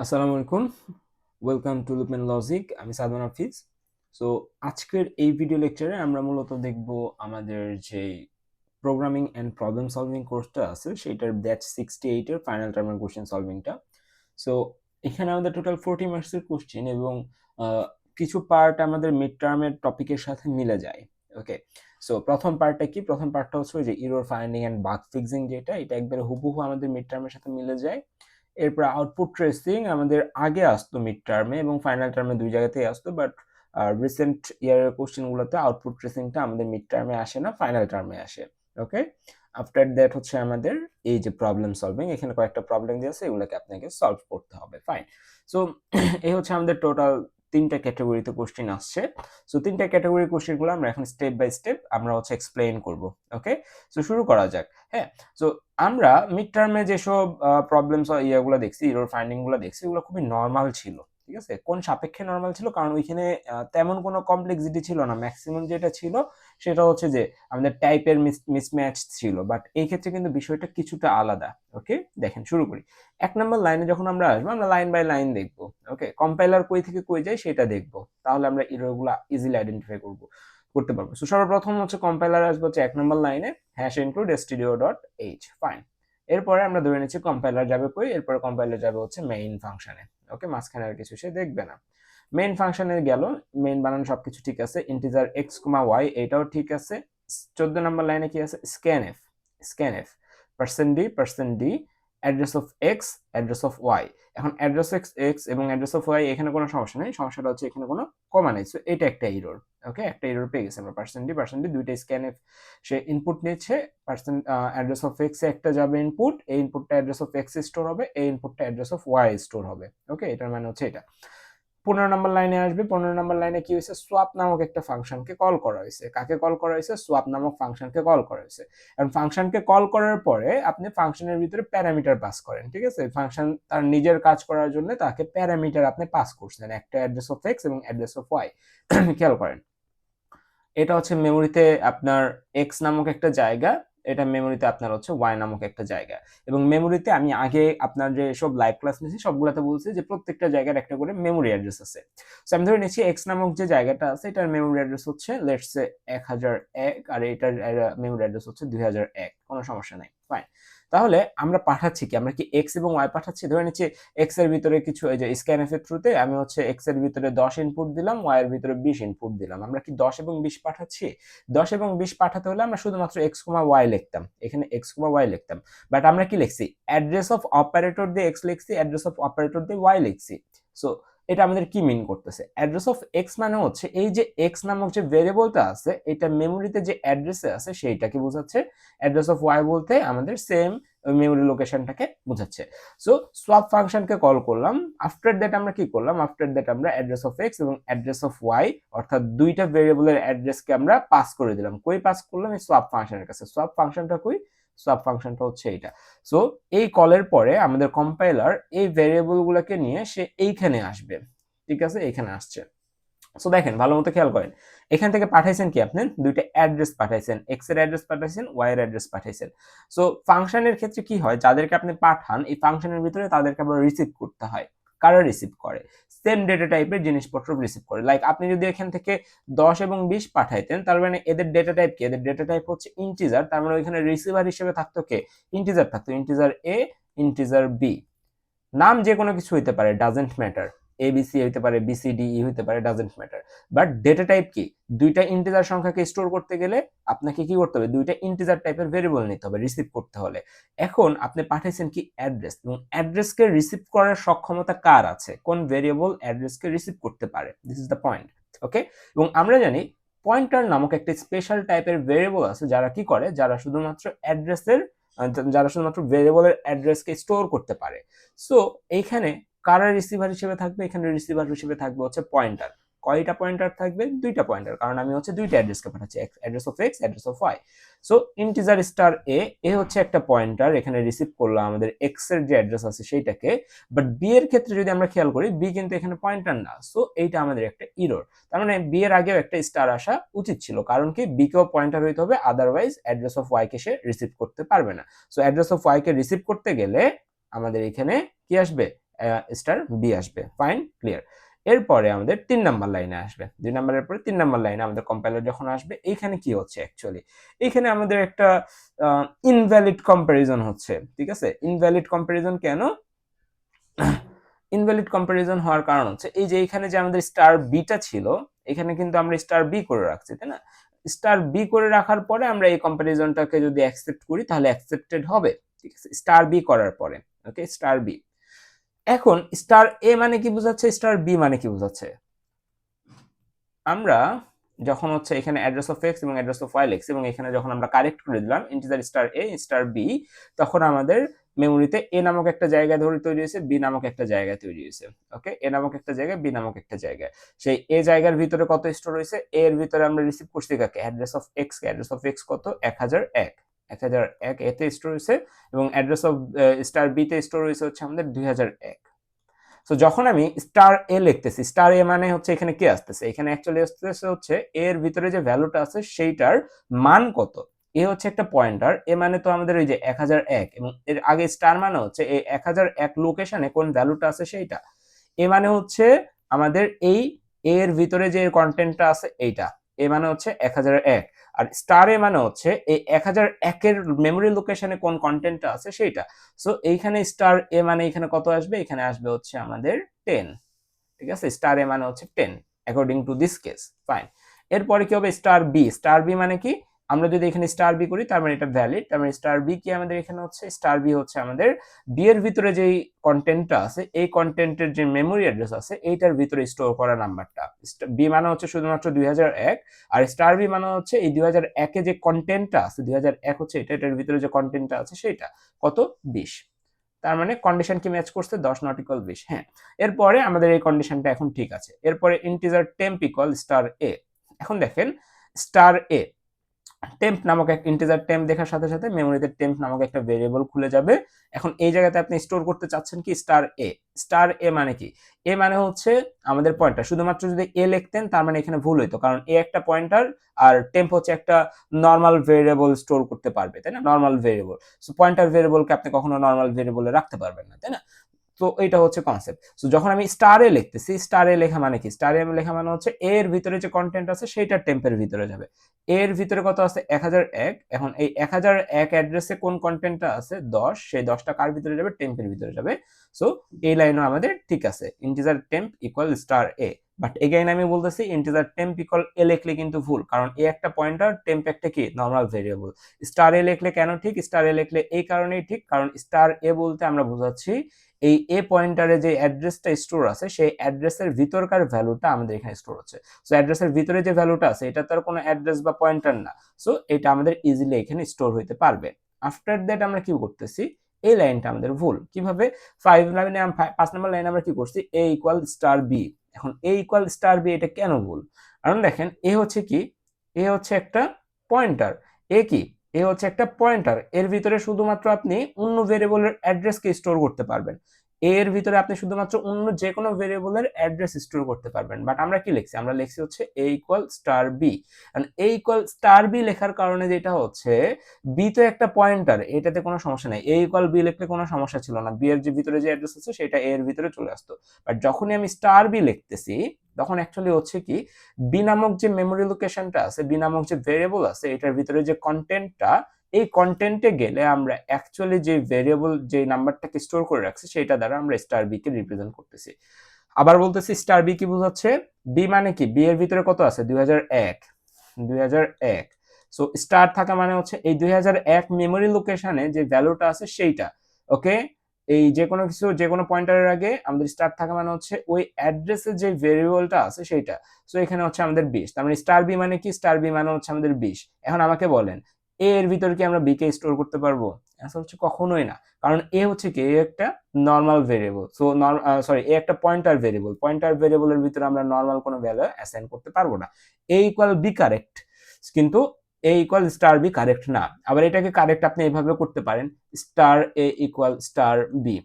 আসসালামু আলাইকুম, welcome to লুপমেন logic. আমি সাদমান হাফিজ। সো আজকের এই ভিডিও লেকচারে আমরা মূলত দেখব আমাদের যে প্রোগ্রামিং অ্যান্ড প্রবলেম সলভিং কোর্সটা আছে সেটার ব্যাচ 68-এর ফাইনাল টার্মের কোশ্চেন সলভিংটা। সো এখানে আমাদের টোটাল 40 মার্কসের কোশ্চেন এবং কিছু পার্ট আমাদের মিড টার্মের টপিকের সাথে মিলে যায়। ওকে, সো প্রথম পার্টটা কি? প্রথম পার্টটা হচ্ছে যে error finding and bug fixing, যেটা এটা একবারে হুবহু আমাদের মিড টার্মের সাথে মিলে যায়। এরপর আউটপুট ট্রেসিং আমাদের আগে আসতো মিড টার্মে এবং ফাইনাল টার্মে দুই জায়গাতেই আসতো, বাট রিসেন্ট ইয়ারের কোশ্চেনগুলোতে আউটপুট ট্রেসিংটা আমাদের মিড টার্মে আসে না, ফাইনাল টার্মে আসে। ওকে, আফটার দ্যাট হচ্ছে আমাদের এই যে প্রবলেম সলভিং, এখানে কয়েকটা প্রবলেম দিয়েছে, এগুলোকে আপনাকে সলভ করতে হবে। ফাইন। সো এই হচ্ছে আমাদের টোটাল তিনটা ক্যাটাগরিতে কোশ্চেন আসছে। সো তিনটা ক্যাটাগরি কোশ্চেনগুলো আমরা এখন স্টেপ বাই স্টেপ আমরা হচ্ছে এক্সপ্লেইন করব। ওকে, সো শুরু করা যাক। হ্যাঁ, সো আমরা মিড টার্মে যেসব প্রবলেমস ইয়েগুলো দেখছি, এরর ফাইন্ডিং গুলো দেখছি, এগুলো খুবই নর্মাল ছিল। ঠিক আছে, কোন সাপেক্ষে নর্মাল ছিল? কারণ ওইখানে তেমন কোনো কমপ্লেক্সিটি ছিল না। ম্যাক্সিমাম যেটা ছিল সেটা হচ্ছে যে আমাদের টাইপের মিসম্যাচ ছিল, বাট এই ক্ষেত্রে কিন্তু বিষয়টা কিছুটা আলাদা। ওকে, দেখেন শুরু করি। 1 নম্বর লাইনে যখন আমরা আসবো, আমরা লাইন বাই লাইন দেখবো। ওকে, কম্পাইলার কই থেকে কই যায় সেটা দেখবো, তাহলে আমরা এররগুলো ইজিলি আইডেন্টিফাই করতে পারবো। সো সর্বপ্রথম হচ্ছে কম্পাইলার আসবে হচ্ছে 1 নম্বর লাইনে হ্যাশ ইনক্লুড stdio.h। ফাইন। এরপরে আমরা ধরে নিচ্ছি কম্পাইলার যাবে কই, এরপরে কম্পাইলার যাবে হচ্ছে মেইন ফাংশনে। ওকে, মাঝখানে আর কিছু সে দেখবে না। মেইন ফাংশনে গেল, মেইন বানানো সবকিছু ঠিক আছে, ইন্টিজার এক্স কমা ওয়াই এটাও ঠিক আছে। 14 নম্বর লাইনে কি আছে? Scanf %d address of x, address of Y. এখন অ্যাড্রেস এক্স এবং অ্যাড্রেস অফ ওয়াই এখানে কোনো সমস্যা নেই, সমস্যাটা হচ্ছে এখানে কোনো কমা নেই। সো এটা একটা এরর। ওকে, একটা এরর পেয়ে গেছে আমরা। %d দুইটা স্ক্যানএফ সে ইনপুট নিচ্ছে। অ্যাড্রেস অফ এক্স একটা যাবে ইনপুট, এই ইনপুটটা অ্যাড্রেস অফ এক্স স্টোর হবে, এই ইনপুটটা অ্যাড্রেস অফ ওয়াই স্টোর হবে। ওকে, এটার মানে হচ্ছে এটা। 15 নম্বর লাইনে আসবে। 15 নম্বর লাইনে কি হয়েছে? সোয়াপ নামক একটা ফাংশনকে কল করা হয়েছে। কাকে কল করা হয়েছে? সোয়াপ নামক ফাংশনকে কল করা হয়েছে। এবং ফাংশনকে কল করার পরে আপনি ফাংশনের ভিতরে প্যারামিটার পাস করেন। ঠিক আছে, ফাংশন তার নিজের কাজ করার জন্য তাকে প্যারামিটার আপনি পাস করছেন, একটা অ্যাড্রেস অফ এক্স এবং অ্যাড্রেস অফ ওয়াই। খেয়াল করেন, এটা হচ্ছে মেমোরিতে আপনার এক্স নামক একটা জায়গা, এটা মেমোরিতে আপনার হচ্ছে ওয়াই নামক একটা জায়গা। এবং মেমোরিতে আমি আগে আপনার যে সব লাইভ ক্লাস নিয়েছি সবগুলোতে বলছি যে প্রত্যেকটা জায়গার একটা করে মেমোরি অ্যাড্রেস আছে। সো আমি ধরে নিচ্ছি এক্স নামক যে জায়গাটা আছে এটার মেমোরি অ্যাড্রেস হচ্ছে লেটস সে 1001, আর এটার মেমোরি অ্যাড্রেস হচ্ছে 2001। কোনো সমস্যা নাই, ফাইন। তাহলে আমরা পাঠাচ্ছি কি? আমরা কি এক্স এবং ওয়াই পাঠাচ্ছি? ধরে নিচ্ছি এক্স এর ভিতরে কিছু, এই যে স্ক্যানএফ এর থ্রুতে আমি হচ্ছে এক্স এর ভিতরে 10 ইনপুট দিলাম, ওয়াই এর ভিতরে 20 ইনপুট দিলাম। আমরা কি 10 এবং 20 পাঠাচ্ছি? 10 এবং 20 পাঠাতে হলে আমরা শুধুমাত্র এক্স কমা ওয়াই লিখতাম, এখানে এক্স কমা ওয়াই লিখতাম। বাট আমরা কি লিখছি? অ্যাড্রেস অফ অপারেটর দিয়ে এক্স লিখছি, অ্যাড্রেস অফ অপারেটর দিয়ে ওয়াই লিখছি। সো এটা আমাদের কি মিন করতেছে? অ্যাড্রেস অফ এক্স মানে হচ্ছে এই যে এক্স নামক যে ভেরিয়েবলটা আছে এটা মেমোরিতে যে অ্যাড্রেসে আছে সেইটাকে বোঝাচ্ছে। অ্যাড্রেস অফ ওয়াই বলতে আমাদের সেম মেমোরি লোকেশনটাকে বোঝাচ্ছে। সো সোয়াপ ফাংশনকে কল করলাম। আফটার দ্যাট আমরা কি করলাম? আফটার দ্যাট আমরা অ্যাড্রেস অফ এক্স এবং অ্যাড্রেস অফ ওয়াই অর্থাৎ দুইটা ভেরিয়েবলের অ্যাড্রেসকে আমরা পাস করে দিলাম। কই পাস করলাম? এই সোয়াপ ফাংশনের কাছে। সোয়াপ ফাংশনটা কই? সোয়াপ ফাংশনটা হচ্ছে এইটা। সো এই কলের পরে আমাদের কম্পাইলার এই ভেরিয়েবলগুলোকে নিয়ে সে এইখানে আসবে। ঠিক আছে, এইখানে আসছে। সো দেখেন, ভালো মতো খেয়াল করেন, এখান থেকে পাঠাইছেন কি? আপনি দুইটা অ্যাড্রেস পাঠাইছেন, এক্স এর অ্যাড্রেস পাঠাইছেন, ওয়াই এর অ্যাড্রেস পাঠাইছেন। সো ফাংশনের ক্ষেত্রে কি হয়? যাদেরকে আপনি পাঠান এই ফাংশনের ভিতরে তাদেরকে আবার রিসিভ করতে হয়। কারা রিসিভ করে? সেম ডেটা টাইপের জিনিসপত্র রিসিভ করে। লাইক আপনি যদি এখান থেকে 10 এবং 20 পাঠাইতেন, তার মানে এদের ডেটা টাইপ কি? এদের ডেটা টাইপ হচ্ছে ইন্টিজার। তার মানে ওইখানে রিসিভার হিসেবে থাকতো কে? ইন্টিজার থাকতো, ইন্টিজার এ, ইন্টিজার বি। নাম যে কোনো কিছু হইতে পারে, ডাজেন্ট ম্যাটার। এবিসি হইতে পারে, বিসিডিই হইতে পারে, doesn't matter. But data type কি? দুইটা ইন্টিজার সংখ্যাকে স্টোর করতে গেলে আপনাকে কি করতে হবে? দুইটা ইন্টিজার টাইপের ভেরিয়েবল নিতে হবে রিসিভ করতে হলে। এখন আপনি পাঠাইছেন কি? অ্যাড্রেস। এবং অ্যাড্রেসকে রিসিভ করার সক্ষমতা কার আছে? কোন ভেরিয়েবল অ্যাড্রেসকে রিসিভ করতে পারে? This is the point. Okay, এবং আমরা জানি পয়েন্টার নামক একটা স্পেশাল টাইপের ভেরিয়েবল আছে যারা কি করে, যারা শুধুমাত্র ভেরিয়েবলের অ্যাড্রেসকে স্টোর করতে পারে। সো এইখানে কারা রিসিভার হিসেবে থাকবে? এখানে রিসিভার হিসেবে থাকবে হচ্ছে পয়েন্টার। কয়টা পয়েন্টার থাকবে? দুইটা পয়েন্টার, কারণ আমি হচ্ছে দুইটা অ্যাড্রেসকে পাঠাচ্ছি, address of x, address of y. So integer star a হচ্ছে একটা পয়েন্টার, এখানে রিসিভ করলো আমাদের এক্স এর যে অ্যাড্রেস আছে সেইটাকে। বাট বি এর ক্ষেত্রে যদি আমরা খেয়াল করি, বি কিন্তু এখানে পয়েন্টার না। সো এইটা আমাদের একটা ইরর। তার মানে বি এর আগেও একটা স্টার আসা উচিত ছিল, কারণ কি? বি কেও পয়েন্টার হইতে হবে, আদারওয়াইজ অ্যাড্রেস অফ ওয়াই কে সে রিসিভ করতে পারবে না। সো অ্যাড্রেস অফ ওয়াই কে রিসিভ করতে গেলে আমাদের এখানে কি আসবে? স্টার বি আসবে। Fine, clear. এরপরে আমাদের 3 নাম্বার লাইনে আসবে। 2 নাম্বারের পরে 3 নাম্বার লাইনে আমাদের কম্পাইলার যখন আসবে, এইখানে কি হচ্ছে অ্যাকচুয়ালি, এইখানে আমাদের একটা ইনভ্যালিড কম্প্যারিজন হচ্ছে। ঠিক আছে, ইনভ্যালিড কম্প্যারিজন কেন? ইনভ্যালিড কম্প্যারিজন হওয়ার কারণ হচ্ছে এই যে এখানে যে আমাদের স্টার বিটা ছিল, এখানে কিন্তু আমরা স্টার বি করে রাখছি, তাই না? স্টার বি করে রাখার পরে আমরা এই কম্প্যারিজনটাকে যদি অ্যাকসেপ্ট করি তাহলে অ্যাকসেপ্টেড হবে। ঠিক আছে, স্টার বি করার পরে। ওকে, স্টার বি। এখন স্টার এ মানে কি বোঝাচ্ছে, স্টার বি মানে কি বোঝাচ্ছে? আমরা যখন হচ্ছে এখানে অ্যাড্রেস অফ এক্স এবং অ্যাড্রেস অফ ওয়াই লিখছি এবং এখানে যখন আমরা কারেক্ট করে দিলাম ইন্টিজার স্টার এ স্টার বি, তখন আমাদের মেমোরিতে এ নামক একটা জায়গা ধরে তৈরি হয়েছে, বি নামক একটা জায়গা তৈরি হয়েছে। ওকে, এ নামক একটা জায়গায়, বি নামক একটা জায়গায়। সেই এ জায়গার ভিতরে কত স্টোর হয়েছে? এর ভিতরে আমরা রিসিভ করছি কাকে? Address of x K. Address of x কত? 1001। 1001 এতে স্টোর হয়েছে এবং অ্যাড্রেস অফ স্টার বি তে স্টোর হয়েছে হচ্ছে আমাদের 2001। সো যখন আমি স্টার এ লিখতেছি, স্টার এ মানে হচ্ছে এখানে কি আসতেছে? এখানে অ্যাকচুয়ালি আসতেছে হচ্ছে এর ভিতরে যে ভ্যালুটা আছে সেইটার মান কত। এ হচ্ছে একটা পয়েন্টার, এ মানে তো আমাদের ওই যে 1001 এবং এর আগে স্টার মানে হচ্ছে এই 1001 লোকেশনে কোন ভ্যালুটা আছে সেইটা। এ মানে হচ্ছে আমাদের এই এর ভিতরে যে কন্টেন্টটা আছে এইটা। এ মানে হচ্ছে 1001 আর স্টার এ মানে হচ্ছে এই 1001 এর মেমোরি লোকেশনে কোন কন্টেন্টটা আছে সেইটা। সো এইখানে স্টার এ মানে এখানে কত আসবে? এখানে আসবে হচ্ছে আমাদের 10। ঠিক আছে, স্টার এ মানে হচ্ছে 10 according to this case. Fine. এরপরে কি হবে? Star B. স্টার বি মানে কি? আমরা যদি এখানে স্টার বি করি তার মানে এটা ভ্যালিড, তার মানে স্টার বি কি আমাদের এখানে হচ্ছে? স্টার বি হচ্ছে আমাদের বি এর ভিতরে যেই কন্টেন্টটা আছে এই কন্টেন্টের যে মেমোরি অ্যাড্রেস আছে এইটার ভিতরে স্টোর করা নাম্বারটা। বি মানে হচ্ছে শুধুমাত্র 2001 আর স্টার বি মানে হচ্ছে এই 2001 এ যে কন্টেন্টটা আছে, 2001 হচ্ছে এটার ভিতরে যে কন্টেন্টটা আছে সেটা কত? 20। তার মানে কন্ডিশন কি ম্যাচ করছে? 10 নট ইকুয়াল 20। হ্যাঁ, এরপরে আমাদের এই কন্ডিশনটা এখন ঠিক আছে। এরপরে ইন্টিজার টেম্প ইকুয়াল স্টার এ। এখন দেখেন স্টার এ টেম্প নামক এক ইন্টিজার টেম্প দেখার সাথে সাথে মেমোরিতে টেম্প নামক একটা ভেরিয়েবল খুলে যাবে। এখন এই জায়গাতে আপনি স্টোর করতে চাচ্ছেন কি? স্টার এ। স্টার এ মানে কি? এ মানে হচ্ছে আমাদের পয়েন্টার। শুধুমাত্র যদি এ লিখতেন তার মানে এখানে ভুল হইতো, কারণ এ একটা পয়েন্টার আর টেম্প হচ্ছে একটা নর্মাল ভেরিয়েবল স্টোর করতে পারবে, তাই না? Normal variable. সো পয়েন্টার ভেরিয়েবলকে আপনি কখনো নর্মাল ভেরিয়েবলে রাখতে পারবেন না, তাই না? তো এটা হচ্ছে কনসেপ্ট। সো যখন আমি স্টার এ লিখতেছি, স্টার এ লেখা মানে কি? স্টার এ লেখা মানে হচ্ছে এর ভিতরে যে কন্টেন্ট আছে সেটা টেম্পের ভিতরে যাবে। এর ভিতরে কত আছে? 1001। এখন এই 1001 অ্যাড্রেসে কোন কন্টেন্টটা আছে? 10। সেই 10টা কার ভিতরে যাবে? টেম্পের ভিতরে যাবে। সো এই লাইনও আমাদের ঠিক আছে। Integer temp equal star A. But again আমি বলতেছি ইন্টিজার টেম্প ইকুয়াল এ লিখলে কিন্তু ভুল, কারণ এ একটা পয়েন্টার, টেম্প একটা কি? Normal variable. স্টার এ লিখলে কেন ঠিক? স্টার এ লিখলে এই কারণেই ঠিক, কারণ স্টার এ বলতে আমরা বোঝাচ্ছি এই এ পয়েন্টারে যে অ্যাড্রেসটা স্টোর আছে সেই অ্যাড্রেসের ভিতরকার ভ্যালুটা আমাদের এখানে স্টোর হচ্ছে। সো অ্যাড্রেসের ভিতরে যে ভ্যালুটা আছে এটা তার কোনো অ্যাড্রেস বা পয়েন্টার না। সো এটা আমাদের ইজিলি এখানে স্টোর হইতে পারবে। আফটার দ্যাট আমরা কি করতেছি? এই লাইনটা আমাদের ভুল। কিভাবে? 5 নাম্বার লাইনে আমরা কি করছি? এ ইকুয়াল স্টার বি। এখন এ ইকুয়াল স্টার বি এটা কেন ভুল? কারণ দেখেন এ হচ্ছে কি? এ হচ্ছে একটা পয়েন্টার। এ কি? এ হচ্ছে একটা পয়েন্টার। এর ভিতরে শুধুমাত্র আপনি অন্য ভেরিয়েবলের অ্যাড্রেসকে স্টোর করতে পারবেন। এর ভিতরে আপনি শুধুমাত্র অন্য যে কোনো ভেরিয়েবলের অ্যাড্রেস স্টোর করতে পারবেন। বাট আমরা কি লিখছি? আমরা লিখছি হচ্ছে a ইকুয়াল স্টার বি। কারণ a ইকুয়াল স্টার বি লেখার কারণে যেটা হচ্ছে, বি তো একটা পয়েন্টার, এটাতে কোনো সমস্যা নাই। a ইকুয়াল বি লিখলে কোনো সমস্যা ছিল না। বি এর যে ভিতরে যে অ্যাড্রেস আছে সেটা a এর ভিতরে চলে আসতো। বাট যখনই আমি স্টার বি লিখতেছি তখন অ্যাকচুয়ালি হচ্ছে কি, বি নামক যে মেমোরি লোকেশনটা আছে, বি নামক যে ভেরিয়েবল আছে এটার ভিতরে যে কন্টেন্টটা, এই কন্টেন্টে গেলে আমরা অ্যাকচুয়ালি যে ভেরিয়েবল যে নাম্বারটাকে স্টোর করে রাখছি সেটা দ্বারা আমরা স্টার বি কে রিপ্রেজেন্ট করতেছি। আবার বলতেছি স্টার বি কি বোঝাচ্ছে? বি মানে কি? বি এর ভিতরে কত আছে? 2001। 2001। সো স্টার থাকা মানে হচ্ছে এই 2001 মেমোরি লোকেশনে যে ভ্যালুটা আছে সেইটা। ওকে, এই যে কোনো কিছু যে কোনো পয়েন্টারের আগে আমাদের স্টার থাকা মানে হচ্ছে ওই অ্যাড্রেসের যে ভেরিয়েবলটা আছে সেইটা। সো এখানে হচ্ছে আমাদের 20। তার মানে স্টার বি মানে কি? স্টার বি মানে হচ্ছে আমাদের 20। এখন আমাকে বলেন এ এর ভিতরে কি আমরা বি কে স্টোর করতে পারবো? অ্যান্সার হচ্ছে কখনোই না। কারণ এ হচ্ছে কি? এ একটা নরমাল ভেরিয়েবল। সো সরি, এ একটা পয়েন্টার ভেরিয়েবল। পয়েন্টার ভেরিয়েবলের ভিতরে আমরা নরমাল কোনো ভ্যালু অ্যাসাইন করতে পারবো না। এ ইকুয়াল বি কারেক্ট, কিন্তু এ ইকুয়াল স্টার বি কারেক্ট না। আবার এটাকে কারেক্ট আপনি এইভাবে করতে পারেন, স্টার এ ইকুয়াল স্টার বি।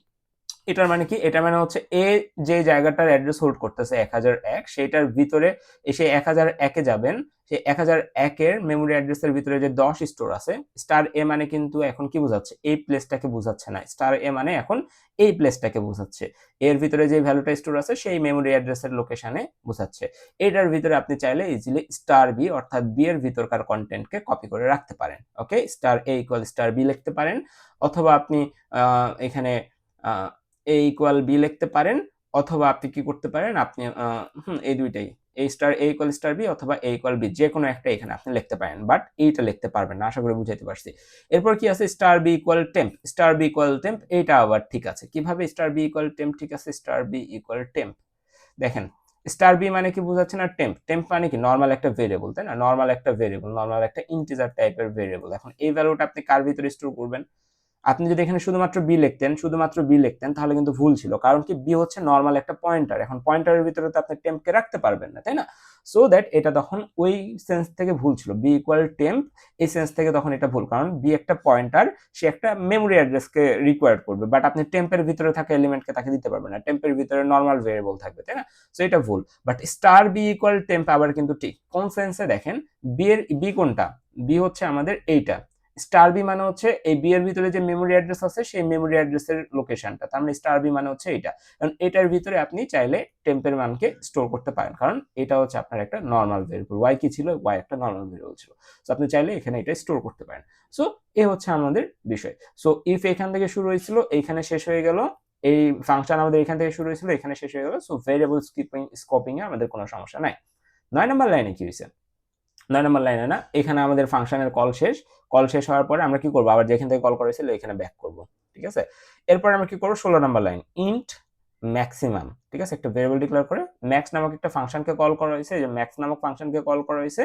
এটার মানে কি, এটা মানে হচ্ছে এ যে জায়গাটার অ্যাড্রেস হোল্ড করতেছে 1001, সেটার ভিতরে এসে 1001-এ যাবেন। সেই 1001-এর মেমোরি অ্যাড্রেসের ভিতরে যে 10 স্টোর আছে, স্টার এ মানে কিন্তু এখন কি বোঝাচ্ছে, এই প্লেসটাকে বোঝাচ্ছে না, স্টার এ মানে এখন এই প্লেসটাকে বোঝাচ্ছে। এর ভিতরে যে ভ্যালুটা স্টোর আছে সেই মেমোরি অ্যাড্রেসের লোকেশনে বোঝাচ্ছে। এটার ভিতরে আপনি চাইলে ইজিলি স্টার বি অর্থাৎ বি এর ভিতরকার কন্টেন্টকে কপি করে রাখতে পারেন। ওকে, স্টার এ ইকুয়াল স্টার বি লিখতে পারেন, অথবা আপনি এখানে এ ইকুয়াল বি লিখতে পারেন, অথবা আপনি কি করতে পারেন, আপনি এই দুইটাই, এ স্টার এ ইকুয়াল স্টার বি অথবা এ ইকুয়াল বি, যে কোনো একটা এখানে আপনি লিখতে পারেন, বাট এইটা লিখতে পারবেন না, আশা করি বুঝাইতে পারছি। এরপর কি আছে, star B equal temp, star B equal temp, এইটা আবার ঠিক আছে। কিভাবে স্টার বি ইকুয়াল টেম্প ঠিক আছে, স্টার বি ইকুয়াল টেম্প, দেখেন স্টার বি মানে কি বোঝাচ্ছে না, টেম্প, টেম্প মানে কি নর্মাল একটা ভেরিয়েবল, তাই না, নর্মাল একটা ভেরিয়েবল, নর্মাল একটা ইন্টিজার টাইপের ভেরিয়েবল। এখন এই ভ্যালুটা আপনি কার ভিতরে স্টোর করবেন, আপনি যদি এখানে শুধুমাত্র বি লিখতেন, শুধুমাত্র বি লিখতেন, তাহলে কিন্তু ভুল ছিল, কারণ কি বি হচ্ছে নর্মাল একটা পয়েন্টার, এখন পয়েন্টারের ভিতরে তো আপনি টেম্পকে রাখতে পারবেন না, তাই না। সো দ্যাট এটা তখন ওই সেন্স থেকে ভুল ছিল, বি ইকুয়াল টেম্প, এই সেন্স থেকে তখন এটা ভুল, কারণ বি একটা পয়েন্টার, সে একটা মেমোরি অ্যাড্রেসকে রিকোয়ার করবে, বাট আপনি টেম্পের ভিতরে থাকা এলিমেন্টকে তাকে দিতে পারবেন না, টেম্পের ভিতরে নর্মাল ভেরিয়েবল থাকবে, তাই না। সো এটা ভুল, but star B equal temp আবার কিন্তু ঠিক। কোন সেন্সে দেখেন, বি এর বি কোনটা, বি হচ্ছে আমাদের এইটা, স্টার বি মানে হচ্ছে এই বি এর ভিতরে যে মেমোরি অ্যাড্রেস আছে সেই মেমোরি অ্যাড্রেসের লোকেশনটা, তার মানে স্টার বি মানে হচ্ছে এইটা, কারণ এটার ভিতরে আপনি চাইলে টেম্পের মানকে স্টোর করতে পারেন, কারণ এটা হচ্ছে আপনার একটা নর্মাল ভেরিয়েবল, ওয়াই কি ছিল, ওয়াই একটা নর্মাল ভেরিয়েবল ছিল, সো আপনি চাইলে এখানে এটা স্টোর করতে পারেন। সো এ হচ্ছে আমাদের বিষয়। সো ইফ এখান থেকে শুরু হয়েছিল, এইখানে শেষ হয়ে গেল, এই ফাংশন আমাদের এখান থেকে শুরু হয়েছিল, এখানে শেষ হয়ে গেল, সো ভেরিয়েবল স্কোপিং এ আমাদের কোনো সমস্যা নাই। 9 নম্বর লাইনে কি হয়েছে, 9 নম্বর লাইনে না, এখানে আমাদের ফাংশনের কল শেষ, কল শেষ হওয়ার পরে আমরা কি করবো, আবার যেখান থেকে কল করেছিল এখানে ব্যাক করব, ঠিক আছে। এরপর আমরা কি করবো, 16 নম্বর লাইন, ইন্ট ম্যাক্সিমাম, ঠিক আছে, একটা ভেরিয়েবল ডিক্লেয়ার করে ম্যাক্স নামক একটা ফাংশনকে কল করা হয়েছে, যে ম্যাক্স নামক ফাংশনকে কল করা হয়েছে।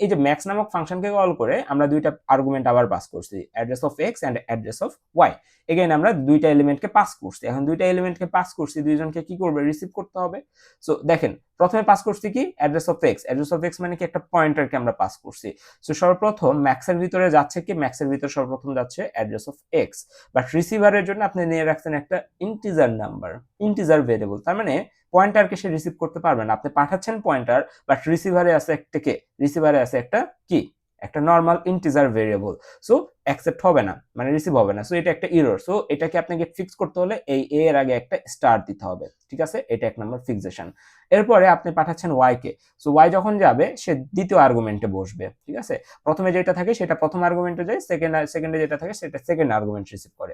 এই যে ম্যাক্স নামক ফাংশনকে কল করে আমরা দুইটা আর্গুমেন্ট আবার পাস করছি, address of X and address of Y. Again আমরা দুইটা এলিমেন্টকে পাস করছি, এখন দুইটা এলিমেন্টকে পাস করছি, দুইজনকে কি করবে, রিসিভ করতে হবে। সো দেখেন প্রথমে পাস করছি কি, address of x, address of x মানে কি একটা পয়েন্টারকে আমরা পাস করছি। সো সর্বপ্রথম ম্যাক্সের ভিতরে যাচ্ছে কি, ম্যাক্সের ভিতরে সর্বপ্রথম যাচ্ছে অ্যাড্রেস অফ এক্স, বাট রিসিভারের জন্য আপনি নিয়ে রাখছেন একটা ইন্টিজার নাম্বার, ইন্টিজার ভেরিয়েবল, তার মানে পয়েন্টারকে সে রিসিভ করতে পারবে না, আপনি পাঠাচ্ছেন পয়েন্টার, বাট রিসিভারে আছে একটা কে, রিসিভারে আছে একটা কি, একটা normal integer variable, so accept হবে না, মানে রিসিভ হবে না, সো এটা একটা এরর। সো এটাকে আপনাকে ফিক্স করতে হলে এই এ এর আগে একটা স্টার দিতে হবে, ঠিক আছে, এটা এক নম্বর ফিক্সেশন। এরপরে আপনি পাঠাচ্ছেন ওয়াই কে, সো ওয়াই যখন যাবে সে দ্বিতীয় আর্গুমেন্টে বসবে, ঠিক আছে, প্রথমে যেটা থাকে সেটা প্রথম আর্গুমেন্টে যায়, সেকেন্ডে যেটা থাকে সেটা সেকেন্ড আর্গুমেন্ট রিসিভ করে।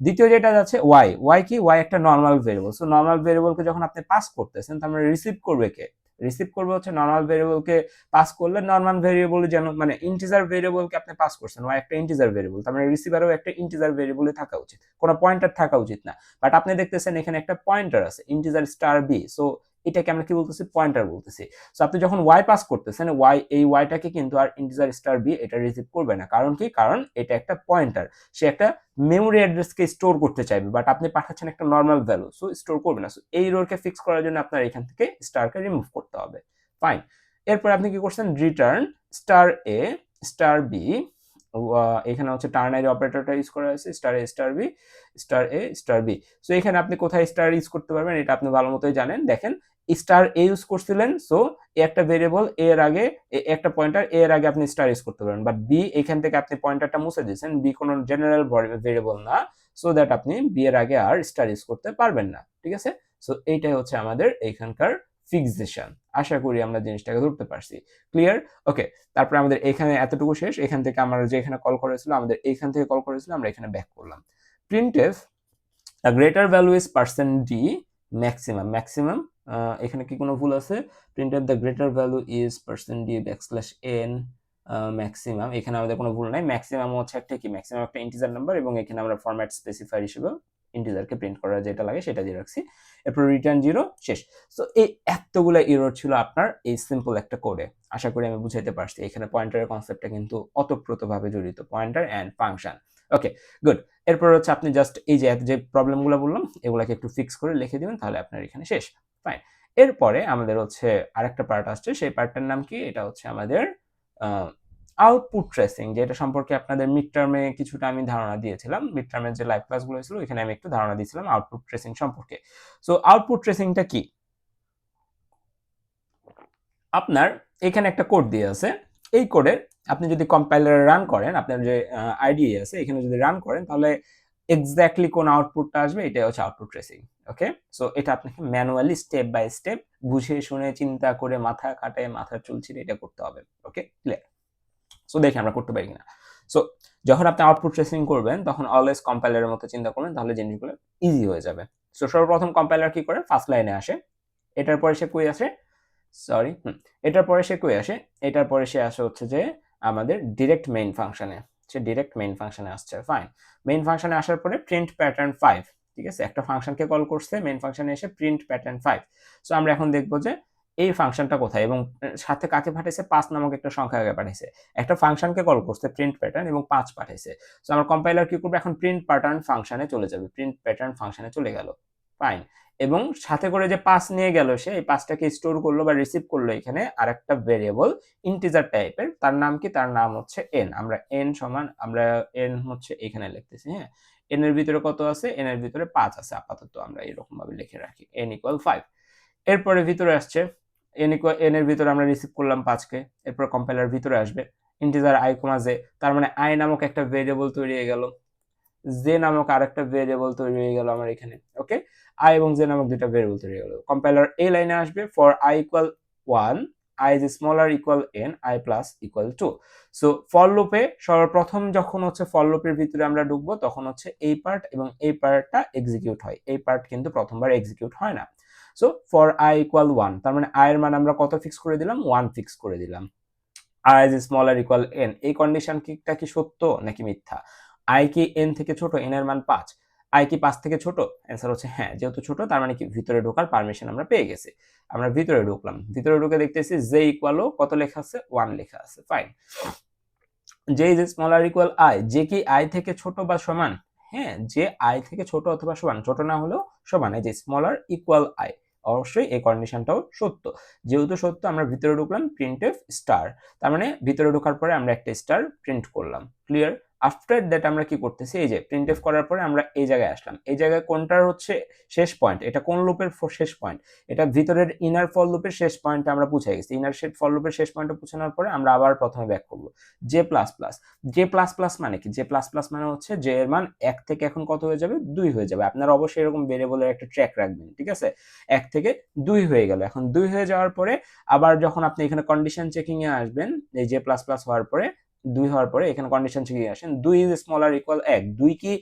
দ্বিতীয় যেটা যাচ্ছে ওয়াই, ওয়াই কি, ওয়াই একটা নর্মাল ভেরিয়েবল, সো নর্মাল ভেরিয়েবলকে যখন আপনি পাস করতেছেন, তার মানে রিসিভ করবে কে, রিসিভ করবে হচ্ছে নর্মাল ভেরিয়েবলকে পাস করলে, নর্মাল ভেরিয়েবল যেন মানে ইন্টিজার ভেরিয়েবলকে আপনি পাস করছেন, ওয়াই একটা ইন্টিজার ভেরিয়েবল, তার মানে রিসিভারও একটা ইন্টিজার ভেরিয়েবলে থাকা উচিত, কোনো পয়েন্টার থাকা উচিত না, বাট আপনি দেখতেছেন এখানে একটা পয়েন্টার আছে, ইন্টিজার স্টার বি, সো এটাকে আমরা কি বলতেছি, পয়েন্টার বলতেছি। সো আপনি যখন ওয়াই পাস করতেছেন, ওয়াই এই ওয়াইটাকে কিন্তু আর ইন্টিজার স্টার বি এটা রিসিভ করবে না, কারণ কি, কারণ এটা একটা পয়েন্টার, সে একটা মেমোরি অ্যাড্রেসকে স্টোর করতে চাইবে, বাট আপনি পাঠাচ্ছেন একটা নর্মাল ভ্যালু, সো স্টোর করবে না। সো এই এররকে ফিক্স করার জন্য আপনার এখান থেকে স্টারকে রিমুভ করতে হবে, ফাইন। এরপর আপনি কি করছেন, রিটার্ন স্টার এ স্টার বি, এখানে হচ্ছে টার্নারি অপারেটরটা ইউজ করা হয়েছে, স্টার এ স্টার বি, স্টার এ স্টার বি। সো এখানে আপনি কোথায় স্টার ইউজ করতে পারবেন এটা আপনি ভালো মতোই জানেন, দেখেন স্টার এ ইউজ করছিলেন, সো একটা ভেরিয়েবল এর আগে, একটা পয়েন্টার এর আগে আপনি স্টার ইউজ করতে পারবেন, বাট বি এখান থেকে আপনি পয়েন্টারটা মুছে দিয়েছেন, বি কোনো জেনারেল ভেরিয়েবল না, সো দ্যাট আপনি বি এর আগে আর স্টার ইউজ করতে পারবেন না, ঠিক আছে। সো এইটাই হচ্ছে আমাদের এখানকার ফিক্সেশন, আশা করি আমরা জিনিসটাকে ধরতে পারছি, ক্লিয়ার, ওকে। তারপরে আমাদের এখানে এতটুকু শেষ, এখান থেকে আমরা যে এখানে কল করেছিল, আমাদের এইখান থেকে কল করেছিল, আমরা এখানে ব্যাক করলাম। Printf a greater value is percent d maximum, maximum এখানে কি কোনো ভুল আছে, printf the greater value is percent d backslash n maximum, এখানে আমাদের কোনো ভুল নাই, ম্যাক্সিমাম হচ্ছে একটা কি, ম্যাক্সিমাম একটা ইন্টিজার নাম্বার, এবং এখানে আমরা ফরম্যাট স্পেসিফায়ার হিসেবে ইন্টিজারকে প্রিন্ট করার যেটা লাগে সেটা দিয়ে রাখছি, এরপর রিটার্ন 0 শেষ। সো এই এতগুলো এরর ছিল আপনার এই সিম্পল একটা কোডে, আশা করি আমি বুঝাইতে পারছি, এখানে পয়েন্টারের কনসেপ্টটা কিন্তু ওতপ্রোতভাবে জড়িত, pointer and function, okay good. এরপর হচ্ছে আপনি জাস্ট এই যে প্রবলেমগুলো বললাম এগুলাকে একটু ফিক্স করে লিখে দিবেন, তাহলে আপনার এখানে শেষ, ফাইন। এরপরে আমাদের হচ্ছে আরেকটা পার্ট আসছে, সেই পার্টটার নাম কি, এটা হচ্ছে আমাদের আউটপুট ট্রেসিং, যেটা সম্পর্কে আপনাদের মিড টার্মে কিছুটা আমি ধারণা দিয়েছিলাম, মিড টার্মের যে লাইভ ক্লাসগুলো ছিল এখানে আমি একটু ধারণা দিয়েছিলাম আউটপুট ট্রেসিং সম্পর্কে। সো আউটপুট ট্রেসিংটা কি? আপনার এখানে একটা কোড দিয়ে আছে, এই কোডের আপনি যদি কম্পাইলারে রান করেন, আপনার যে আইডিই আছে এখানে যদি রান করেন, তাহলে এক্স্যাক্টলি কোন আউটপুটটা আসবে এটাই হচ্ছে আউটপুট ট্রেসিং। ওকে, সো এটা আপনাকে ম্যানুয়ালি স্টেপ বাই স্টেপ বুঝে শুনে চিন্তা করে মাথা খাটায় মাথার চুল ছিঁড়ে এটা করতে হবে। ওকে, ক্লিয়ার? সো দেখি আমরা করতে পারি কিনা। সো যখন আপনি আউটপুট ট্রেসিং করবেন তখন অলওয়েজ কম্পাইলারের মতো চিন্তা করবেন, তাহলে জিনিসগুলো ইজি হয়ে যাবে। সো সর্বপ্রথম কম্পাইলার কি করে, ফার্স্ট লাইনে আসে, এটার পরে সে কই আসে, সরি এটার পরে সে কই আসে, এটার পরে সে আসে হচ্ছে যে আমাদের ডিরেক্ট মেইন ফাংশনে, সে ডিরেক্ট মেইন ফাংশনে আসছে। ফাইন, মেইন ফাংশনে আসার পরে প্রিন্ট প্যাটার্ন 5, ঠিক আছে, একটা ফাংশনকে কল করছে মেইন ফাংশনে এসে প্রিন্ট প্যাটার্ন 5। সো আমরা এখন দেখবো যে এই ফাংশনটা কোথায় এবং সাথে কাকে পাঠাইছে, 5 নামক একটা সংখ্যা আগে পাঠাইছে, একটা ফাংশনকে কল করছে প্রিন্ট প্যাটার্ন এবং 5 পাঠাইছে। সো আমার কম্পাইলার কি করবে, এখন প্রিন্ট প্যাটার্ন ফাংশনে চলে যাবে, প্রিন্ট প্যাটার্ন ফাংশনে চলে গেল। ফাইন, এবং সাথে করে যে পাস নিয়ে গেল সে, এই পাসটাকে স্টোর করলো বা রিসিভ করলো এখানে আরেকটা ভেরিয়েবল ইন্টিজার টাইপের, তার নাম কি, তার নাম হচ্ছে এন। আমরা এন সমান, আমরা এন হচ্ছে এখানে লিখতেছি, হ্যাঁ, এন এর ভিতরে কত আছে, এন এর ভিতরে 5 আছে আপাতত, আমরা এরকম ভাবে লিখে রাখি এন ইকুয়াল 5। এরপরে ভিতরে আসছে এন ইকুয়াল, এন এর ভিতরে আমরা রিসিভ করলাম 5 কে, এরপর কম্পাইলার ভিতরে আসবে ইন্টিজার আই কমা জে, তার মানে আই নামক একটা ভেরিয়েবল তৈরি হয়ে গেল, জে নামক আরেকটা ভেরিয়েবল তৈরি হয়ে গেল আমার এখানে। ওকে, আই এবং জে নামক দুইটা ভেরিয়েবল তৈরি হয়ে গেল। কম্পাইলার এই লাইনে আসবে for I equal 1, I is smaller equal N, I plus equal 2। So for লুপে সর্বপ্রথম যখন হচ্ছে ফর লুপের ভিতরে আমরা ঢুকবো তখন হচ্ছে এই পার্ট এবং এই পার্টটা এক্সিকিউট হয়, এই পার্ট কিন্তু প্রথমবার এক্সিকিউট হয় না। সো ফর আই ইকুয়াল 1, তার মানে আই এর মান আমরা কত ফিক্স করে দিলাম, 1 ফিক্স করে দিলাম। I is smaller equal N, এই কন্ডিশনটা কি সত্য নাকি মিথ্যা? আই কি এন থেকে ছোট, এন এর মান 5, আই কি 5 থেকে ছোট? অ্যান্সার হচ্ছে হ্যাঁ, যেহেতু ছোট তার মানে কি ভিতরে ঢোকার পারমিশন আমরা পেয়ে গেছি। আমরা ভিতরে ঢুকলাম, ভিতরে ঢুকে দেখতেছি জে ইকুয়ালও কত লেখা আছে, 1 লেখা আছে। Fine, J is smaller equal I, J কি আই থেকে ছোট বা সমান? হ্যাঁ, যে আই থেকে ছোট অথবা সমান, ছোট না হলেও সমান, এই যে স্মলার ইকুয়াল আই, অবশ্যই এই কন্ডিশনটাও সত্য। যেহেতু সত্য আমরা ভিতরে ঢুকলাম, প্রিন্টএফ স্টার, তার মানে ভিতরে ঢোকার পরে আমরা একটা স্টার প্রিন্ট করলাম। ক্লিয়ার? আফটার দ্যাট আমরা কি করতেছি, এই যে প্রিন্টএফ করার পরে আমরা এই জায়গায় আসলাম, এই জায়গায় কোনটার হচ্ছে শেষ পয়েন্ট, এটা কোন লুপের শেষ পয়েন্ট, এটা ভিতরের ইনার ফর লুপের শেষ পয়েন্টে আমরা পৌঁছে গেছি। ইনার ফর লুপের শেষ পয়েন্টে পৌঁছানোর পরে আমরা আবার প্রথমে ব্যাক করব। J plus plus, J plus plus মানে কি, জে প্লাস প্লাস মানে হচ্ছে জে এর মান 1 থেকে এখন কত হয়ে যাবে, 2 হয়ে যাবে। আপনারা অবশ্যই এরকম ভেরিয়েবলের একটা ট্র্যাক রাখবেন, ঠিক আছে? 1 থেকে 2 হয়ে গেল, এখন 2 হয়ে যাওয়ার পরে আবার যখন আপনি এখানে কন্ডিশন চেকিং এ আসবেন, এই জে প্লাস প্লাস হওয়ার পরে 2 হওয়ার পরে এখানে কন্ডিশন চেকিং এ আসেন, 2 ইজ স্মলার ইকুয়াল 1, 2 কি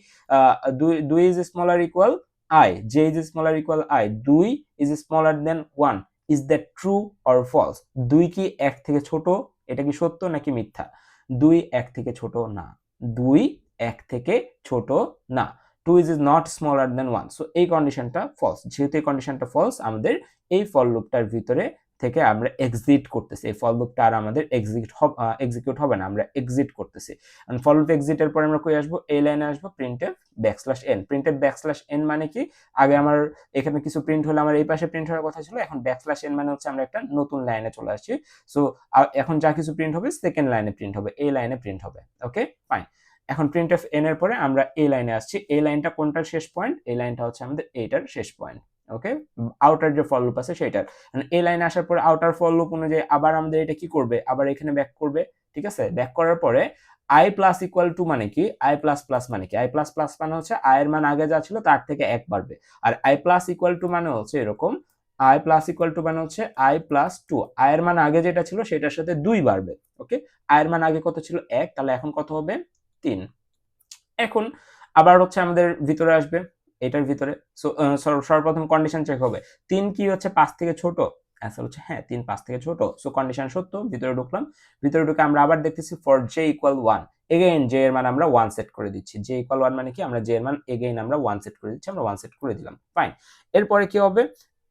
2 is smaller equal I, j is smaller equal I, 2 is smaller than 1, is that true or false? 2 কি 1 থেকে ছোট, এটা কি সত্য নাকি মিথ্যা? 2 1 থেকে ছোট না, 2 1 থেকে ছোট না, 2 is not smaller than 1, so এই কন্ডিশনটা ফলস। যেহেতু এই কন্ডিশনটা ফলস, আমাদের এই ফর লুপটার ভিতরে থেকে আমরা এক্সিট করতেছি, এই ফর লুপটা আর আমাদের এক্সিকিউট হবে না, আমরা এক্সিট করতেছি। এন্ড ফর লুপ এক্সিটের পরে আমরা কই আসবো, এই লাইনে আসবো printf backslash N. Printf backslash N মানে কি, আগে আমার এখানে কিছু প্রিন্ট হলে আমার এই পাশে প্রিন্ট হওয়ার কথা ছিল, এখন ব্যাকস্ল্যাশ এন মানে হচ্ছে আমরা একটা নতুন লাইনে চলে আসছি। সো এখন যা কিছু প্রিন্ট হবে সেকেন্ড লাইনে প্রিন্ট হবে, এই লাইনে প্রিন্ট হবে। ওকে, ফাইন। এখন প্রিন্টএফ এন এর পরে আমরা এই লাইনে আসছি, এই লাইনটা কোনটার শেষ পয়েন্ট, এই লাইনটা হচ্ছে আমাদের এইটার শেষ পয়েন্ট। ওকে, আউটার যে ফর লুপ আছে সেটার, এই লাইনে আসার পরে আউটার ফর লুপ অনুযায়ী আবার আমাদের এটা কি করবে, আবার এখানে ব্যাক করবে, ঠিক আছে? ব্যাক করার পরে আই প্লাস ইকুয়াল টু মানে কি, আই প্লাস প্লাস মানে কি, আই প্লাস প্লাস মানে হচ্ছে আই এর মান আগে যা ছিল তার থেকে 1 বাড়বে, আর আই প্লাস ইকুয়াল টু মানে হচ্ছে এরকম, আই প্লাস ইকুয়াল টু মানে হচ্ছে আই প্লাস 2, আই এর মান আগে যেটা ছিল সেটার সাথে 2 বাড়বে। ওকে, আই এর মান আগে কত ছিল 1, তাহলে এখন কত হবে 3। এখন আবার হচ্ছে আমাদের ভিতরে আসবে, এটার ভিতরে সর্বপ্রথম কন্ডিশন চেক হবে, 3 কি হচ্ছে 5 থেকে ছোট? অ্যান্সার হচ্ছে হ্যাঁ, 3 5 থেকে ছোট। সো কন্ডিশন সত্য, ভিতরে ঢুকলাম, ভিতরে ঢুকে আমরা আবার দেখতেছি for J equal 1, again J এর মান আমরা 1 সেট করে দিচ্ছি, জে ইকুয়াল 1 মানে কি, আমরা জে এর মান এগেইন আমরা 1 সেট করে দিচ্ছি, আমরা 1 সেট করে দিলাম। ফাইন, এরপরে কি হবে,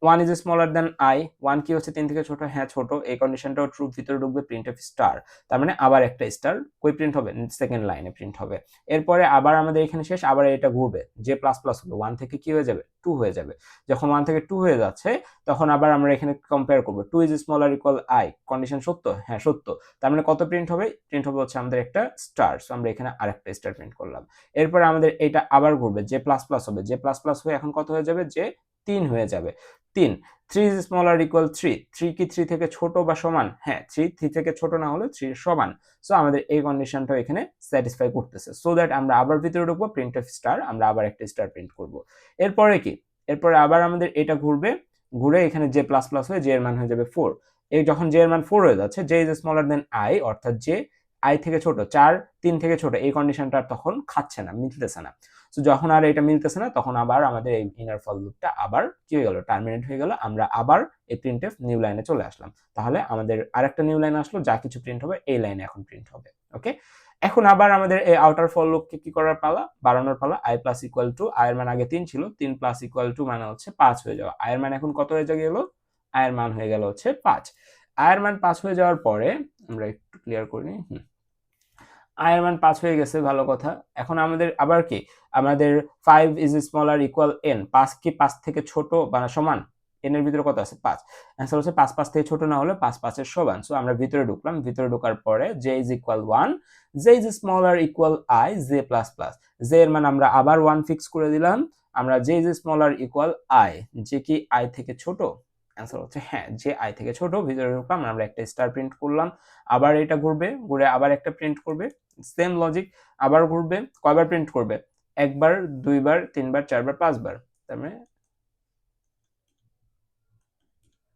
1 ইজ স্মলার দেন আই, 1 কি হচ্ছে 3 থেকে ছোট, হ্যাঁ ছোট, এই কন্ডিশনটাও ট্রু, ভিতরে ঢুকবে প্রিন্ট অফ স্টার, তার মানে আবার একটা স্টার কই প্রিন্ট হবে, সেকেন্ড লাইনে প্রিন্ট হবে। এরপরে আবার আমাদের এখানে শেষ, আবার এটা ঘুরবে, যে প্লাস প্লাস হবে 1 থেকে কি হয়ে যাবে 2 হয়ে যাবে, যখন 1 থেকে 2 হয়ে যাচ্ছে তখন আবার আমরা এখানে কম্পেয়ার করবো 2 is smaller equal I, condition সত্য, হ্যাঁ সত্য, তার মানে কত প্রিন্ট হবে, প্রিন্ট হবে হচ্ছে আমাদের একটা স্টার, সো আমরা এখানে আরেকটা স্টার প্রিন্ট করলাম। এরপরে আমাদের এটা আবার ঘুরবে, যে প্লাস প্লাস হবে, যে প্লাস প্লাস হয়ে এখন কত হয়ে যাবে, যে 3 হয়ে যাবে, 3, 3 ইজ স্মলার ইকুয়াল 3, 3 কি 3 থেকে ছোট বা সমান, হ্যাঁ 3 থেকে ছোট না হলে 3 সমান, সো আমাদের এই কন্ডিশনটা এখানে স্যাটিসফাই করতেছে, সো দ্যাট আমরা আবার ভিতরে ঢুকবো, প্রিন্ট অফ স্টার, আমরা আবার একটা স্টার প্রিন্ট করব। এরপরে কি, এরপরে আবার আমাদের এটা ঘুরবে, ঘুরে এখানে যে প্লাস প্লাস হয়ে যে এর মান হয়ে যাবে 4, এই যখন যে এর মান 4 হয়ে যাচ্ছে, যে ইজ স্মলার দেন আই, অর্থাৎ যে আই থেকে ছোট, 4 3 থেকে ছোট, এই কন্ডিশনটা তখন খাচ্ছে না, মিলতেছে না, সো যখন আর এটা মিলতেছে না তখন আবার আমাদের এই ইনার ফর লুপটা আবার কি হয়ে গেল, টার্মিনেট হয়ে গেল, আমরা আবার এই প্রিন্টএফ নিউ লাইনে চলে আসলাম, তাহলে আমাদের আরেকটা নিউ লাইন আসলো, যা কিছু প্রিন্ট হবে এই লাইনে এখন প্রিন্ট হবে। ওকে, এখন আবার আমাদের এই আউটার ফর লুপকে কি করার পালা, বাড়ানোর পালা, i plus equal to, i এর মান আগে 3 ছিল, 3 প্লাস ইকুয়াল টু মানে হচ্ছে 5 হয়ে যাওয়া, i এর মান এখন কত হয়ে গেল, i এর মান হয়ে গেল হচ্ছে 5, i এর মান 5 হয়ে যাওয়ার পরে আমরা একটু ক্লিয়ার করে নিই, i এর মান 5 হয়ে গেছে, ভালো কথা। এখন আমাদের আবার কি, আমাদের 5 ইজ স্মলার ইকুয়াল n, 5 কি 5 থেকে ছোট বা সমান, n এর ভিতরে কত আছে 5, অ্যান্সার হচ্ছে 5 5 থেকে ছোট না হলে 5 5 এর সমান, সো আমরা ভিতরে ঢুকলাম, ভিতরে ঢোকার পরে j is equal 1, j is smaller equal i, j plus plus, j এর মান আমরা আবার 1 ফিক্স করে দিলাম, আমরা j is smaller equal i, j কি i থেকে ছোট, অ্যান্সার হচ্ছে হ্যাঁ, যে i থেকে ছোট, ভিতরে ঢুকলাম, আমরা একটা স্টার প্রিন্ট করলাম, আবার এটা ঘুরবে, ঘুরে আবার একটা প্রিন্ট করবে, সেম লজিক, আবার ঘুরবে, কয়বার প্রিন্ট করবে, একবার, দুইবার, তিনবার, চারবার, পাঁচবার, তার মানে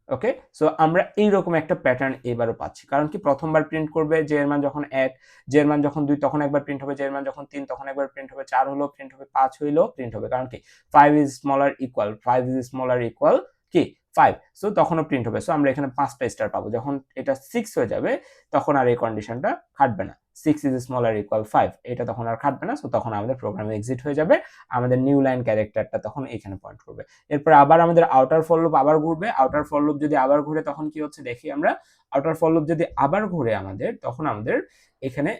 ওকে, সো আমরা এইরকম একটা প্যাটার্ন এবারও পাচ্ছি, কারণ কি প্রথমবার প্রিন্ট করবে যে এর মান যখন 1, যে এর মান যখন 2 তখন একবার প্রিন্ট হবে, যে এর মান যখন 3 তখন একবার প্রিন্ট হবে, 4 হলো প্রিন্ট হবে, 5 হইলো প্রিন্ট হবে, কারণ কি 5 is smaller equal, 5 is smaller equal কি 5, সো তখনও প্রিন্ট হবে, সো আমরা এখানে 5টা স্টার পাবো, যখন এটা 6 হয়ে যাবে তখন আর এই কন্ডিশনটা খাটবে না, 6 ইজ স্মলার ইকুয়াল 5, এটা তখন আর খাটবে না, সো তখন আমাদের প্রোগ্রামে এক্সিট হয়ে যাবে, আমাদের নিউ লাইন ক্যারেক্টারটা তখন এখানে পয়েন্ট করবে। এরপর আবার আমাদের আউটার ফর লুপ আবার ঘুরবে, আউটার ফর লুপ যদি আবার ঘুরে তখন কি হচ্ছে দেখি আমরা, আউটার ফর লুপ যদি আবার ঘুরে আমাদের, তখন আমাদের এখানে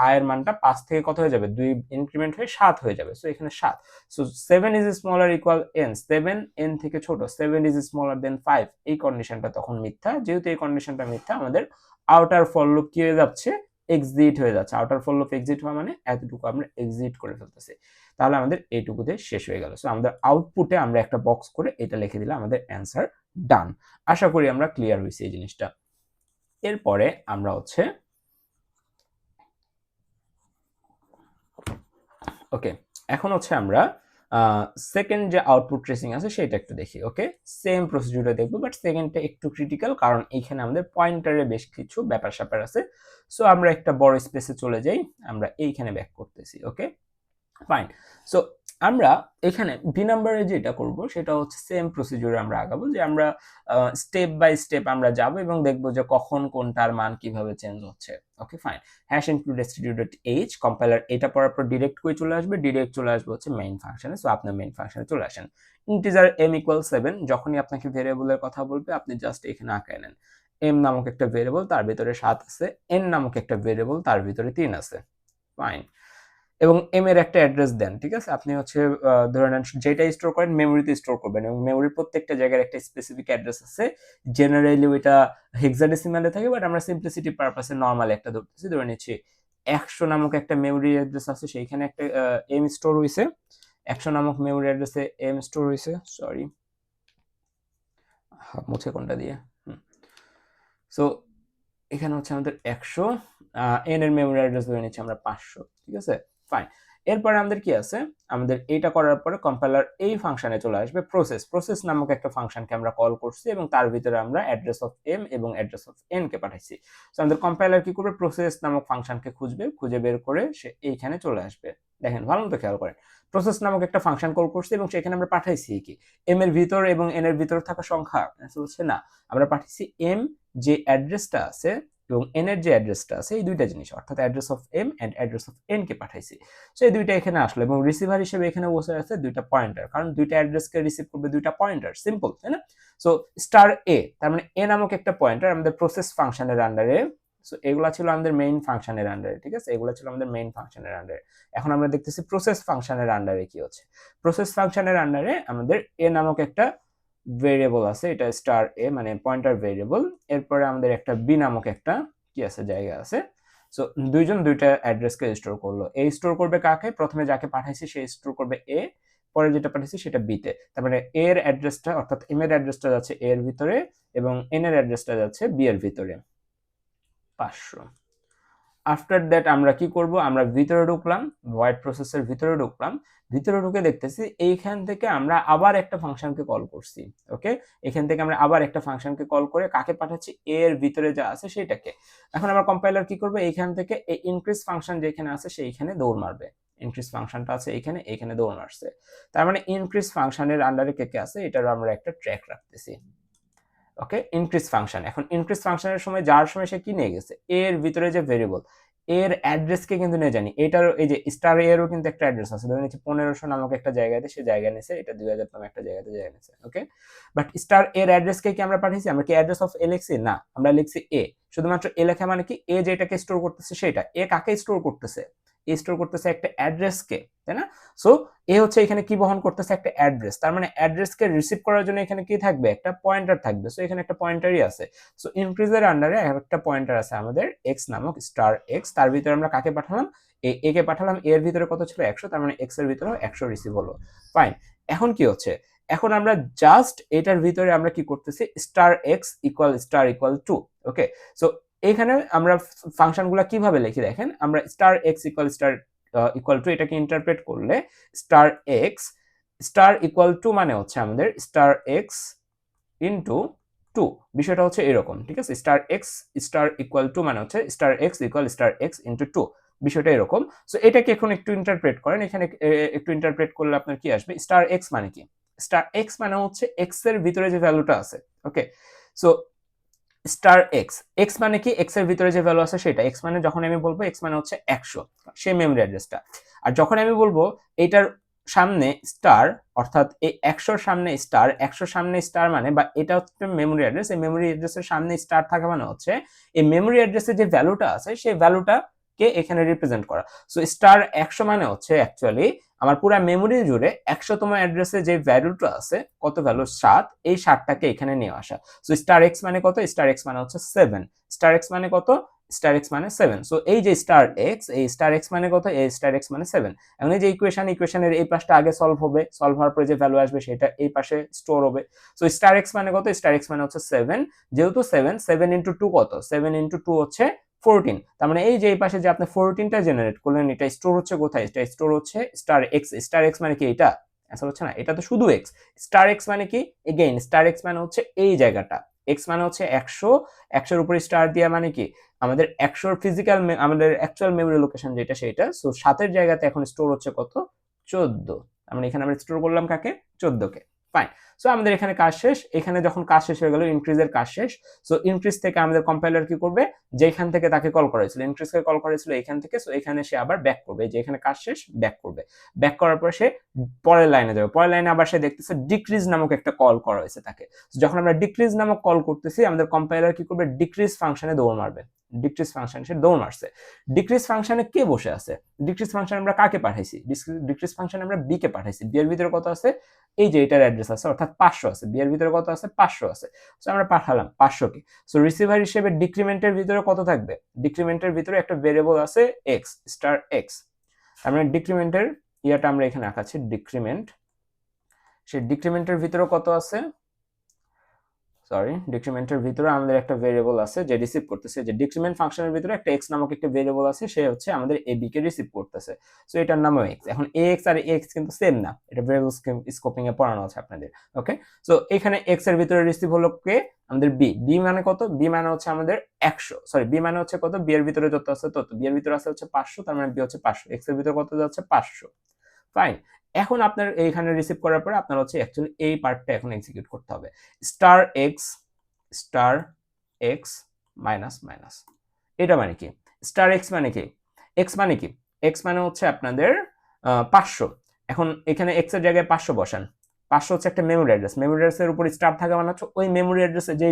i এর মানটা 5 থেকে কত হয়ে যাবে, 2 ইনক্রিমেন্ট হয়ে 7 হয়ে যাবে, সো এখানে 7, so 7 is smaller equal n, 7 n থেকে ছোট, 7 ইজ স্মলার দেন 5, এই কন্ডিশনটা তখন মিথ্যা, যেহেতু এই কন্ডিশনটা মিথ্যা আমাদের আউটার ফর লুপ কি হয়ে যাচ্ছে, এক্সিট হয়ে যাচ্ছে, আউটার ফর লুপ এক্সিট হওয়া মানে এতটুকু আমরা এক্সিট করে ফেলতেছি, তাহলে আমাদের এইটুকুতে শেষ হয়ে গেল, সো আমাদের আউটপুটে আমরা একটা বক্স করে এটা লিখে দিলাম, আমাদের অ্যান্সার ডান। আশা করি আমরা ক্লিয়ার হয়েছি এই জিনিসটা। এরপরে আমরা হচ্ছে ওকে, এখন হচ্ছে আমরা সেকেন্ড যে আউটপুট ট্রেসিং আছে সেটা একটু দেখি। ওকে, সেম প্রসিডিউরে দেখবো, বাট সেকেন্ডটা একটু ক্রিটিক্যাল, কারণ এইখানে আমাদের পয়েন্টারে বেশ কিছু ব্যাপার স্যাপার আছে, সো আমরা একটা বড় স্পেসে চলে যাই, আমরা এইখানে ব্যাক করতেছি। ওকে ফাইন, সো আমরা এখানে বি নাম্বারে যেটা করব সেটা হচ্ছে সেম প্রসিডিউরে আমরা আগাবো, যে আমরা স্টেপ বাই স্টেপ আমরা যাব এবং দেখব যে কখন কোনটার মান কিভাবে চেঞ্জ হচ্ছে। Okay fine, hash include std.h, compiler এটা পড়ার পর ডিরেক্ট কই চলে আসবে, ডিরেক্ট চলে আসবে হচ্ছে মেইন ফাংশনে, সো আপনার মেইন ফাংশনে চলে আসেন, ইন্টিজার m ইকুয়াল 7, যখনই আপনাকে ভেরিয়েবলের কথা বলবে আপনি জাস্ট এখানে আঁকায় নেন, m নামক একটা ভেরিয়েবল তার ভিতরে 7 আছে, n নামক একটা ভেরিয়েবল তার ভিতরে 3 আছে, ফাইন, এবং m এর একটা অ্যাড্রেস দেন, ঠিক আছে, আপনি হচ্ছে ধরে নেন যেটা স্টোর করেন মেমোরিতে স্টোর করবেন, এবং মেমোরির প্রত্যেকটা জায়গায় একটা স্পেসিফিক অ্যাড্রেস আছে, জেনারেলি ওইটা হেক্সাডেসিমালে থাকে, বাট আমরা সিম্পলিসিটি পারপাসে নরমালি একটা ধরতেছি, ধরে নিচ্ছি 100 নামক একটা মেমোরি অ্যাড্রেস আছে, সেইখানে একটা m স্টোর হইছে, 100 নামক মেমোরি অ্যাড্রেসে m স্টোর হইছে, সরি মুছে কোনটা দিয়ে, সো এখানে হচ্ছে আমাদের 100, n এর মেমোরি অ্যাড্রেস ধরে নিচ্ছি আমরা 500, ঠিক আছে ফাইন। এরপরে আমাদের কি আছে, আমাদের এইটা করার পরে কম্পাইলার এই ফাংশনে চলে আসবে প্রসেস নামক একটা ফাংশনকে আমরা কল করছি, এবং তার ভিতরে আমরা অ্যাড্রেস অফ m এবং অ্যাড্রেস অফ n কে পাঠাইছি, সো আমাদের কম্পাইলার কি করবে, প্রসেস নামক ফাংশনকে খুঁজবে, খুঁজে বের করে সে এইখানে চলে আসবে, দেখেন ভালো মতো খেয়াল করেন, প্রসেস নামক একটা ফাংশন কল করছি এবং সেখানে আমরা পাঠাইছি কি m এর ভিতর এবং n এর ভিতর থাকা সংখ্যা, হচ্ছে না, আমরা পাঠাইছি m যে অ্যাড্রেসটা আছে এবং n এর যে অ্যাড্রেসটা আছে এই দুইটা জিনিস অর্থাৎ address of m and address of n কে পাঠাইছি। সো এই দুইটা এখানে আসলো এবং রিসিভার হিসেবে এখানে বসে আছে দুইটা পয়েন্টার, কারণ দুইটা অ্যাড্রেসকে রিসিভ করবে দুইটা পয়েন্টার, সিম্পল তাই না? সো স্টার এ তার মানে এ নামক একটা পয়েন্টার আমাদের প্রসেস ফাংশনের আন্ডারে। সো এগুলা ছিল আমাদের মেইন ফাংশনের আন্ডারে, ঠিক আছে, এগুলা ছিল আমাদের মেইন ফাংশনের আন্ডারে। এখন আমরা দেখতেছি প্রসেস ফাংশনের আন্ডারে কি হচ্ছে। প্রসেস ফাংশনের আন্ডারে আমাদের এ নামক একটা ভেরিয়েবল আছে, এটা স্টার এ মানে পয়েন্টার ভেরিয়েবল। এরপরে আমাদের একটা বি নামক একটা কি আছে, জায়গা আছে। সো দুইজন দুইটা অ্যাড্রেসকে স্টোর করলো। এ স্টোর করবে কাকে, প্রথমে যাকে পাঠাইছি সে স্টোর করবে এ, পরে যেটা পাঠাইছি সেটা বিতে। তার মানে এ এর অ্যাড্রেসটা অর্থাৎ এম এর অ্যাড্রেসটা যাচ্ছে এ এর ভিতরে এবং এন এর অ্যাড্রেসটা যাচ্ছে বি এর ভিতরে 500। আফটার দ্যাট আমরা কি করব, আমরা ভিতরে ঢুকলাম, ভয়েড প্রসেসের ভিতরে ঢুকলাম। ভিতরে ঢুকে দেখতেছি এইখান থেকে আমরা আবার একটা ফাংশনকে কল করছি। ওকে, এখান থেকে আমরা আবার একটা ফাংশনকে কল করে কাকে পাঠাচ্ছি, এর ভিতরে যা আছে সেটাকে। এখন আমরা কম্পাইলার কি করবে, এইখান থেকে এই ইনক্রিজ ফাংশন যেখানে আছে সেইখানে দৌড় মারবে। ইনক্রিজ ফাংশনটা আছে এইখানে, এইখানে দৌড় মারছে। তার মানে ইনক্রিজ ফাংশনের আন্ডারে কে কে আছে এটার আমরা একটা ট্র্যাক রাখতেছি। ওকে, ইনক্রিজ ফাংশন। এখন ইনক্রিজ ফাংশনের সময় যার সময় সে কি নিয়ে গেছে, এর ভিতরে যে ভেরিয়েবল এর অ্যাড্রেসকে কিন্তু নিয়ে জানি। এটার এই যে স্টার এরও কিন্তু একটা অ্যাড্রেস আছে, ধরে নিচ্ছি 1500 নামক একটা জায়গাতে সে জায়গা নিয়েছে, এটা 2000 নামক একটা জায়গাতে জায়গা নিয়েছে। ওকে, বাট স্টার এর অ্যাড্রেসকে কি আমরা পাঠিয়েছি, আমরা কি অ্যাড্রেস অফ এ লিখছি? না, আমরা লিখছি এ। শুধুমাত্র এ লেখা মানে কি, এ যেটাকে স্টোর করতেছে সেটা। এ কাকে স্টোর করতেছে, এ স্টোর করতেছে একটা অ্যাড্রেসকে, তাই না? সো এ হচ্ছে এখানে কি বহন করতেছে, একটা অ্যাড্রেস। তার মানে অ্যাড্রেসকে রিসিভ করার জন্য এখানে কি থাকবে, একটা পয়েন্টার থাকবে। সো এখানে একটা পয়েন্টারই আছে। সো ইনক্রিজের আন্ডারে একটা পয়েন্টার আছে আমাদের এক্স নামক, স্টার এক্স। তার ভিতরে আমরা কাকে পাঠালাম, এ কে পাঠালাম। এর ভিতরে কত ছিল, 100। তার মানে এক্স এর ভিতরে 100 রিসিভ হলো। ফাইন, এখন কি হচ্ছে, এখন আমরা জাস্ট এটার ভিতরে আমরা কি করতেছি, star x equal star equal two. ওকে, সো এখানে আমরা ফাংশনগুলো কিভাবে লিখি দেখেন, আমরা star x equal star equal two এটাকে ইন্টারপ্রেট করলে star x star equal to মানে হচ্ছে আমাদের স্টার এক্স ইন্টু টু। বিষয়টা হচ্ছে এরকম, ঠিক আছে? Star x star equal to মানে হচ্ছে star x equal star x into two, বিষয়টা এরকম। সো এটাকে এখন একটু ইন্টারপ্রেট করেন, এখানে একটু ইন্টারপ্রেট করলে আপনার কি আসবে, স্টার এক্স মানে কি, স্টার এক্স মানে হচ্ছে এক্স এর ভিতরে যে ভ্যালুটা আছে। ওকে, সো স্টার এক্স, এক্স মানে কি, এক্স এর ভিতরে যে ভ্যালু আছে সেটা। এক্স মানে যখন আমি বলবো এক্স মানে হচ্ছে 100, সেই মেমরি অ্যাড্রেসটা। আর যখন আমি বলবো এটার সামনে স্টার, অর্থাৎ এই 100 সামনে স্টার, 100 সামনে স্টার মানে, বা এটা হচ্ছে মেমরি অ্যাড্রেস, এই মেমরি অ্যাড্রেসের সামনে স্টার থাকা মানে হচ্ছে এই মেমরি অ্যাড্রেসের যে ভ্যালুটা আছে সেই ভ্যালুটা কে এখানে রিপ্রেজেন্ট করা। সো স্টার 100 মানে হচ্ছে অ্যাকচুয়ালি আমার পুরো মেমরি জুড়ে 100তম অ্যাড্রেসে যে ভ্যালুটা আছে, কত ভ্যালু, 7, এই 7টাকে এখানে নিয়ে আসা। সো স্টার এক্স মানে কত, স্টার এক্স মানে হচ্ছে 7। স্টার এক্স মানে কত, স্টার এক্স মানে 7। সো এই যে স্টার এক্স, এই স্টার এক্স মানে কত, এই স্টার এক্স মানে 7। এখন এই যে ইকুয়েশনের এই পাশটা আগে সলভ হবে, সলভ হওয়ার পরে যে ভ্যালু আসবে সেটা এই পাশে স্টোর হবে। সো স্টার এক্স মানে কত, স্টার এক্স মানে হচ্ছে 7। যেহেতু 7 ইন্টু 2 কত, 7 ইন্টু 2 হচ্ছে 14। তার মানে এই যে এই পাশে যে আপনি 14টা জেনারেট করলেন, এটা স্টোর হচ্ছে কোথায়, এটা স্টোর হচ্ছে স্টার এক্স। স্টার এক্স মানে কি, এটা অ্যান্সার হচ্ছে না, এটা তো শুধু এক্স। স্টার এক্স মানে কি, এগেইন স্টার এক্স মানে হচ্ছে এই জায়গাটা। এক্স মানে হচ্ছে 100, 100-এর উপরে স্টার দেওয়া মানে কি, আমাদের 100-র ফিজিক্যাল আমাদের অ্যাকচুয়াল মেমরি লোকেশন যেটা সেটা। সো 7-এর জায়গাতে এখন স্টোর হচ্ছে কত, 14। আমরা এখানে আমরা স্টোর করলাম কাকে, 14কে। ফাইন, সো আমাদের এখানে কাজ শেষ। এখানে যখন কাজ শেষ হয়ে গেল, ইনক্রিজের কাজ শেষ। সো ইনক্রিজ থেকে আমাদের কম্পাইলার কি করবে, যেখান থেকে তাকে কল করেছিল, ইনক্রিজকে কল করেছিল এখান থেকে। সো এখানে সে আবার ব্যাক করবে, যে এখানে কাজ শেষ, ব্যাক করবে। ব্যাক করার পর সে পরের লাইনে যাবে। পরের লাইনে আবার সে দেখতেছে ডিক্রিজ নামক একটা কল করা হয়েছে তাকে। যখন আমরা ডিক্রিজ নামক কল করতেছি, আমাদের কম্পাইলার কি করবে, ডিক্রিজ ফাংশনে দৌড় মারবে। ডিক্রিজ ফাংশনে সে দৌড় মারছে। ডিক্রিজ ফাংশনে কে বসে আছে, ডিক্রিজ ফাংশনে আমরা কাকে পাঠাইছি, ডিক্রিজ ফাংশনে আমরা বি কে পাঠাইছি। বি এর ভিতরে কত আছে, এই যে এটার অ্যাড্রেস আছে, অর্থাৎ 500 আছে। বি এর ভিতরে কত আছে, 500 আছে। সো আমরা পাঠালাম 500 কে। সো রিসিভার হিসেবে ডিক্রিমেন্টের ভিতরে কত থাকবে, ডিক্রিমেন্টের ভিতরে একটা ভেরিয়েবল আছে এক্স, স্টার এক্স। তার মানে ডিক্রিমেন্টের ইয়াটা আমরা এখানে আঁকাচ্ছি, ডিক্রিমেন্ট। সেই ডিক্রিমেন্টের ভিতরে কত আছে, সরি, ডিক্রিমেন্টের ভিতরে আমাদের একটা ভেরিয়েবল আছে যে রিসিভ করতেছে, যে ডিক্রিমেন্ট ফাংশনের ভিতরে একটা এক্স নামক একটা ভেরিয়েবল আছে, সে হচ্ছে আমাদের এ বি কে রিসিভ করতেছে। সো এটার নামও এক্স। এখন এ এক্স আর এক্স কিন্তু সেম না, এটা ভেরিয়েবল স্কোপিং এ পড়ানো আছে আপনাদের। ওকে, সো এখানে এক্স এর ভিতরে রিসিভ হলো কে, আমাদের বি। বি মানে কত, বি মানে হচ্ছে আমাদের 100, সরি বি মানে হচ্ছে কত, বি এর ভিতরে যত আছে তত। বি এর ভিতরে আছে হচ্ছে 500, তার মানে বি হচ্ছে 500। এক্স এর ভিতরে কত যাচ্ছে, 500। ফাইন, এখন আপনার এইখানে রিসিভ করার পরে আপনার হচ্ছে অ্যাকচুয়ালি এই পার্টটা এখন এক্সিকিউট করতে হবে। Star x, star x minus minus. এটা মানে কি? স্টার এক্স মানে কি? এক্স মানে কি? এক্স মানে হচ্ছে আপনাদের 500। এখন এখানে এক্স এর জায়গায় 500 বসান। 500 হচ্ছে একটা মেমোরি অ্যাড্রেস। মেমোরি অ্যাড্রেসের উপর স্টার থাকা মানে হচ্ছে ওই মেমোরি অ্যাড্রেসে যে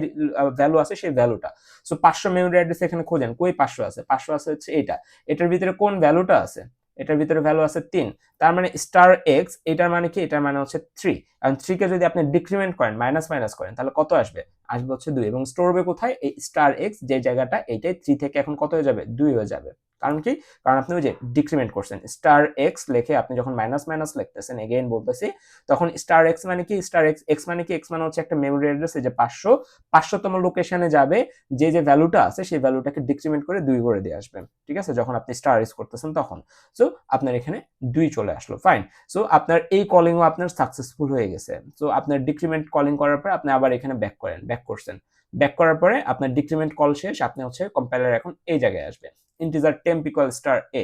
ভ্যালু আছে সেই ভ্যালুটা। সো 500 মেমোরি অ্যাড্রেস এখানে খোঁজেন, কই 500 আছে? 500 আছে হচ্ছে এটা। এটার ভিতরে কোন ভ্যালুটা আছে? এটার ভিতরে ভ্যালু আছে 3। তার মানে স্টার এক্স এটার মানে কি? এটার মানে হচ্ছে 3। আর 3 কে যদি আপনি ডিক্রিমেন্ট করেন, মাইনাস মাইনাস করেন, তাহলে কত আসবে? আসবে হচ্ছে 2। এবং স্টোর হবে কোথায়? এই স্টার এক্স যে জায়গাটা, এইটাই 3 থেকে এখন কত হয়ে যাবে? 2 হয়ে যাবে। কারণ কি? কারণ আপনি ওই যে ডিক্রিমেন্ট করছেন। স্টার এক্স লিখে আপনি যখন মাইনাস মাইনাস লিখতেছেন, এগেইন বলতেছি, তখন স্টার এক্স মানে কি? স্টার এক্স এক্স মানে কি? এক্স মানে হচ্ছে একটা মেমোরি অ্যাড্রেস, এই যে 500, 500তম লোকেশনে যাবে, যে যে ভ্যালুটা আছে সেই ভ্যালুটাকে ডিক্রিমেন্ট করে 2 করে দিয়ে আসবেন। ঠিক আছে? যখন আপনি স্টার এক্স করতেছেন তখন। সো আপনার এখানে 2 চলে আসলো। ফাইন। সো আপনার এই কলিংও আপনার সাকসেসফুল হয়ে গেছে। সো আপনার ডিক্রিমেন্ট কলিং করার পর আপনি আবার এখানে ব্যাক করেন, ব্যাক করছেন। ব্যাক করার পরে আপনার ডিক্রিমেন্ট কল শেষ, আপনি হচ্ছে কম্পাইলার এখন এই জায়গায় আসবে। ইন্টিজার টেম্প ইকুয়াল স্টার এ।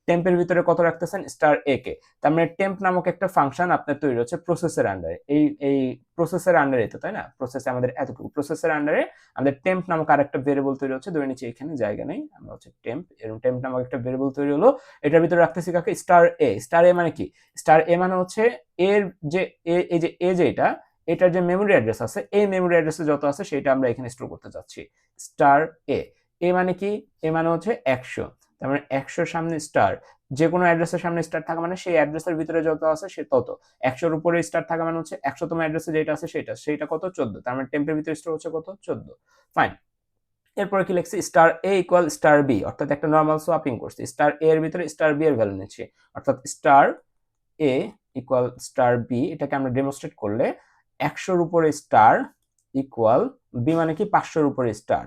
টেম্পের ভিতরে কত রাখতেছেন? স্টার এ কে। তার মানে টেম্প নামক একটা ফাংশন আপনার তৈরি হচ্ছে প্রসেসের আন্ডারে। এই প্রসেসের আন্ডারে তো, তাই না? প্রসেসে আমাদের এতটুকু প্রসেসের আন্ডারে আমাদের টেম্প নামক আরেকটা ভেরিয়েবল তৈরি হচ্ছে। ধরে নিচ্ছি এখানে জায়গা নেই, আমরা হচ্ছে টেম্প, এরকম টেম্প নামক একটা ভেরিয়েবল তৈরি হলো। এটার ভিতরে রাখতেছি কাকে? স্টার এ। স্টার এ মানে কি? স্টার এ মানে হচ্ছে এর যে এই যে এ যে এটার যে মেমোরি অ্যাড্রেস আছে, এই মেমোরি অ্যাড্রেসে যত আছে সেটা আমরা এখানে স্টোর করতে যাচ্ছি। স্টার এ। এ মানে কি? এ মানে হচ্ছে 100। তার মানে 100 সামনে স্টার, যে কোনো অ্যাড্রেসের সামনে স্টার থাকা মানে সেই অ্যাড্রেসের ভিতরে যত আছে সে তত। 100-র উপরে স্টার থাকা মানে হচ্ছে 100তম অ্যাড্রেসে যেটা আছে সেটা কত? 14। তার মানে টেম্পের ভিতরে স্টোর হচ্ছে কত? 14। ফাইন। এরপরে কি লিখছি? স্টার এ ইকুয়াল স্টার বি, অর্থাৎ একটা নর্মাল সোয়াপিং করছি। স্টার এ এর ভিতরে স্টার বি এর ভ্যালু নিচ্ছি, অর্থাৎ স্টার এ ইকুয়াল স্টার বি। এটাকে আমরা ডেমনস্ট্রেট করলে 100-র উপরে স্টার ইকুয়াল বি মানে কি? 500-র উপরে স্টার।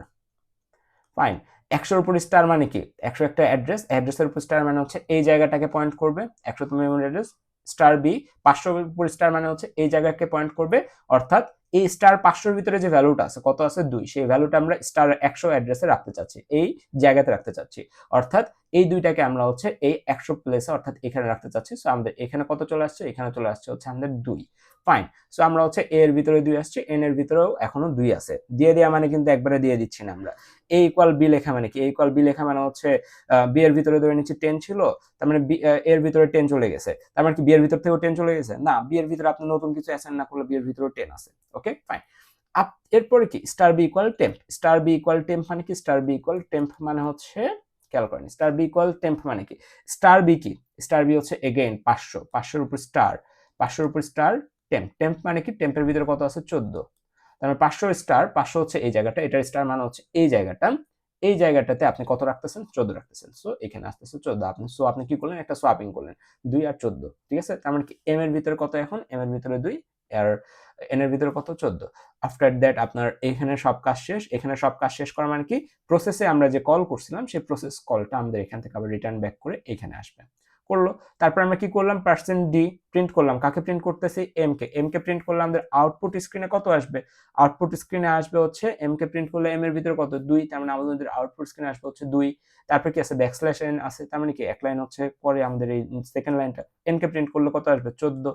ফাইন। 100-র উপর স্টার মানে কি? 100 একটা অ্যাড্রেস, অ্যাড্রেসের উপর স্টার মানে হচ্ছে এই জায়গাটাকে পয়েন্ট করবে, 100তম মেমোরি অ্যাড্রেস। স্টার বি 500-র উপর স্টার মানে হচ্ছে এই জায়গাকে পয়েন্ট করবে, অর্থাৎ এই স্টার 500-র ভিতরে যে ভ্যালুটা আছে, কত আছে? 2, সেই ভ্যালুটা আমরা স্টার 100 অ্যাড্রেসে রাখতে চাচ্ছি, এই জায়গাতে রাখতে চাচ্ছি। অর্থাৎ এই দুইটাকে আমরা হচ্ছে এই 100 প্লেসে, অর্থাৎ এখানে রাখতে চাচ্ছি। সো আমাদের এখানে কত চলে আসছে? এখানে চলে আসছে হচ্ছে আমাদের 2। ফাইন। সো আমরা হচ্ছে এ এর ভিতরে 2 আসছে, এন এর ভিতরেও এখনো 2 আছে। দিয়ে দেওয়া মানে কিন্তু একবারে দিয়ে দিচ্ছি না আমরা। এ ইকুয়াল বি লেখা মানে কি? এ ইকুয়াল বি লেখা মানে হচ্ছে বি এর ভিতরে ধরে নিচ্ছি 10 ছিল, তার মানে বি এর ভিতরে 10 চলে গেছে। তার মানে কি বি এর ভিতর থেকেও 10 চলে গেছে? না, বি এর ভিতরে আপনি নতুন কিছু অ্যাসাইন না করলে বি এর ভিতরেও 10 আছে। Okay, fine. এরপরে কি? Star B equal temp. Star B equal temp মানে কি? স্টার বি ইকুয়াল টেম্প মানে হচ্ছে, খেয়াল করেন, স্টার বি ইকুয়াল টেম্প মানে কি? স্টার বি কি? স্টার বি হচ্ছে এগেইন 500, 500-র উপর স্টার, 500-র উপর স্টার টেম্প। টেম্প মানে কি? টেম্পের ভিতরে কত আছে? 14। তার মানে 500 স্টার, 500 হচ্ছে এই জায়গাটা, এটার স্টার মানে হচ্ছে এই জায়গাটা, এই জায়গাটাতে আপনি কত রাখতেছেন? 14 রাখতেছেন। সো এখানে আসতেছে 14। আপনি কি করলেন? একটা সোয়াপিং করলেন, 2 আর 14। ঠিক আছে? তার মানে কি এম এর ভিতরে কত এখন? এম এর ভিতরে 2 আর এন এর ভিতরে কত? 14। আফটার দ্যাট আপনার এখানে সব কাজ শেষ। এখানে সব কাজ শেষ করা মানে কি? প্রসেসে আমরা যে কল করছিলাম সেই প্রসেস কলটা আমাদের এখান থেকে আবার রিটার্ন ব্যাক করে এখানে আসবে। করলো। তারপর আমরা কি করলাম? %d প্রিন্ট করলাম। কাকে প্রিন্ট করতেছি? এম কে। এম কে প্রিন্ট করলে আমাদের আউটপুট স্ক্রিনে কত আসবে? আউটপুট স্ক্রিনে আসবে হচ্ছে, এম কে প্রিন্ট করলে এম এর ভিতরে কত? 2। তার মানে আমাদের আউটপুট স্ক্রিনে আসবে হচ্ছে 2। তারপর কি আছে? ব্যাকস্ল্যাশ এন আছে, তার মানে কি এক লাইন হচ্ছে পরে আমাদের এই সেকেন্ড লাইনটা। এন কে প্রিন্ট করলে কত আসবে? 14।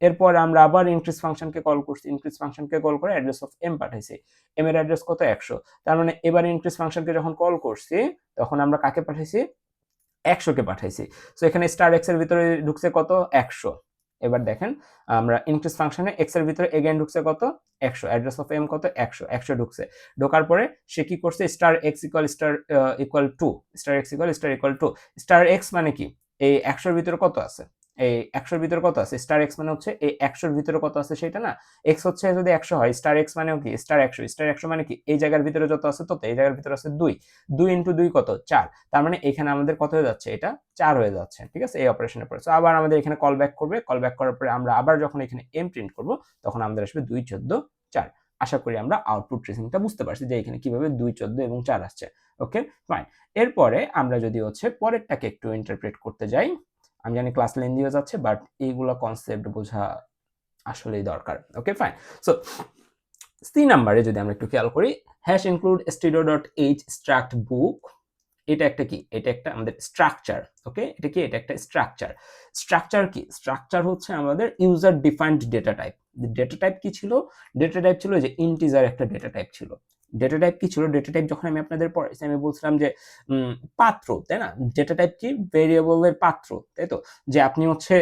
এরপর আমরা আবার ইনক্রিজ ফাংশনকে কল করছি। ইনক্রিজ ফাংশনকে কল করে অ্যাড্রেস অফ এম পাঠাইছি। এম এর অ্যাড্রেস কত? 100। তার মানে এবার ইনক্রিজ ফাংশনকে যখন কল করছি তখন আমরা কাকে পাঠাইছি? 100 কে পাঠাইছি। সো এখানে স্টার এক্স এর ভিতরে ঢুকছে কত? 100। এবার দেখেন আমরা ইনক্রিজ ফাংশনে এক্স এর ভিতরে এগেইন ঢুকছে কত? 100। অ্যাড্রেস অফ এম কত? 100। 100 ঢুকছে। ঢোকার পরে সে কি করছে? Star x equal star equal two, star x equal star equal two. Star x মানে কি? এই 100 এর ভিতরে কত আছে? এই 100 এর ভিতরে কত আছে? স্টার এক্স মানে হচ্ছে এই 100 এর ভিতরে কত আছে সেটা না? এক্স হচ্ছে যদি 100 হয়, স্টার এক্স মানেও কি? স্টার 100। স্টার 100 মানে কি? এই জায়গার ভিতরে যত আছে তত। এই জায়গার ভিতরে আছে 2। 2 ইনটু 2 কত? 4। তার মানে এখানে আমাদের কত হয়ে যাচ্ছে? এটা 4 হয়ে যাচ্ছে। ঠিক আছে? এই অপারেশনের পরে। সো আবার আমাদের এখানে কল ব্যাক করবে। কল ব্যাক করার পরে আমরা আবার যখন এখানে এম প্রিন্ট করব তখন আমাদের আসবে 2, 14, 4। আশা করি আমরা আউটপুট ট্রেসিংটা বুঝতে পারছি যে এখানে কিভাবে 2, 14 এবং 4 আসছে। ওকে, ফাইন। এরপরে আমরা যদি হচ্ছে পরেরটাকে একটু ইন্টারপ্রেট করতে যাই, আমি জানি ক্লাস লেন্দি হয়ে যাচ্ছে, বাট এইগুলা কনসেপ্ট বোঝা আসলেই দরকার। ওকে, ফাইন। সো সি নাম্বারে যদি আমরা একটু খেয়াল করি, hash include stdio.h struct book, এটা একটা কি? এটা একটা আমাদের স্ট্রাকচার। ওকে, এটা কি? এটা একটা স্ট্রাকচার। স্ট্রাকচার কি? স্ট্রাকচার হচ্ছে আমাদের user defined data type. Data type কি ছিল? ডেটা টাইপ ছিল যে ইন্টিজার একটা ডেটা টাইপ ছিল। ডেটা টাইপ কি ছিল? ডেটা টাইপ যখন আমি আপনাদের পড়াইছি আমি বলছিলাম যে পাত্র, তাই না? ডেটা টাইপ কি? ভেরিয়েবলের পাত্র, তাই তো? যে আপনি হচ্ছে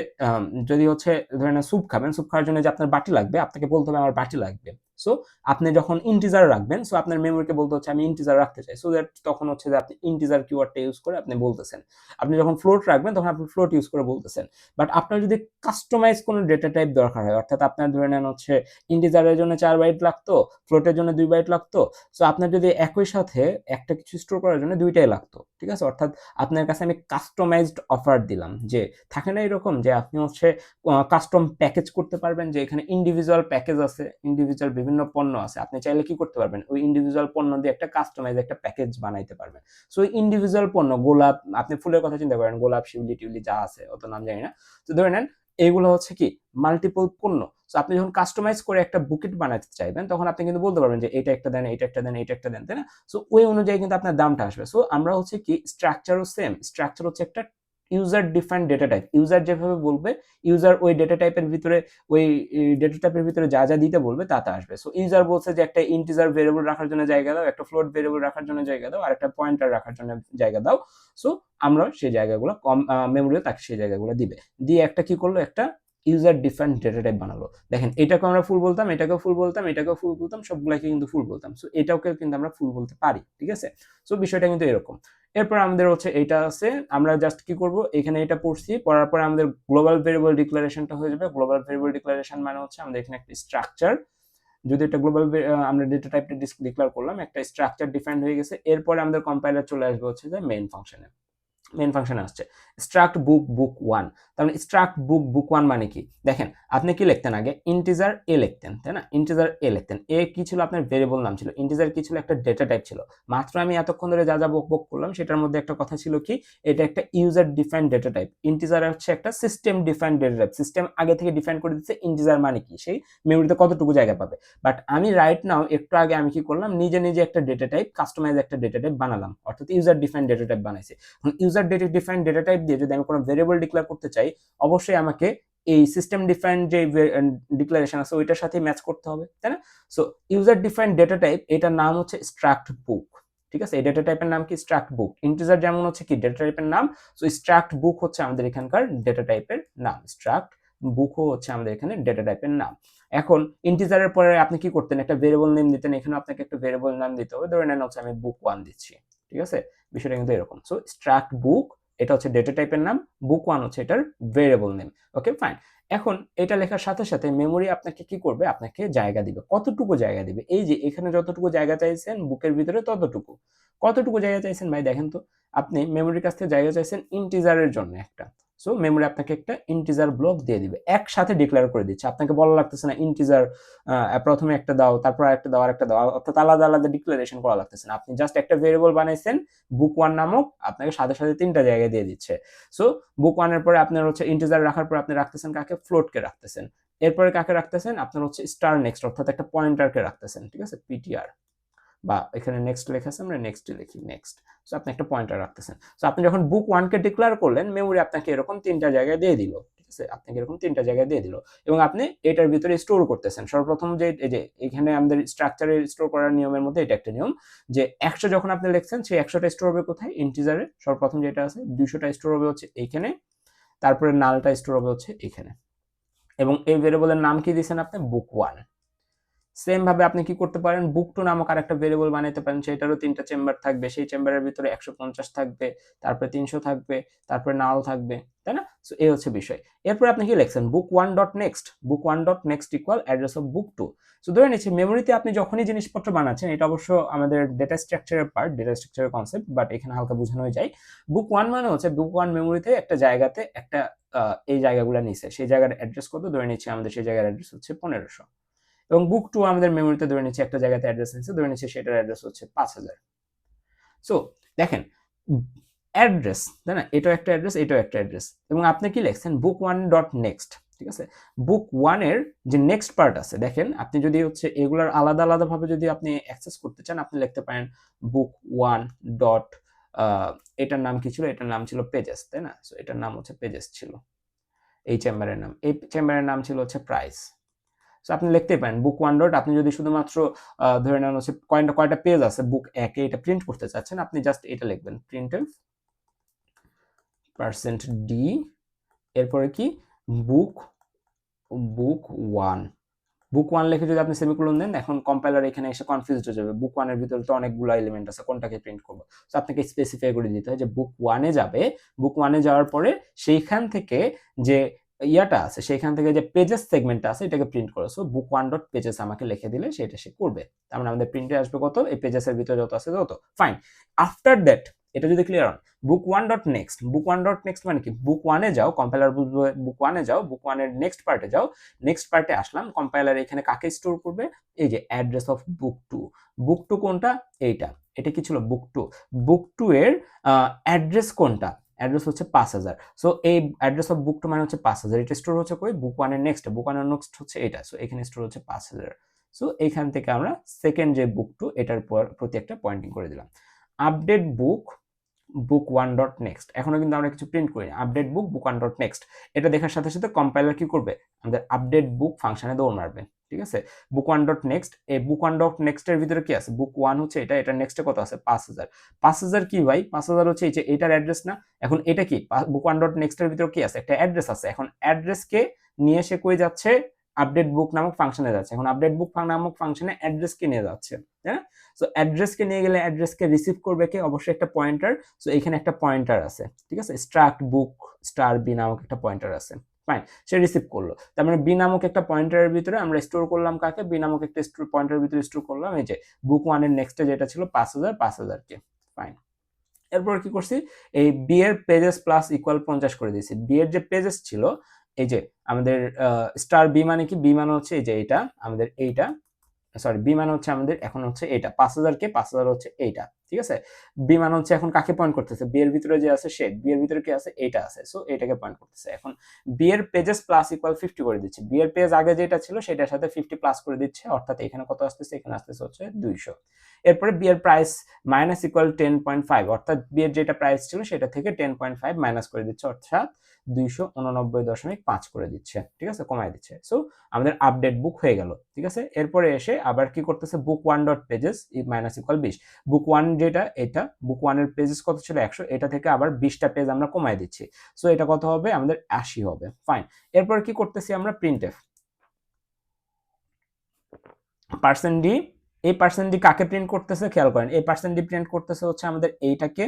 যদি হচ্ছে ধরেন স্যুপ খাবেন, স্যুপ খাওয়ার জন্য যে আপনার বাটি লাগবে, আপনাকে বলতে হবে আমার বাটি লাগবে। সো আপনি যখন ইন্টিজার রাখবেন, সো আপনার মেমোরিকে বলতে হচ্ছে আমি ইন্টিজার রাখতে চাই। সো দ্যাট তখন হচ্ছে যে আপনি ইন্টিজার কিওয়ার্ডটা ইউজ করে আপনি বলতেছেন। আপনি যখন ফ্লোট রাখবেন তখন আপনি ফ্লোট ইউজ করে বলতেছেন। বাট আপনার যদি কাস্টমাইজ কোনো ডেটা টাইপ দরকার হয়, অর্থাৎ আপনার ধরে নেন হচ্ছে ইন্টিজারের জন্য 4 বাইট লাগতো, ফ্লোটের জন্য 2 বাইট লাগতো। সো আপনার যদি একই সাথে একটা কিছু স্টোর করার জন্য 2টাই লাগতো। ঠিক আছে? অর্থাৎ আপনার কাছে আমি কাস্টমাইজড অফার দিলাম, যে থাকে না এরকম যে আপনি হচ্ছে কাস্টম প্যাকেজ করতে পারবেন, যে এখানে ইন্ডিভিজুয়াল প্যাকেজ আছে, ইন্ডিভিজুয়াল বিভিন্ন পণ্য আছে। আপনি চাইলে কি করতে পারবেন? ওই ইন্ডিভিজুয়াল পণ্য দিয়ে একটা কাস্টমাইজ একটা প্যাকেজ বানাইতে পারবেন। সো ওই ইন্ডিভিজুয়াল পণ্য, গোলাপ, আপনি ফুলের কথা চিন্তা করেন, গোলাপ, শিউলি টিউলি যা আছে, অত নাম জানি না। তো ধরে নেন এগুলো হচ্ছে কি মাল্টিপল পণ্য। সো আপনি যখন কাস্টমাইজ করে একটা বুকেট বানাতে চাইবেন তখন আপনি কিন্তু বলতে পারবেন যে এটা একটা দেন, এটা একটা দেন, এটা একটা দেন, তাই না? সো ওই অনুযায়ী কিন্তু আপনার দামটা আসবে। সো আমরা হচ্ছে কি স্ট্রাকচারও সেম। স্ট্রাকচার হচ্ছে একটা user defined data type. User যেভাবে বলবে, ইউজার ওই ডেটা টাইপের ভিতরে, ওই ডেটা টাইপের ভিতরে যা যা দিতে বলবে তা তা আসবে। সো ইউজার বলছে যে একটা ইন্টিজার ভেরিয়েবল রাখার জন্য জায়গা দাও, একটা ফ্লোট ভেরিয়েবল রাখার জন্য জায়গা দাও, আর একটা পয়েন্টার রাখার জন্য জায়গা দাও। সো আমরা সেই জায়গাগুলো মেমোরিও তাকে সেই জায়গাগুলো দিবে। দিয়ে একটা কি করলো, একটা ইউজার ডিফাইন্ড ডেটা টাইপ বানালো। দেখেন এটাকে আমরা ফুল বলতাম, এটাকেও ফুল বলতাম, এটাকেও ফুল বলতাম, সবগুলাকে কিন্তু ফুল বলতাম। সো এটাকেও কিন্তু আমরা ফুল বলতে পারি। ঠিক আছে? সো বিষয়টা কিন্তু এরকম। এরপর আমাদের হচ্ছে এটা আছে, আমরা জাস্ট কি করব, এখানে এটা পড়ছি, পড়ার পরে আমাদের গ্লোবাল ভেরিয়েবল ডিক্লারেশনটা হয়ে যাবে। গ্লোবাল ভেরিয়েবল ডিক্লারেশন মানে হচ্ছে আমাদের এখানে একটা স্ট্রাকচার, যদি এটা গ্লোবাল আমরা ডেটা টাইপটা ডিক্লেয়ার করলাম, একটা স্ট্রাকচার ডিফাইন্ড হয়ে গেছে। এরপরে আমাদের কম্পাইলার চলে আসবে হচ্ছে যে মেইন ফাংশনে। মেইন ফাংশনে আসছে স্ট্রাক্ট বুক বুক ওয়ান। তাহলে স্ট্রাক্ট বুক বুক ওয়ান মানে কি? দেখেন আপনি কি লিখতেন আগে? ইন্টিজার এ লিখতেন, তাই না? ইন্টিজার এ লিখতেন। এ কি ছিল? আপনার ভেরিয়েবল নাম ছিল। ইন্টিজার কি ছিল? একটা ডেটা টাইপ ছিল। মাত্র আমি এতক্ষণ ধরে যা যা বক বক করলাম সেটার মধ্যে একটা কথা ছিল কি, এটা একটা user defined data type. Integer হচ্ছে একটা system defined data type. System আগে থেকে ডিফাইন করে দিচ্ছে ইন্টিজার মানে কি, সেই মেমোরিতে কতটুকু জায়গা পাবে। বাট আমি রাইট নাও একটু আগে আমি কি করলাম, নিজে নিজে একটা ডেটা টাইপ, কাস্টমাইজ একটা ডেটা টাইপ বানালাম, অর্থাৎ ইউজার ডিফাইন্ড ডেটা টাইপ বানাইছি। ইউজার ডিফাইন্ড ডেটা টাইপ দিয়ে যদি আমি কোনো ভেরিয়েবল ডিক্লেয়ার করতে চাই, অবশ্যই আমাকে এই সিস্টেম ডিফাইন্ড যে ডিক্লারেশন আছে ওইটার সাথে ম্যাচ করতে হবে, তাই না? So user defined data type, এটার নাম হচ্ছে স্ট্রাক্ট বুক। ঠিক আছে? এই ডেটা টাইপের নাম কি? স্ট্রাক্ট বুক। ইন্টিজার যেমন হচ্ছে কি ডেটা টাইপের নাম, সো স্ট্রাক্ট বুক হচ্ছে আমাদের এখানকার ডেটা টাইপের নাম। স্ট্রাক্ট বুকও হচ্ছে আমাদের এখানে ডেটা টাইপের নাম। এখন ইন্টিজারের পরে আপনি কি করতেন? একটা ভেরিয়েবল নেম দিতেন। এখানে আপনাকে একটা ভেরিয়েবল নাম দিতে হবে। ধরে নেন হচ্ছে আমি বুক 1 দিচ্ছি। ঠিক আছে? বিষয়টা কিন্তু এরকম। সো স্ট্রাক্ট বুক, এটা হচ্ছে ডেটা টাইপের নাম, বুক 1 হচ্ছে এটার ভেরিয়েবল নেম। Okay fine. এখন এটা লেখার সাথে সাথে মেমোরি আপনাকে কি করবে? আপনাকে জায়গা দিবে। কতটুকু জায়গা দিবে? এই যে এখানে যতটুকু জায়গা চাইছেন বুকের ভিতরে ততটুকু। কতটুকু জায়গা চাইছেন ভাই দেখেন তো? আপনি মেমোরির কাছ থেকে জায়গা চাইছেন ইন্টিজারের জন্য একটা। সো মেমোরি আপনাকে একটা ইন্টিজার ব্লক দিয়ে দিবে। একসাথে ডিক্লেয়ার করে দিচ্ছে। আপনাকে বলা লাগতেছে না ইন্টিজার প্রথমে একটা দাও, তারপর আরেকটা দাও, আরেকটা দাও। অর্থাৎ আলাদা আলাদা ডিক্লারেশন করা লাগতেছে না। আপনি জাস্ট একটা ভেরিয়েবল বানাইছেন বুক 1 নামক, আপনাকে সাথে সাথে 3টা জায়গায় দিয়ে দিচ্ছে। সো বুক 1 এর পরে আপনার হচ্ছে ইন্টিজার রাখার পর আপনি রাখতেছেন কাকে? ফ্লোটকে রাখতেছেন। এরপরে কাকে রাখতেছেন? আপনার হচ্ছে স্টার নেক্সট, অর্থাৎ একটা পয়েন্টারকে রাখতেছেন। ঠিক আছে? পিটিআর, বা এখানে নেক্সট লেখা আছে, আমরা নেক্সট লিখি নেক্সট। সো আপনি একটা পয়েন্টার রাখতেছেন। সো আপনি যখন বুক 1 কে ডিক্লেয়ার করলেন, মেমোরি আপনাকে এরকম 3টা জায়গায় দিয়ে দিল। ঠিক আছে? আপনাকে এরকম 3টা জায়গায় দিয়ে দিল এবং আপনি এটার ভিতরে স্টোর করতেছেন। সর্বপ্রথম যে এই যে এখানে আমাদের স্ট্রাকচারে স্টোর করার নিয়মের মধ্যে এটা একটা নিয়ম, যে 100 যখন আপনি লিখছেন সেই 100টা স্টোর হবে কোথায়? ইন্টিজারে। সর্বপ্রথম যেটা আছে 200টা স্টোর হবে হচ্ছে এইখানে, তারপরে নালটা স্টোর হবে হচ্ছে এখানে। এবং এই ভেরিয়েবলের নাম কি দিয়েছেন আপনি? বুক 1। সেম ভাবে আপনি কি করতে পারেন? বুক টু নামক আরেকটা ভেরিয়েবল বানাইতে পারেন, সেটারও 3টা চেম্বার থাকবে। সেই চেম্বারের ভিতরে 150 থাকবে, তারপরে 300 থাকবে, তারপরে নাল থাকবে, তাই না? সো এই হচ্ছে বিষয়। এরপর আপনি কি লিখছেন? বুক 1 dot next, book 1 dot next equal address of book 2। So ধরে নিচ্ছি মেমোরিতে আপনি যখনই জিনিসপত্র বানাচ্ছেন, এটা অবশ্য আমাদের ডেটা স্ট্রাকচারের পার্ট, ডেটা স্ট্রাকচারের কনসেপ্ট, বাট এখানে হালকা বোঝানোই যায়। বুক 1 মানে হচ্ছে বুক 1 মেমোরিতে একটা জায়গাতে একটা এই জায়গাগুলো নিছে, সেই জায়গার অ্যাড্রেস কত? ধরে নিচ্ছি আমাদের সেই জায়গার অ্যাড্রেস হচ্ছে 1500। এবং বুক 2 আমাদের মেমোরিতে ধরে নিচ্ছে একটা জায়গাতে অ্যাড্রেস নিচ্ছে, ধরে নিচ্ছে সেটার অ্যাড্রেস হচ্ছে 5000। সো দেখেন অ্যাড্রেস, তাই না? এটাও একটা অ্যাড্রেস, এটাও একটা অ্যাড্রেস, এবং আপনি কি লিখছেন? বুক 1 ডট নেক্সট। ঠিক আছে? বুক 1 এর যে নেক্সট পার্ট আছে, দেখেন আপনি যদি হচ্ছে এগুলার আলাদা আলাদা ভাবে যদি আপনি অ্যাক্সেস করতে চান, আপনি লিখতে পারেন বুক 1 ডট এটার নাম কি ছিল? এটার নাম ছিল পেজেস, তাই না? সো এটার নাম হচ্ছে পেজেস ছিল এই চেম্বারের নাম। এই চেম্বারের নাম ছিল হচ্ছে প্রাইস। সো আপনি লিখতেই পারেন বুক ওয়ান ডট, আপনি যদি শুধুমাত্র ধরে নেন হচ্ছে কয়টা পেজ আছে বুক একে, এটা প্রিন্ট করতে চাচ্ছেন, আপনি জাস্ট এটা লিখবেন প্রিন্টএফ %d, এরপরে কি বুক বুক ওয়ান, বুক ওয়ান লিখে যদি আপনি সেমিকোলন দেন, এখন কম্পাইলার এখানে এসে কনফিউজড হয়ে যাবে, বুক ওয়ানের ভিতরে তো অনেকগুলো এলিমেন্ট আছে, কোনটাকে প্রিন্ট করবো। তো আপনাকে স্পেসিফাই করে দিতে হয় যে বুক ওয়ানে যাবে, বুক ওয়ানে যাওয়ার পরে সেইখান থেকে যে ইয়াটা আছে, সেইখান থেকে যে পেজেস সেগমেন্টটা আছে এটাকে প্রিন্ট করে। So book one dot pages আমাকে লিখে দিলে সেটা সে করবে। তার মানে আমাদের প্রিন্টে আসবে কত, এই পেজেসের ভিতরে যত আছে তত। ফাইন, আফটার দ্যাট এটা যদি ক্লিয়ার হন, book one dot next, book one dot next মানে কি, বুক ওয়ানে যাও, কম্পাইলার বুঝবে বুক ওয়ানে যাও, বুক ওয়ানের নেক্সট পার্টে যাও, নেক্সট পার্টে আসলাম, কম্পাইলার এখানে কাকে স্টোর করবে, এই যে address of book two. Book two কোনটা, এইটা, এটা কি ছিল বুক টু, বুক টু এর অ্যাড্রেস কোনটা, অ্যাড্রেস হচ্ছে 5000। সো এই অ্যাড্রেস অফ বুক টু মানে হচ্ছে 5000, এটা স্টোর হচ্ছে কই, বুক ওয়ানের নেক্সট, বুক ওয়ানের নেক্সট হচ্ছে এটা, সো এখানে স্টোর হচ্ছে 5000। সো এখান থেকে আমরা সেকেন্ড যে বুক টু এটার প্রতি একটা পয়েন্টিং করে দিলাম। আপডেট বুক বুক ওয়ান ডট নেক্সট, এখনো কিন্তু আমরা কিছু প্রিন্ট করি না, আপডেট বুক বুক ওয়ান ডট নেক্সট, এটা দেখার সাথে সাথে কম্পাইলার কি করবে, আমাদের আপডেট বুক ফাংশনে দৌড় মারবে। ঠিক আছে, বুক ওয়ান ডট নেক্সট, এই বুক ওয়ান ডট নেক্সট এর ভিতরে কি আছে, বুক ওয়ান হচ্ছে এটা, এটার নেক্সটে কত আছে 5000, 5000 কি ভাই, 5000 হচ্ছে এই যে এটার অ্যাড্রেস না, এখন এটা কি বুক ওয়ান ডট নেক্সট এর ভিতরে কি আছে, একটা অ্যাড্রেস আছে, এখন অ্যাড্রেসকে নিয়ে সে কই যাচ্ছে, আপডেট বুক নামক ফাংশনে যাচ্ছে, এখন আপডেট বুক নামক ফাংশনে অ্যাড্রেসকে নিয়ে যাচ্ছে, হ্যাঁ। সো অ্যাড্রেসকে নিয়ে গেলে অ্যাড্রেসকে রিসিভ করবে কে, অবশ্যই একটা পয়েন্টার। সো এখানে একটা পয়েন্টার আছে, ঠিক আছে, স্ট্রাক্ট বুক স্টার বি নামক একটা পয়েন্টার আছে, ফাইন, সে রিসিভ করলো, তার মানে বি নামক একটা পয়েন্টারের ভিতরে আমরা স্টোর করলাম কাকে, বি নামক একটা পয়েন্টারের ভিতরে স্টোর করলাম এই যে বুক ওয়ানের নেক্সটে যেটা ছিল 5000 কে, ফাইন। এরপর কি করছি, এই বি এর পেজেস প্লাস ইকুয়াল 50 করে দিয়েছি, বি এর যে পেজেস ছিল এই যে আমাদের স্টার বি মানে কি, বি মানে হচ্ছে এই যে এটা আমাদের এইটা, সরি বি মান হচ্ছে আমাদের এখন হচ্ছে এটা 5000 কে 5000 হচ্ছে এইটা, ঠিক আছে, বি মান হচ্ছে এখন কাকে পয়েন্ট করতেছে, বি এর ভিতরে যে আছে সে, বি এর ভিতরে কি আছে এইটা আছে, সো এটাকে পয়েন্ট করতেছে। এখন বি এর পেজেস প্লাস ইকুয়াল 50 করে দিচ্ছি, বি এর পেজ আগে যেটা ছিল সেটার সাথে 50 প্লাস করে দিচ্ছে, অর্থাৎ এখানে কত আসতেছে, এখানে আসতেছে হচ্ছে 200। এরপরে বি এর প্রাইস মাইনাস ইকুয়াল 10.5, অর্থাৎ বি এর যেটা প্রাইস ছিল সেটা থেকে 10.5 মাইনাস করে দিচ্ছে, অর্থাৎ 289.5 করে দিচ্ছে, ঠিক আছে, কমায় দিচ্ছে। সো আমাদের আপডেট বুক হয়ে গেল, ঠিক আছে। এরপরে এসে আবার কি করতেছে, book one dot pages minus equal 20, book one যেটা এটা, বুক ওয়ানের পেজেস কত ছিল 100, এটা থেকে আবার 20টা পেজ আমরা কমায় দিচ্ছি, সো এটা কত হবে, আমাদের 80 হবে, ফাইন। এরপর কি করতেছি আমরা, প্রিন্টএফ %d, এই %d কাকে প্রিন্ট করতেছে খেয়াল করেন, এই %d প্রিন্ট করতেছে হচ্ছে আমাদের এইটাকে,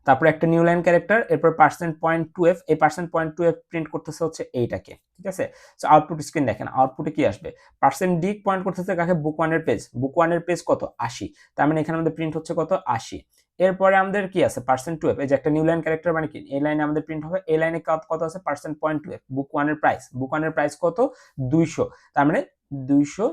তারপর একটা নিউ লাইন ক্যারেক্টার, এরপর %.2f, এই %.2f প্রিন্ট করতেছে হচ্ছে এইটাকে, ঠিক আছে। সো আউটপুট স্ক্রিন দেখেন, আউটপুটে কি আসবে, %d পয়েন্ট করতেছে কাকে, বুক ওয়ানের পেজ, বুক ওয়ানের পেজ কত 80, তার মানে এখানে আমাদের প্রিন্ট হচ্ছে কত 80। এরপরে আমাদের কি আছে %2f, এই যে একটা নিউ লাইন ক্যারেক্টার মানে কি, এই লাইনে আমাদের প্রিন্ট হবে, এই লাইনে কত আছে %.2f, বুক ওয়ানের প্রাইস, বুক ওয়ানের প্রাইস কত 200, তার মানে 200.00,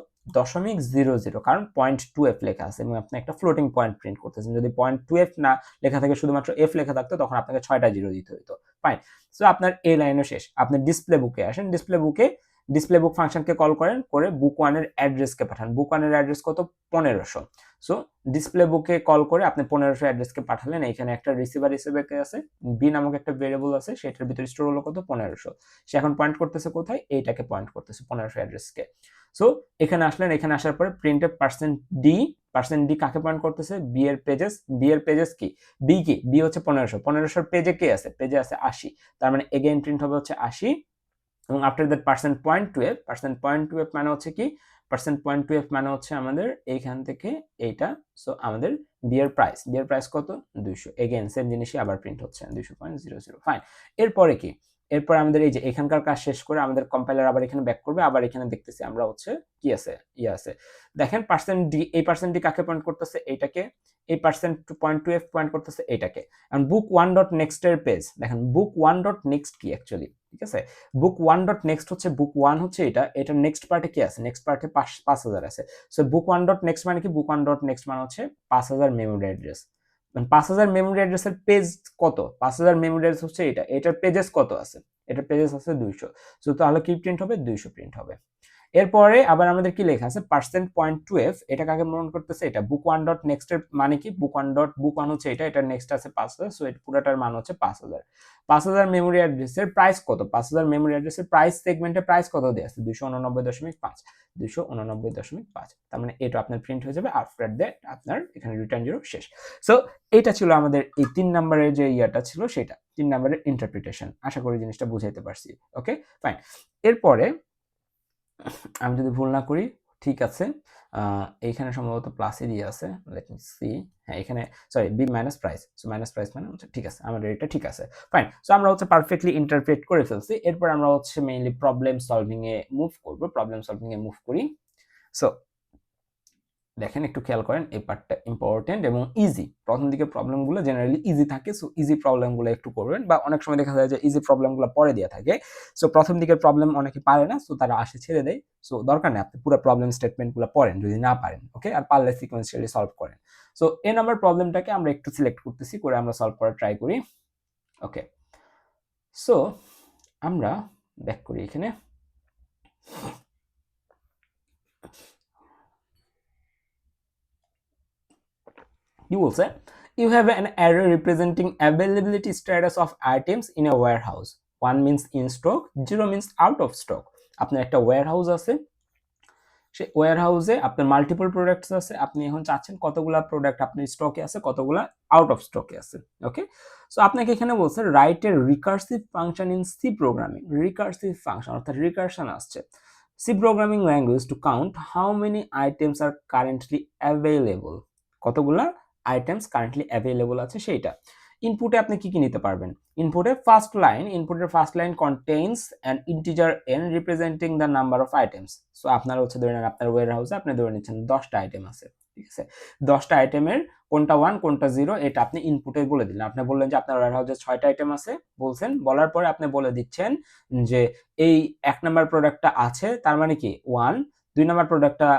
কারণ %.2f লেখা আছে এবং আপনি একটা ফ্লোটিং পয়েন্ট প্রিন্ট করতেছেন, যদি %.2f না লেখা থাকে শুধুমাত্র এফ লেখা থাকতো তখন আপনাকে 6টা জিরো দিতে হতো, ফাইন। সো আপনার এই লাইনও শেষ, আপনি ডিসপ্লে বুকে আসেন, ডিসপ্লে বুক ফাংশনকে কল করেন, করে বুক ওয়ানের অ্যাড্রেসকে পাঠান, বুক ওয়ানের অ্যাড্রেস কত 1500, সো ডিসপ্লে বুকে কল করে আপনি 1500 অ্যাড্রেসকে পাঠালেন, এখানে একটা রিসিভার হিসেবে আছে, বি নামক একটা ভেরিয়েবল আছে, সেটার ভিতরে স্টোর হলো কত 1500, সে এখন পয়েন্ট করতেছে কোথায়, এইটাকে পয়েন্ট করতেছে 1500 অ্যাড্রেসকে। সো এখানে আসলেন, এখানে আসার পরে প্রিন্টএফ %d কাকে পয়েন্ট করতেছে, বি এর পেজেস, বি এর পেজেস কি, বি কি, বি হচ্ছে 1500 পেজে কে আছে, পেজে আছে 80, তার মানে এগেইন প্রিন্ট হবে হচ্ছে 80, এবং আফটার দ্যাট %.2f মানে হচ্ছে কি, %.2f মানে হচ্ছে আমাদের এইখান থেকে এইটা, সো আমাদের বি এর প্রাইস কত 200, এগেইন সেম জিনিসই আবার প্রিন্ট হচ্ছে 200.00, ফাইন। এরপরে কি, এরপর আমাদের এই যে এখানকার কাজ শেষ করে আমাদের কম্পাইলার আবার এখানে ব্যাক করবে, আবার এখানে দেখতেছি আমরা হচ্ছে কি আছে, আছে দেখেন %d, এই %d কাকে পয়েন্ট করতেছে, এইটাকে, এই %.2f পয়েন্ট করতেছে এইটাকে। এখন বুক ওয়ান ডট নেক্সট এর পেজ দেখেন, বুক ওয়ান ডট নেক্সট কি অ্যাকচুয়ালি, ঠিক আছে, বুক ওয়ান ডট নেক্সট হচ্ছে, বুক ওয়ান হচ্ছে এটা, এটার নেক্সট পার্টে কি আছে, নেক্সট পার্টে 5000 আছে, so book one dot next মানে কি, বুক ওয়ান ডট নেক্সট মানে হচ্ছে 5000 মেমোরি অ্যাড্রেস, 5000 মেমোরি অ্যাড্রেসের পেজ কত, 5000 মেমোরি অ্যাড্রেস হচ্ছে এটা, এটার পেজেস কত আছে, এটার পেজেস আছে 200, সো তাহলে কি প্রিন্ট হবে, 200 প্রিন্ট হবে। এরপরে আবার আমাদের কি লেখা আছে %.2f, এটা কাকে প্রমাণ করতেছে, এটা বুক ওয়ান ডট নেক্সট এর মানে কি, বুক ওয়ান হচ্ছে এটা নেক্সট আছে 5000, সো এটা পুরোটার মান হচ্ছে 5000। 5000 মেমোরি অ্যাড্রেসের প্রাইস কত, 5000 মেমোরি অ্যাড্রেসের প্রাইস সেগমেন্টে প্রাইস কত দেওয়া আছে, 289.5, 289.5। তার মানে এটা আপনার প্রিন্ট হয়ে যাবে, আফটার দ্যাট আপনার এখানে রিটার্ন জিরো শেষ। সো এটা ছিল আমাদের এই 3 নম্বরের যে ইয়াটা ছিল সেটা, 3 নম্বরের ইন্টারপ্রিটেশন। আশা করি জিনিসটা বুঝাইতে পারছি। ওকে ফাইন। এরপরে আমি যদি ভুল না করি, ঠিক আছে, এইখানে সম্ভবত প্লাসই দিয়ে আছে, লেট মি সি, হ্যাঁ এখানে sorry b minus price, so minus price মানে হচ্ছে ঠিক আছে, আমাদের এটা ঠিক আছে ফাইন। সো আমরা হচ্ছে পারফেক্টলি ইন্টারপ্রেট করে ফেলছি। এরপর আমরা হচ্ছে মেইনলি প্রবলেম সলভিং এ মুভ করব, প্রবলেম সলভিং এ মুভ করি। সো দেখেন একটু খেয়াল করেন, এই পার্টটা ইম্পর্টেন্ট এবং ইজি। প্রথম দিকে প্রবলেমগুলো জেনারেলি ইজি থাকে, সো ইজি প্রবলেমগুলো একটু করবেন, বা অনেক সময় দেখা যায় যে ইজি প্রবলেমগুলো পরে দেওয়া থাকে। সো প্রথম দিকের প্রবলেম অনেকে পারে না, সো তারা আসে ছেড়ে দেয়। সো দরকার নেই, আপনি পুরো প্রবলেম স্টেটমেন্টগুলো পড়েন যদি না পারেন, ওকে, আর পারলে সিকোয়েন্সিয়ালি সলভ করেন। সো এ নাম্বার প্রবলেমটাকে আমরা একটু সিলেক্ট করতেছি, করে আমরা সলভ করার ট্রাই করি। ওকে, সো আমরা ব্যাক করি এখানে। কি বলছে, you have an array representing availability status of items in a warehouse. 1 means in stock, 0 means out of stock. আপনার একটা ওয়্যারহাউস আছে, সেই ওয়্যারহাউসে আপনার মাল্টিপল প্রোডাক্টস আছে, আপনি এখন চাচ্ছেন কতগুলা প্রোডাক্ট আপনার স্টকে আছে, কতগুলা আউট অফ স্টকে আছে। ওকে, সো আপনাকে এখানে বলছে write a recursive function in C programming. Recursive function অর্থাৎ রিকার্শন আসছে, C programming language to count how many items are currently available, কতগুলা আইটেমস কারেন্টলি অ্যাভেলেবল আছে সেইটা। ইনপুটে আপনি কি কি নিতে পারবেন, ইনপুটের first line contains an integer n representing the number of items. So আপনার হচ্ছে ধরে নেন আপনার ওয়্যারহাউসে আপনি ধরে নিচ্ছেন 10টা আইটেম আছে, ঠিক আছে, 10টা আইটেমের কোনটা 1 কোনটা 0 এটা আপনি ইনপুটে বলে দিলেন। আপনি বললেন যে আপনার ওয়্যারহাউসে 6টা আইটেম আছে, বলছেন, বলার পরে আপনি বলে দিচ্ছেন যে এই 1 নাম্বার প্রোডাক্টটা আছে, তার মানে কি 1, 2 নাম্বার প্রোডাক্টটা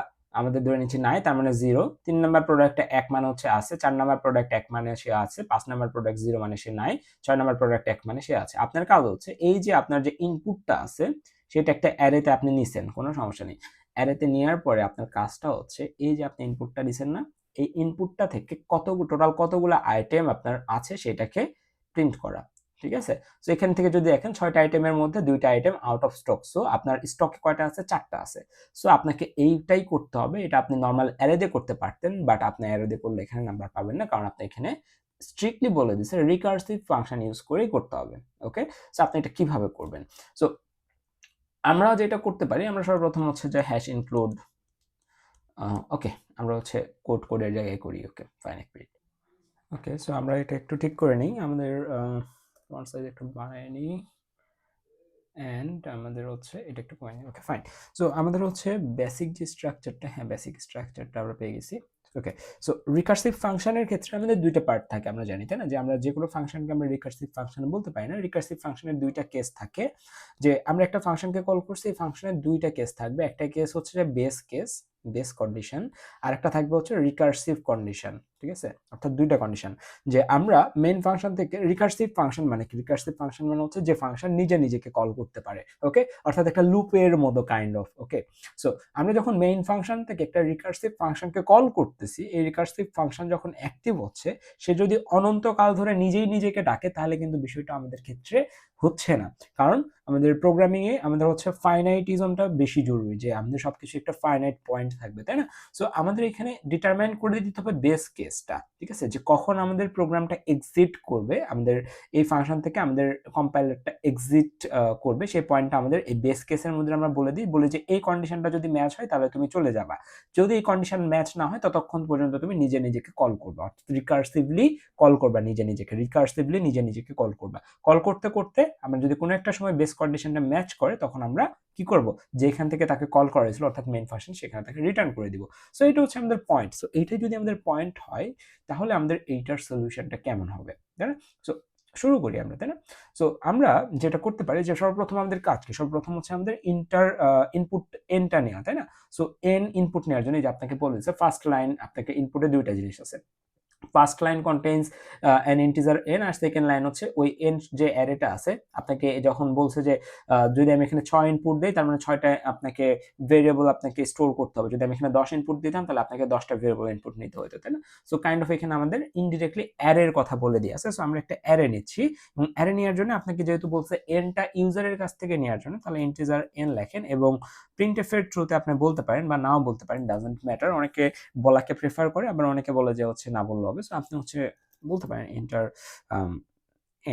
আমাদের ধরে নিচ্ছি নাই, তার মানে 0, 3 নাম্বার প্রোডাক্টটা 1 মানে হচ্ছে আছে, 4 নাম্বার প্রোডাক্ট 1 মানে সে আছে, 5 নাম্বার প্রোডাক্ট 0 মানে সে নাই, 6 নাম্বার প্রোডাক্ট 1 মানে সে আছে। আপনার কাজ হচ্ছে এই যে আপনার যে ইনপুটটা আছে সেটা একটা অ্যারেতে আপনি নিছেন, কোনো সমস্যা নেই। অ্যারেতে নেওয়ার পরে আপনার কাজটা হচ্ছে এই যে আপনি ইনপুটটা দিছেন না, এই ইনপুটটা থেকে টোটাল কতগুলো আইটেম আপনার আছে সেটাকে প্রিন্ট করা, ঠিক আছে। সো এখান থেকে যদি দেখেন 6টা আইটেমের মধ্যে 2টা item out of stock, so আপনার স্টকে কয়টা আছে, 4টা আছে। সো আপনাকে এইটাই করতে হবে। এটা আপনি নর্মাল অ্যারে দিয়ে করতে পারতেন, বাট আপনি অ্যারে দিয়ে করলে এখানে নাম্বার পাবেন না, কারণ আপনি এখানে স্ট্রিক্টলি বলে দিয়েছে রিকার্সিভ ফাংশন ইউজ করেই করতে হবে। ওকে, সো আপনি এটা কিভাবে করবেন, সো আমরা যেটা করতে পারি, আমরা সর্বপ্রথম হচ্ছে যে হ্যাশ ইনক্লুড, ওকে, আমরা হচ্ছে কোডের জায়গায় করি। ওকে ফাইন, এক মিনিট। ওকে, সো আমরা এটা একটু ঠিক করে নিই, আমাদের ফন্ট সাইজ একটু বাড়ায় নিই, অ্যান্ড আমাদের হচ্ছে এটা একটু কমে নিই। ওকে ফাইন। সো আমাদের হচ্ছে বেসিক যে স্ট্রাকচারটা, হ্যাঁ বেসিক স্ট্রাকচারটা আমরা পেয়ে গেছি। ওকে, সো রিকার্সিভ ফাংশনের ক্ষেত্রে আমাদের 2টা পার্ট থাকে, আমরা জানি তাই না, যে আমরা যে কোনো ফাংশনকে আমরা রিকার্সিভ ফাংশন বলতে পারি না। রিকার্সিভ ফাংশনের 2টা কেস থাকে, যে আমরা একটা ফাংশনকে কল করছি, এই ফাংশনের 2টা কেস থাকবে। একটা কেস হচ্ছে যে বেস কন্ডিশন, আর একটা থাকবে হচ্ছে রিকার্সিভ কন্ডিশন, ঠিক আছে, অর্থাৎ 2টা কন্ডিশন। যে আমরা মেইন ফাংশন থেকে রিকার্সিভ ফাংশন মানে কি, রিকার্সিভ ফাংশন মানে হচ্ছে যে ফাংশন নিজেকে কল করতে পারে, ওকে, অর্থাৎ একটা লুপের মতো কাইন্ড অফ। ওকে, সো আমরা যখন মেইন ফাংশন থেকে একটা রিকার্সিভ ফাংশনকে কল করতেছি, এই রিকার্সিভ ফাংশন যখন অ্যাক্টিভ হচ্ছে, সে যদি অনন্তকাল ধরে নিজেকে ডাকে, তাহলে কিন্তু বিষয়টা আমাদের ক্ষেত্রে হচ্ছে না। কারণ আমাদের প্রোগ্রামিং এ আমাদের হচ্ছে ফাইনাইটিজমটা বেশি জরুরি, যে আমাদের সবকিছু একটা ফাইনাইট পয়েন্ট থাকবে, তাই না। সো আমাদের এখানে ডিটারমাইন করে দিতে হবে বেস কেসটা, ঠিক আছে, যে কখন আমাদের প্রোগ্রামটা এক্সিট করবে, আমাদের এই ফাংশন থেকে আমাদের কম্পাইলারটা এক্সিট করবে, সেই পয়েন্টটা আমাদের এই বেস কেসের মধ্যে আমরা বলি যে এই কন্ডিশনটা যদি ম্যাচ হয় তাহলে তুমি চলে যাবা, যদি এই কন্ডিশন ম্যাচ না হয় ততক্ষণ পর্যন্ত তুমি নিজেকে কল করবা, অর্থাৎ রিকার্সিভলি কল করবা, রিকার্সিভলি নিজেকে কল করবা। কল করতে করতে আমরা যদি কোনো একটা সময় বেস কন্ডিশনটা ম্যাচ করে, তখন আমরা কি করব, যে এখান থেকে তাকে কল করা হয়েছিল অর্থাৎ মেইন ফাংশন, সেখানে তাকে রিটার্ন করে দিব। সো এটা হচ্ছে আমাদের পয়েন্ট। সো এইটাই যদি আমাদের পয়েন্ট হয়, তাহলে আমাদের এইটার সলিউশনটা কেমন হবে, তাই না। সো শুরু করি আমরা, তাই না। সো আমরা যেটা করতে পারি, যে সর্বপ্রথম আমাদের কাজ কি, সর্বপ্রথম হচ্ছে আমাদের ইনপুট এনটা নেওয়া, তাই না। সো এন ইনপুট নেওয়ার জন্য যে আপনাকে বলেছে ফার্স্ট লাইন, আপনাকে ইনপুটে 2টা জিনিস আছে, first line contains an integer n, আর সেকেন্ড লাইন হচ্ছে ওই n যে অ্যারেটা আছে আপনাকে যখন বলছে যে যদি আমি এখানে 6 ইনপুট দেই তার মানে 6টা আপনাকে ভেরিয়েবল আপনাকে স্টোর করতে হবে। যদি আমি এখানে 10 ইনপুট দিতাম তাহলে আপনাকে 10টা ভেরিয়েবল ইনপুট নিতে হতো, তাই না? সো কাইন্ড অফ এখানে আমাদের ইনডিরেক্টলি অ্যারের কথা বলে দিয়ে আছে। সো আমরা একটা অ্যারে নিচ্ছি এবং অ্যারে নেওয়ার জন্য আপনাকে যেহেতু বলছে n টা ইউজারের কাছ থেকে নেওয়ার জন্য, তাহলে ইন্টিজার n লেখেন এবং প্রিন্টএফ এর থ্রুতে আপনি বলতে পারেন বা নাও বলতে পারেন, ডাজন্ট ম্যাটার। অনেকে বলাকে প্রেফার করে, আবার অনেকে বলে যে হচ্ছে না বললে হবে। সো আপনি হচ্ছে বলতে পারেন এন্টার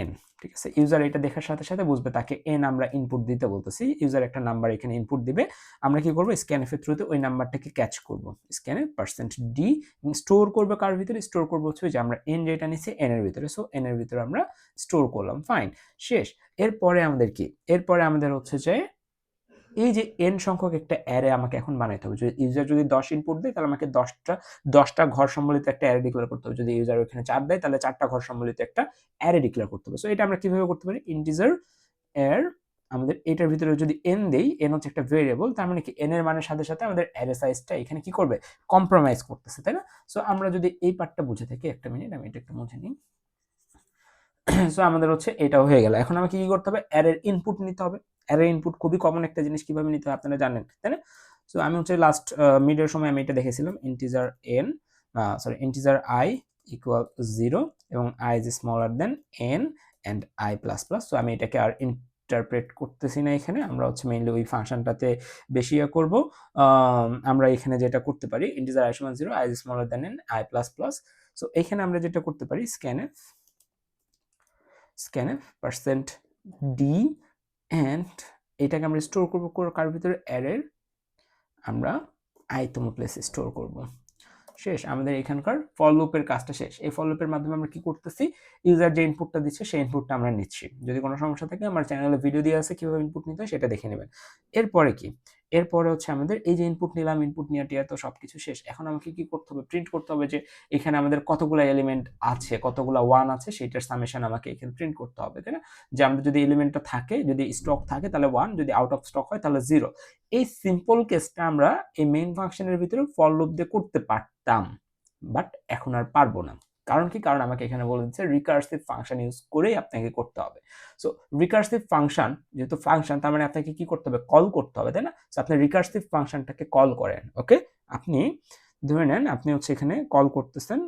n, ঠিক আছে? ইউজার এটা দেখার সাথে সাথে বুঝবে তাকে n আমরা ইনপুট দিতে বলতেছি। ইউজার একটা নাম্বার এখানে ইনপুট দিবে, আমরা কি করব স্ক্যানএফ এর থ্রুতে ওই নাম্বারটাকে ক্যাচ করব, স্ক্যানএফ %d এবং স্টোর করবে কার ভিতরে? স্টোর করব হচ্ছে যে আমরা n যেটা নিছি n এর ভিতরে। সো n এর ভিতরে আমরা স্টোর করলাম, ফাইন, শেষ। এরপরে আমাদের কি? এরপরে আমাদের হচ্ছে যে এই যে n সংখ্যক একটা অ্যারে আমাকে এখন বানাইতে হবে। যদি ইউজার যদি 10 ইনপুট দেয় তাহলে আমাকে 10টা ঘর সম্বলিত একটা অ্যারে ডিক্লেয়ার করতে হবে। যদি ইউজার ওখানে 4 দেয় তাহলে 4টা ঘর সম্বলিত একটা অ্যারে ডিক্লেয়ার করতে হবে। সো এটা আমরা কিভাবে করতে পারি? ইন্টিজার এর আমাদের এটার ভিতরে যদি n দেই, n হচ্ছে একটা ভেরিয়েবল, তার মানে কি n এর মানের সাথে সাথে আমাদের অ্যারে সাইজটা এখানে কি করবে? কম্প্রোমাইজ করতেছে, তাই না? সো আমরা যদি এই পার্টটা বুঝে থাকি, একটা মিনিট আমি এটা একটু মুছে নিই। সো আমাদের হচ্ছে এটাও হয়ে গেল। এখন আমাকে কি করতে হবে? অ্যারের ইনপুট নিতে হবে। অ্যারের ইনপুট খুবই কমন একটা জিনিস, কিভাবে নিতে হয় আপনারা জানেন, তাই না? সো আমি হচ্ছে লাস্ট মিডের সময় আমি এটা দেখেছিলাম, ইন্টিজার ইন্টিজার i ইকুয়াল 0 এবং i is smaller than n and i plus plus. So আমি এটাকে আর ইন্টারপ্রেট করতেছি না এখানে, আমরা হচ্ছে মেইনলি ওই ফাংশনটাতে বেশি করব। আমরা এখানে যেটা করতে পারি, ইন্টিজার i সমান 0, i is smaller than n, i plus plus. So এখানে আমরা যেটা করতে পারি, scanf %d এন্ড এটাকে আমরা স্টোর করব কার ভিতরে? অ্যারের আমরা আইতম প্লেসে স্টোর করব, শেষ। আমাদের এখানকার ফর লুপের কাজটা শেষ। এই ফর লুপের মাধ্যমে আমরা কি করতেছি? ইউজার যে ইনপুটটা দিচ্ছে সেই ইনপুটটা আমরা নিচ্ছি। যদি কোনো সমস্যা থাকে আমার চ্যানেলে ভিডিও দিয়ে আছে কিভাবে ইনপুট নিতে হয় সেটা দেখে নেবেন। এরপরে কি? এরপরে হচ্ছে আমাদের এই যে ইনপুট নিলাম, ইনপুট নেওয়া টিয়া তো সবকিছু শেষ। এখন আমাকে কি করতে হবে? প্রিন্ট করতে হবে যে এখানে আমাদের কতগুলা এলিমেন্ট আছে, কতগুলা 1 আছে সেটার সামেশন আমাকে এখানে প্রিন্ট করতে হবে, তাই না? যে আমাদের যদি এলিমেন্টটা থাকে, যদি স্টক থাকে তাহলে 1, যদি আউট অফ স্টক হয় তাহলে 0। এই সিম্পল কেসটা আমরা এই মেইন ফাংশনের ভিতরে ফর লুপ দিয়ে করতে পারতাম, বাট এখন আর পারবো না। কারণ কি? কারণ আমাকে এখানে বলে দিচ্ছে রিকার্সিভ ফাংশন ইউজ করেই আপনাকে করতে হবে। সো রিকার্সিভ ফাংশন, যেহেতু ফাংশন তার মানে আপনাকে কি করতে হবে? কল করতে হবে, তাই না? সো আপনি রিকার্সিভ ফাংশনটাকে কল করেন, ওকে? আপনি ধরে নেন আপনি হচ্ছে এখানে কল করতেছেন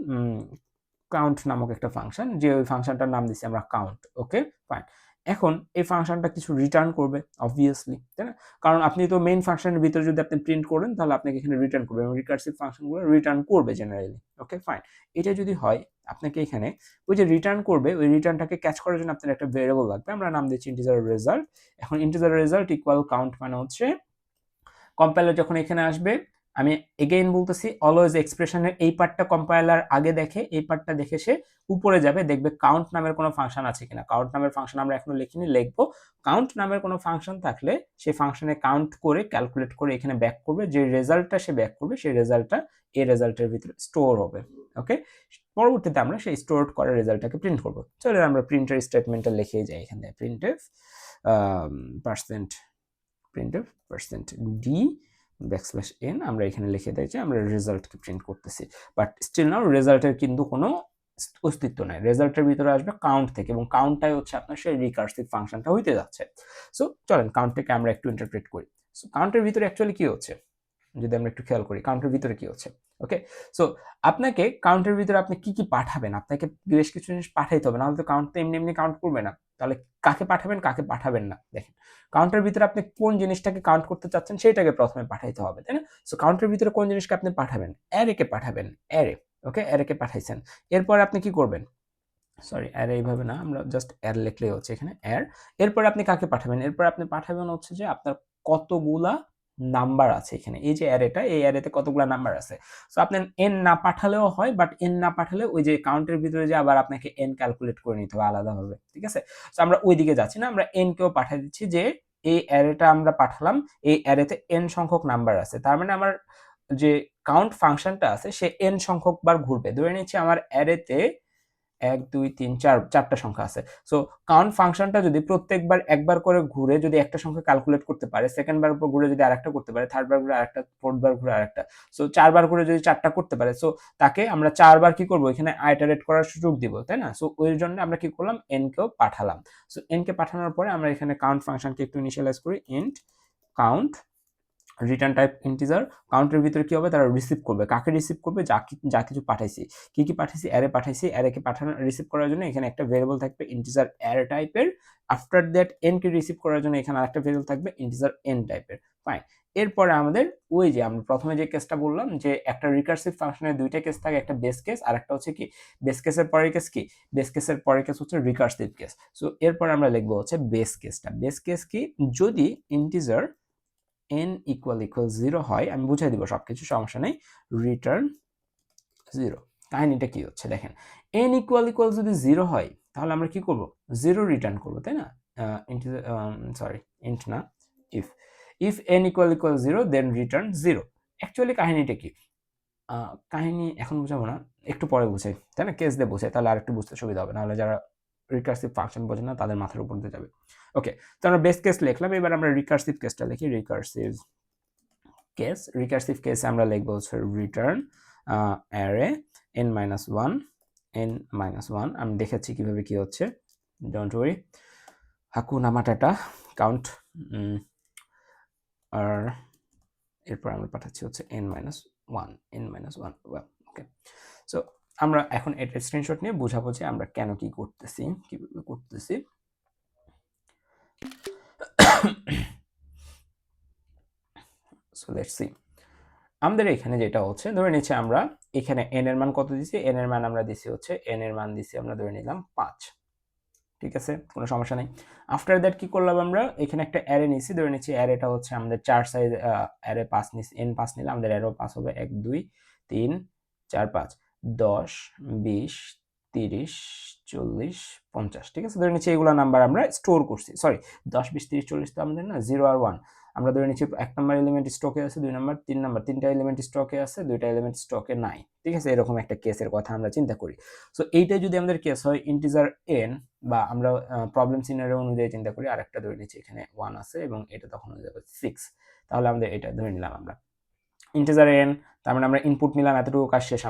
কাউন্ট নামক একটা ফাংশন, যে ওই ফাংশনটার নাম দিচ্ছি আমরা কাউন্ট, ওকে ফাইন। এখন এই ফাংশনটা কিছু রিটার্ন করবে অবভিয়াসলি, তাই না? কারণ আপনি তো মেইন ফাংশনের ভিতরে যদি আপনি প্রিন্ট করেন তাহলে আপনাকে এখানে রিটার্ন করবে এবং রিকার্সিভ ফাংশনগুলো রিটার্ন করবে জেনারেলি, ওকে ফাইন। এটা যদি হয় আপনাকে এখানে ওই যে রিটার্ন করবে ওই রিটার্নটাকে ক্যাচ করার জন্য আপনার একটা ভেরিয়েবল লাগবে, আমরা নাম দিচ্ছি ইন্টিজার রেজাল্ট। এখন ইন্টিজার রেজাল্ট ইকুয়াল কাউন্ট মানে হচ্ছে কম্পাইলার যখন এখানে আসবে, আমি এগেইন বলতেছি অলওয়েজ এক্সপ্রেশনের এই পার্টটা কম্পাইলার আগে দেখে, এই পার্টটা দেখে সে উপরে যাবে, দেখবে কাউন্ট নামের কোনো ফাংশন আছে কিনা। কাউন্ট নামের ফাংশন আমরা এখনো লিখিনি, লিখবো। কাউন্ট নামের কোনো ফাংশন থাকলে সেই ফাংশনে কাউন্ট করে ক্যালকুলেট করে এখানে ব্যাক করবে, যে রেজাল্টটা সে ব্যাক করবে সেই রেজাল্টটা এই রেজাল্টের ভিতরে স্টোর হবে, ওকে? পরবর্তীতে আমরা সেই স্টোর করা রেজাল্টটাকে প্রিন্ট করবো। চলো আমরা প্রিন্টের স্টেটমেন্টটা লিখে যাই এখানে, প্রিন্টএফ %d \n আমরা এখানে লিখে দেই যে আমরা রেজাল্টকে প্রিন্ট করতেছি, বাট স্টিল নাও রেজাল্টের কিন্তু কোনো অস্তিত্ব নাই। রেজাল্টের ভিতরে আসবে কাউন্ট থেকে এবং কাউন্টটাই হচ্ছে আপনার সেই রিকার্সিভ ফাংশনটা হইতে যাচ্ছে। সো চলেন কাউন্টটাকে আমরা একটু ইন্টারপ্রেট করি। সো কাউন্টের ভিতরে অ্যাকচুয়ালি কি হচ্ছে যদি আমরা একটু খেয়াল করি, কাউন্টের ভিতরে কি হচ্ছে, ওকে? সো আপনাকে কাউন্টের ভিতরে আপনি কি কি পাঠাবেন, আপনাকে বেশ কিছু জিনিস পাঠাইতে হবে, নাহলে তো কাউন্ট তো এমনি এমনি কাউন্ট করবে না। তাহলে কাকে পাঠাবেন কাকে পাঠাবেন না, দেখেন কাউন্টের ভিতরে আপনি কোন জিনিসটাকে কাউন্ট করতে চাচ্ছেন সেটাকে প্রথমে পাঠাইতে হবে, তাই না? সো কাউন্টের ভিতরে কোন জিনিসকে আপনি পাঠাবেন? অ্যারেকে পাঠাবেন, অ্যারে, ওকে? অ্যারেকে পাঠাইছেন, এরপর আপনি কি করবেন? সরি, অ্যারে এইভাবে না, আমরা জাস্ট অ্যার লিখলেই হচ্ছে এখানে অ্যার। এরপর আপনি কাকে পাঠাবেন? এরপর আপনি পাঠাবেন হচ্ছে যে আপনার কতগুলা নাম্বার আছে এখানে, এই যে অ্যারেটা, এই অ্যারেতে কতগুলা নাম্বার আছে। সো আপনি n না পাঠালেও হয়, বাট n না পাঠালে ওই যে কাউন্টের ভিতরে যে আবার আপনাকে n ক্যালকুলেট করে নিতে হবে আলাদাভাবে, ঠিক আছে? সো আমরা ওই দিকে যাচ্ছি না, আমরা n কেও পাঠিয়ে দিচ্ছি যে এই অ্যারেটা আমরা পাঠালাম, এই অ্যারেতে n সংখ্যক নাম্বার আছে, তার মানে আমার যে কাউন্ট ফাংশনটা আছে সে n সংখ্যক বার ঘুরবে। ধরে নিচ্ছি আমার অ্যারেতে 1 2 3 4 চারটা সংখ্যা আছে। সো কাউন্ট ফাংশনটা যদি প্রত্যেকবার একবার করে ঘুরে যদি একটা সংখ্যা ক্যালকুলেট করতে পারে, সেকেন্ড বার উপর ঘুরে যদি আরেকটা করতে পারে, থার্ড বার ঘুরে আরেকটা, ফোর্থ বার ঘুরে আরেকটা, সো চারবার করে যদি চারটা করতে পারে, সো তাকে আমরা চারবার কি করব, এখানে আইটারেট করার সুযোগ দিব, তাই না? সো ওই জন্য আমরা কি করলাম, n কেও পাঠালাম। সো n কে পাঠানোর পরে আমরা এখানে কাউন্ট ফাংশনকে একটু ইনিশিয়ালাইজ করি, int count return type integer. কাউন্টের ভিতরে কি হবে, তারা রিসিভ করবে, কাকে রিসিভ করবে, যা কিছু পাঠাইছি। কি পাঠাইছি, অ্যারে পাঠাইছি, অ্যারেকে পাঠানো রিসিভ করার জন্য এখানে একটা ভেরিয়েবল থাকবে ইন্টিজার অ্যারে টাইপের। After that N K receive করার জন্য এখানে আরেকটা ভেরিয়েবল থাকবে ইন্টিজার এন টাইপের। ফাইন। এরপরে আমাদের ওই যে আমরা প্রথমে যে কেসটা বললাম যে একটা রিকার্সিভ ফাংশনের দুইটা কেস থাকে, একটা বেস কেস আর একটা হচ্ছে কি বেস কেসের পরের কেস, কি বেস কেসের পরের কেস হচ্ছে রিকার্সিভ কেস। সো এরপর আমরা লিখবো হচ্ছে বেস কেসটা। বেস কেস কি, যদি ইন্টিজার n ইকুয়াল 0 হয়, আমি বুঝাই দিব সবকিছু, সমস্যা নেই, রিটার্ন 0। কাহিনীটা কি হচ্ছে দেখেন, n ইকুয়াল যদি 0 হয় তাহলে আমরা কি করব, 0 রিটার্ন করব, তাই না? ইন্ট না, if n equal 0 then return 0। Actually কাহিনীটা কি, কাহিনী এখন বুঝাবো না, একটু পরে বুঝাই, তাই না? কেস দিয়ে বুঝাই, তাহলে আর একটু বুঝতে সুবিধা হবে, নাহলে যারা রিকার্সিভ ফাংশন বোঝে না তাদের মাথার উপর দিয়ে যাবে। ওকে, তো আমরা বেস কেস লিখলাম, এবার আমরা রিকার্সিভ কেসটা লিখি। রিকার্সিভ কেসে আমরা লিখবো হচ্ছে রিটার্ন অ্যারে n-1, n-1। আমি দেখাচ্ছি কিভাবে কি হচ্ছে, ডোন্ট ওয়ারি, হাকুনা মাটাটা কাউন্ট। আর এরপর আমরা পাঠাচ্ছি হচ্ছে n-1, n-1। ওকে, সো আমরা এখন এটা স্ক্রিনশট নিয়ে বুঝাবো যে আমরা কেন কি করতেছি, কিভাবে করতেছি। সো লেটস সি, আমাদের এখানে যেটা হচ্ছে, ধরে নিচ্ছে আমরা এখানে n এর মান কত দিছি, n এর মান আমরা দিছি হচ্ছে, n এর মান দিছি আমরা ধরে নিলাম 5, ঠিক আছে, কোনো সমস্যা নেই। আফটার দ্যাট কি করলাম, আমরা এখানে একটা অ্যারে নিছি, ধরে নিচ্ছি অ্যারেটা হচ্ছে আমাদের 4 সাইজ অ্যারে 5 নিছি, n 5 নিলে আমাদের অ্যারেও 5 হবে, 1 2 3 4 5 10 20 30 40 50, ঠিক আছে। ধরে নিচ্ছি এগুলো নাম্বার আমরা স্টোর করছি, সরি 10 20 30 40 তো আমাদের না 0 আর 1, আমরা ধরে নিচ্ছি 1 নাম্বার এলিমেন্ট স্টকে আছে, 2 নাম্বার 3 নাম্বার, তিনটা এলিমেন্ট স্টকে আছে, দুইটা এলিমেন্ট স্টকে নাই, ঠিক আছে। এরকম একটা কেসের কথা আমরা চিন্তা করি। সো এইটা যদি আমাদের কেস হয় ইন্টিজার n, বা আমরা প্রবলেম সিনারিও অনুযায়ী চিন্তা করি, আরেকটা ধরে নিচ্ছি এখানে 1 আছে এবং এটা তখন হয়ে যাবে 6, তাহলে আমাদের এটা ধরে নিলাম আমরা ইন্টিজার n, তার মানে আমরা ইনপুট নিলাম, এতটুকু কাজ শেষ।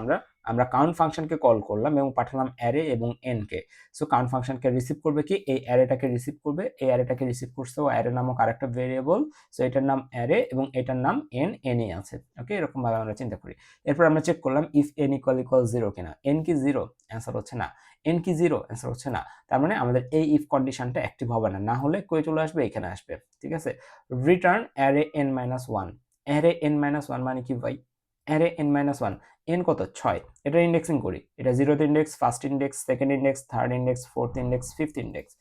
আমরা কাউন্ট ফাংশনকে কল করলাম এবং পাঠালাম অ্যারে এবং n কে। সো কাউন্ট ফাংশনকে রিসিভ করবে কি, এই অ্যারেটাকে রিসিভ করবে, এই অ্যারেটাকে রিসিভ করছে ও অ্যারে নামক আরেকটা ভেরিয়েবল, সো এটার নাম অ্যারে এবং এটার নাম n, n ই আছে। ওকে, এরকম ভাবে আমরা চিন্তা করি। এরপর আমরা চেক করলাম ইফ n ইকুয়াল 0 কিনা, n কি 0, অ্যান্সার হচ্ছে না, n কি 0, অ্যান্সার হচ্ছে না। তার মানে আমাদের এই ইফ কন্ডিশনটা অ্যাক্টিভ হবে না, না হলে কই চলে আসবে, এখানে আসবে, ঠিক আছে। Return array n-1। Array n-1 মানে কি ভাই, অ্যারে n-1, n কত 6, এটা ইন্ডেক্সিং করি, এটা 0th index, first index, second index, third index, fourth index, fifth index.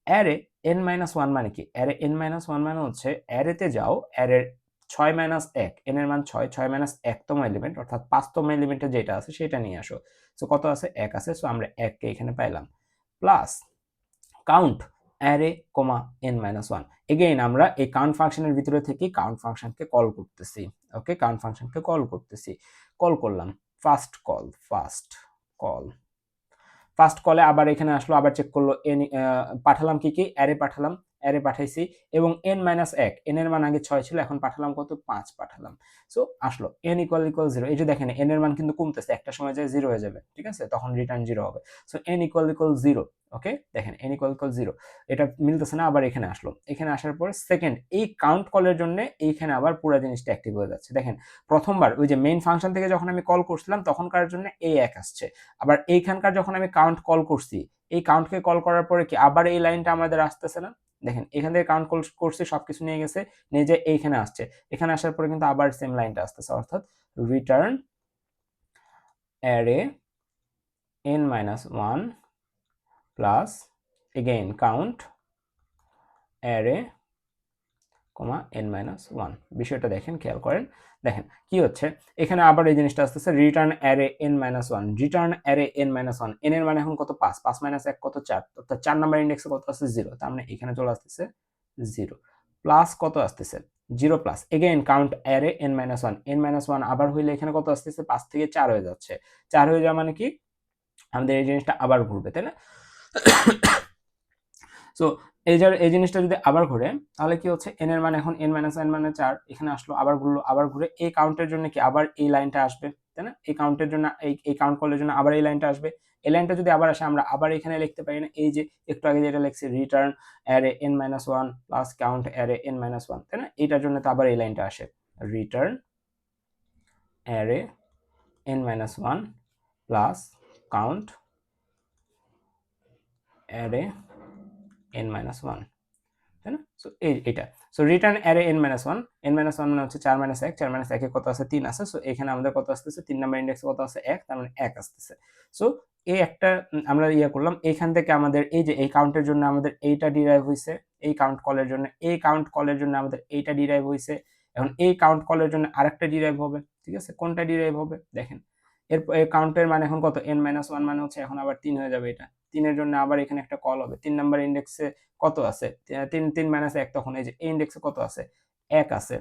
Array n-1 মানে কি, অ্যারে n-1 মানে হচ্ছে অ্যারেতে যাও, অ্যারের 6 - 1, n এর মান 6, 6 - 1তম এলিমেন্ট অর্থাৎ 5তম এলিমেন্টে যেটা আছে সেটা নিয়ে আসো। সো কত আছে, 1 আছে, সো আমরা 1 কে এখানে পাইলাম, plus count array n-1। Again আমরা এই কাউন্ট ফাংশনের ভিতরে থেকে কাউন্ট ফাংশনকে কল করতেছি। ওকে, কাউন্ট ফাংশনকে কল করতেছি, কল করলাম, ফার্স্ট কলে আবার এখানে আসলো, আবার চেক করলো, n পাঠালাম কি অ্যারে পাঠালাম, অ্যারে পাঠাইছি এবং n-1, n এর মান আগে 6 ছিল, এখন পাঠালাম কত, 5 পাঠালাম। সো আসলো n ইকুয়াল 0, এই যে দেখেন n এর মান কিন্তু কমতেছে, একটা সময় যায় 0 হয়ে যাবে, ঠিক আছে, তখন রিটার্ন 0 হবে। সো n ইকুয়াল 0, ওকে, দেখেন n ইকুয়াল 0, এটা মিলতেছে না, আবার এখানে আসলো, এখানে আসার পর সেকেন্ড এই কাউন্ট কলের জন্য এইখানে আবার পুরো জিনিসটা অ্যাক্টিভ হয়ে যাচ্ছে। দেখেন প্রথমবার ওই যে মেইন ফাংশন থেকে যখন আমি কল করছিলাম তখনকার জন্য এই 1 আসছে, আবার এইখানকার যখন আমি কাউন্ট কল করছি, এই কাউন্টকে কল করার পরে কি আবার এই লাইনটা আমাদের আসতেছে না, দেখেন এখান থেকে কাউন্ট করছি, সবকিছু নিয়ে গেছে, নিয়ে যে এইখানে আসছে, এখানে আসার পরে কিন্তু আবার সেম লাইনটা আসতেছে, অর্থাৎ return array n-1 plus again count array n-1। বিষয়টা দেখেন, খেয়াল করেন, দেখেন কি হচ্ছে, এখানে আবার এই জিনিসটা আসতেছে, return array n-1, return array n-1, n এর মান এখন কত, 5, 5 - 1 কত, 4, অর্থাৎ 4 নাম্বার ইন্ডেক্সে কত আছে, 0, তার মানে এখানে চলে আসতেছে 0, প্লাস কত আসতেছে, 0 plus again count array n-1, n-1 আবার হইলে এখানে কত আসতেছে, 5 থেকে 4 হয়ে যাচ্ছে, 4 হয়ে যাওয়া মানে কি আমাদের এই জিনিসটা আবার ঘুরবে, তাই না? সো এই জিনিসটা যদি আবার ঘুরে তাহলে কি হচ্ছে, এন এর মান এখন n মাইনাস n মানে 4 এখানে আসলো, আবার ঘুরলো, আবার ঘুরে এই কাউন্টের জন্য কি আবার এই লাইনটা আসবে, তাই না? এই কাউন্টের জন্য এই কাউন্ট কলের জন্য আবার এই লাইনটা আসবে। এই লাইনটা যদি আবার আসে আমরা আবার এখানে লিখতে পারি না, এই যে একটু আগে যেটা লিখছি return array n minus 1 plus count array n minus 1, তাই না? এটার জন্য তো আবার এই লাইনটা আসে, return array n minus 1 plus count array n minus 1, তাই না? সো এইটা, so return array n minus 1, n minus 1 মানে হচ্ছে 4 মাইনাস 1, 4 মাইনাস 1 এ কত আছে, 3 আছে। সো এখানে আমাদের কত আসতেছে, 3 নাম্বার ইন্ডেক্সে কত আছে, 1, তার মানে 1 আসতেছে। সো এই একটা আমরা ইয়া করলাম, এখান থেকে আমাদের এই যে এই কাউন্টের জন্য আমাদের এইটা ডিরাইভ হইছে, এই কাউন্ট কলের জন্য এই কাউন্ট কলের জন্য আমাদের এইটা ডিরাইভ হইছে। এখন এই কাউন্ট কলের জন্য আরেকটা ডিরাইভ হবে, ঠিক আছে? কোনটা ডিরাইভ হবে দেখেন, এরপর এই কাউন্টের মানে এখন কত, n মাইনাস 1 মানে হচ্ছে এখন আবার 3 হয়ে যাবে, এটা 3 এর জন্য আবার এখানে একটা কল হবে। 3 নাম্বার ইন্ডেক্সে কত আছে, 3 মাইনাস 1, তখন এই যে এই ইন্ডেক্সে কত আছে, 1 আছে।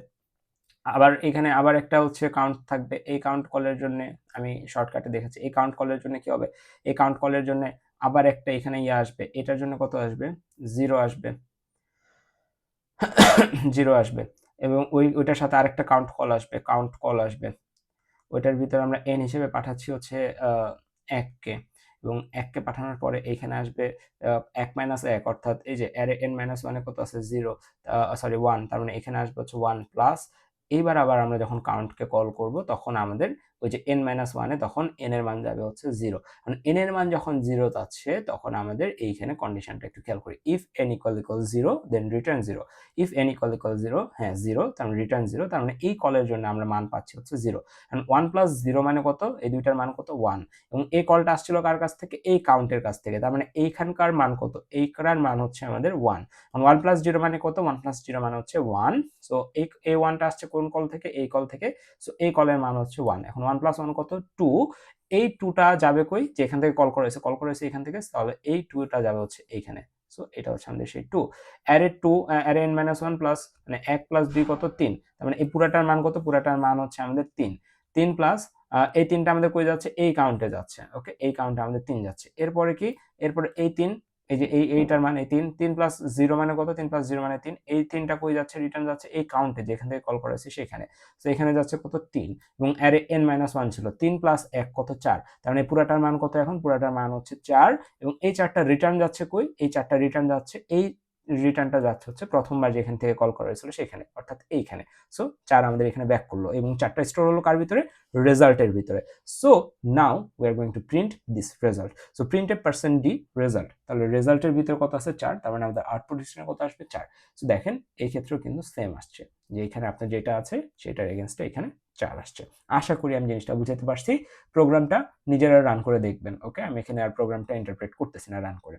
আবার এখানে আবার একটা হচ্ছে কাউন্ট থাকবে, এই কাউন্ট কলের জন্য আমি শর্টকাটে দেখেছি, এই কাউন্ট কলের জন্য কি হবে, এই কাউন্ট কলের জন্য আবার একটা এখানে ইয়ে আসবে, এটার জন্য কত আসবে, 0 আসবে, 0 আসবে। এবং ওইটার সাথে আরেকটা কাউন্ট কল আসবে, ওইটার ভিতরে আমরা n হিসেবে পাঠাচ্ছি হচ্ছে 1 কে, এবং 1 কে পাঠানোর পরে এইখানে আসবে 1 মাইনাস 1, অর্থাৎ এই যে অ্যারে n মাইনাস 1 এ কত আছে, 0, সরি 1, তার মানে এখানে আসবে হচ্ছে 1 প্লাস, এইবার আবার আমরা যখন কাউন্টকে কল করব তখন আমাদের ওই যে n মাইনাস 1 এ তখন n এর মান যাবে হচ্ছে 0। কারণ n এর মান যখন 0 যাচ্ছে তখন আমাদের এইখানে কন্ডিশনটা একটু খেয়াল করি, if n equal 0 then return 0, if n equal 0, হ্যাঁ 0, তার মানে রিটার্ন 0, তার মানে এই কলের জন্য আমরা মান পাচ্ছি হচ্ছে 0। 1 প্লাস 0 মানে কত, এই দুইটার মান কত, 1, এবং এই কলটা আসছিল কার কাছ থেকে, এই কাউন্টের কাছ থেকে, তার মানে এইখানকার মান কত, এইখানকার মান হচ্ছে আমাদের 1। 1 প্লাস 0 মানে কত, 1 প্লাস 0 মানে হচ্ছে 1। সো এই 1টা আসছে কোন কল থেকে, এই কল থেকে। সো এই কলের মান হচ্ছে 1। এখন 1 প্লাস 1 কত, 2। এই 2টা যাবে কই, যেখান থেকে কল করেছে এখান থেকে, তাহলে এই 2টা যাবে হচ্ছে এইখানে। সো এটা হচ্ছে আমাদের সেই 2 array 2 array n minus 1 plus মানে 1 প্লাস 2 কত, 3, তার মানে এই পুরাটার মান কত, পুরাটার মান হচ্ছে আমাদের 3। 3 প্লাস এই 3টা আমাদের কই যাচ্ছে, এই কাউন্টে যাচ্ছে, ওকে, এই কাউন্টে আমাদের 3 যাচ্ছে। এরপরে কি, এরপরে এই 3, এই যে এইটার মান, এই 3 প্লাস 0 মানে কত, 3 প্লাস 0 মানে 3, এই 3টা কই যাচ্ছে, রিটার্ন যাচ্ছে এই কাউন্টে যেখান থেকে কল করেছি সেখানে। তো এখানে যাচ্ছে কত, 3, এবং অ্যারে n মাইনাস 1 ছিল, 3 প্লাস 1 কত, 4, তার মানে পুরাটার মান কত, এখন পুরাটার মান হচ্ছে 4, এবং এই 4টা রিটার্ন যাচ্ছে কই, এই 4টা রিটার্ন যাচ্ছে এই রিটার্নটা যাচ্ছে হচ্ছে প্রথমবার যেখান থেকে কল করা হয়েছিল সেখানে, অর্থাৎ এইখানে। সো 4 আমাদের এখানে ব্যাক করলো, এবং 4টা স্টোর হলো কার ভিতরে, রেজাল্টের ভিতরে। So now we are going to print this result. So print A %d result, তাহলে রেজাল্টের ভিতরে কত আছে, 4, তার মানে আমাদের আউটপুট হিসেবে কত আসবে, 4। সো দেখেন এই ক্ষেত্রেও কিন্তু সেম আসছে, যে এখানে আপনার যেটা আছে সেটার এগেনস্টে এখানে 4 আসছে। আশা করি আমি জিনিসটা বুঝাতে পারছি। প্রোগ্রামটা নিজেরা রান করে দেখবেন, ওকে? আমি এখানে আর প্রোগ্রামটা ইন্টারপ্রেট করতেছি না রান করে।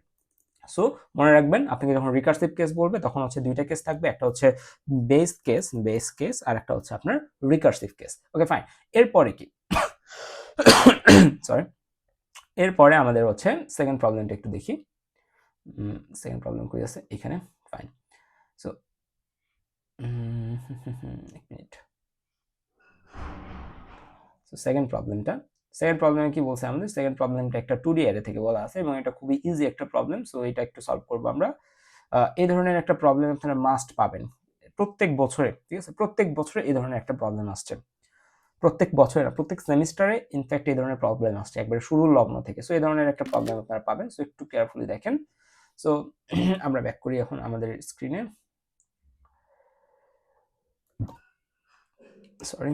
সো মনে রাখবেন, আপনাকে যখন রিকার্সিভ কেস বলবে তখন হচ্ছে দুইটা কেস থাকবে, একটা হচ্ছে বেস কেস আর একটা হচ্ছে আপনার রিকার্সিভ কেস, ওকে ফাইন। এরপরে কি, সরি, এরপরে আমাদের হচ্ছে সেকেন্ড প্রবলেমটা একটু দেখি। সেকেন্ড প্রবলেম কই আছে, এখানে, ফাইন। সো এক মিনিট। সো সেকেন্ড প্রবলেমে কি বলছে আমাদের, সেকেন্ড প্রবলেমটা একটা 2D অ্যারে থেকে বলা আছে, এবং এটা খুবই ইজি একটা প্রবলেম। সো এটা একটু সলভ করবো আমরা। এই ধরনের একটা প্রবলেম আপনারা মাস্ট পাবেন প্রত্যেক বছরে, ঠিক আছে? প্রত্যেক বছরে এই ধরনের একটা প্রবলেম আসছে, প্রত্যেক বছরে না, প্রত্যেক সেমিস্টারে ইনফ্যাক্ট এই ধরনের প্রবলেম আসছে একবারে শুরুর লগ্ন থেকে। সো এই ধরনের একটা প্রবলেম আপনারা পাবেন। সো একটু কেয়ারফুলি দেখেন। সো আমরা ব্যাক করি এখন আমাদের স্ক্রিনে, সরি।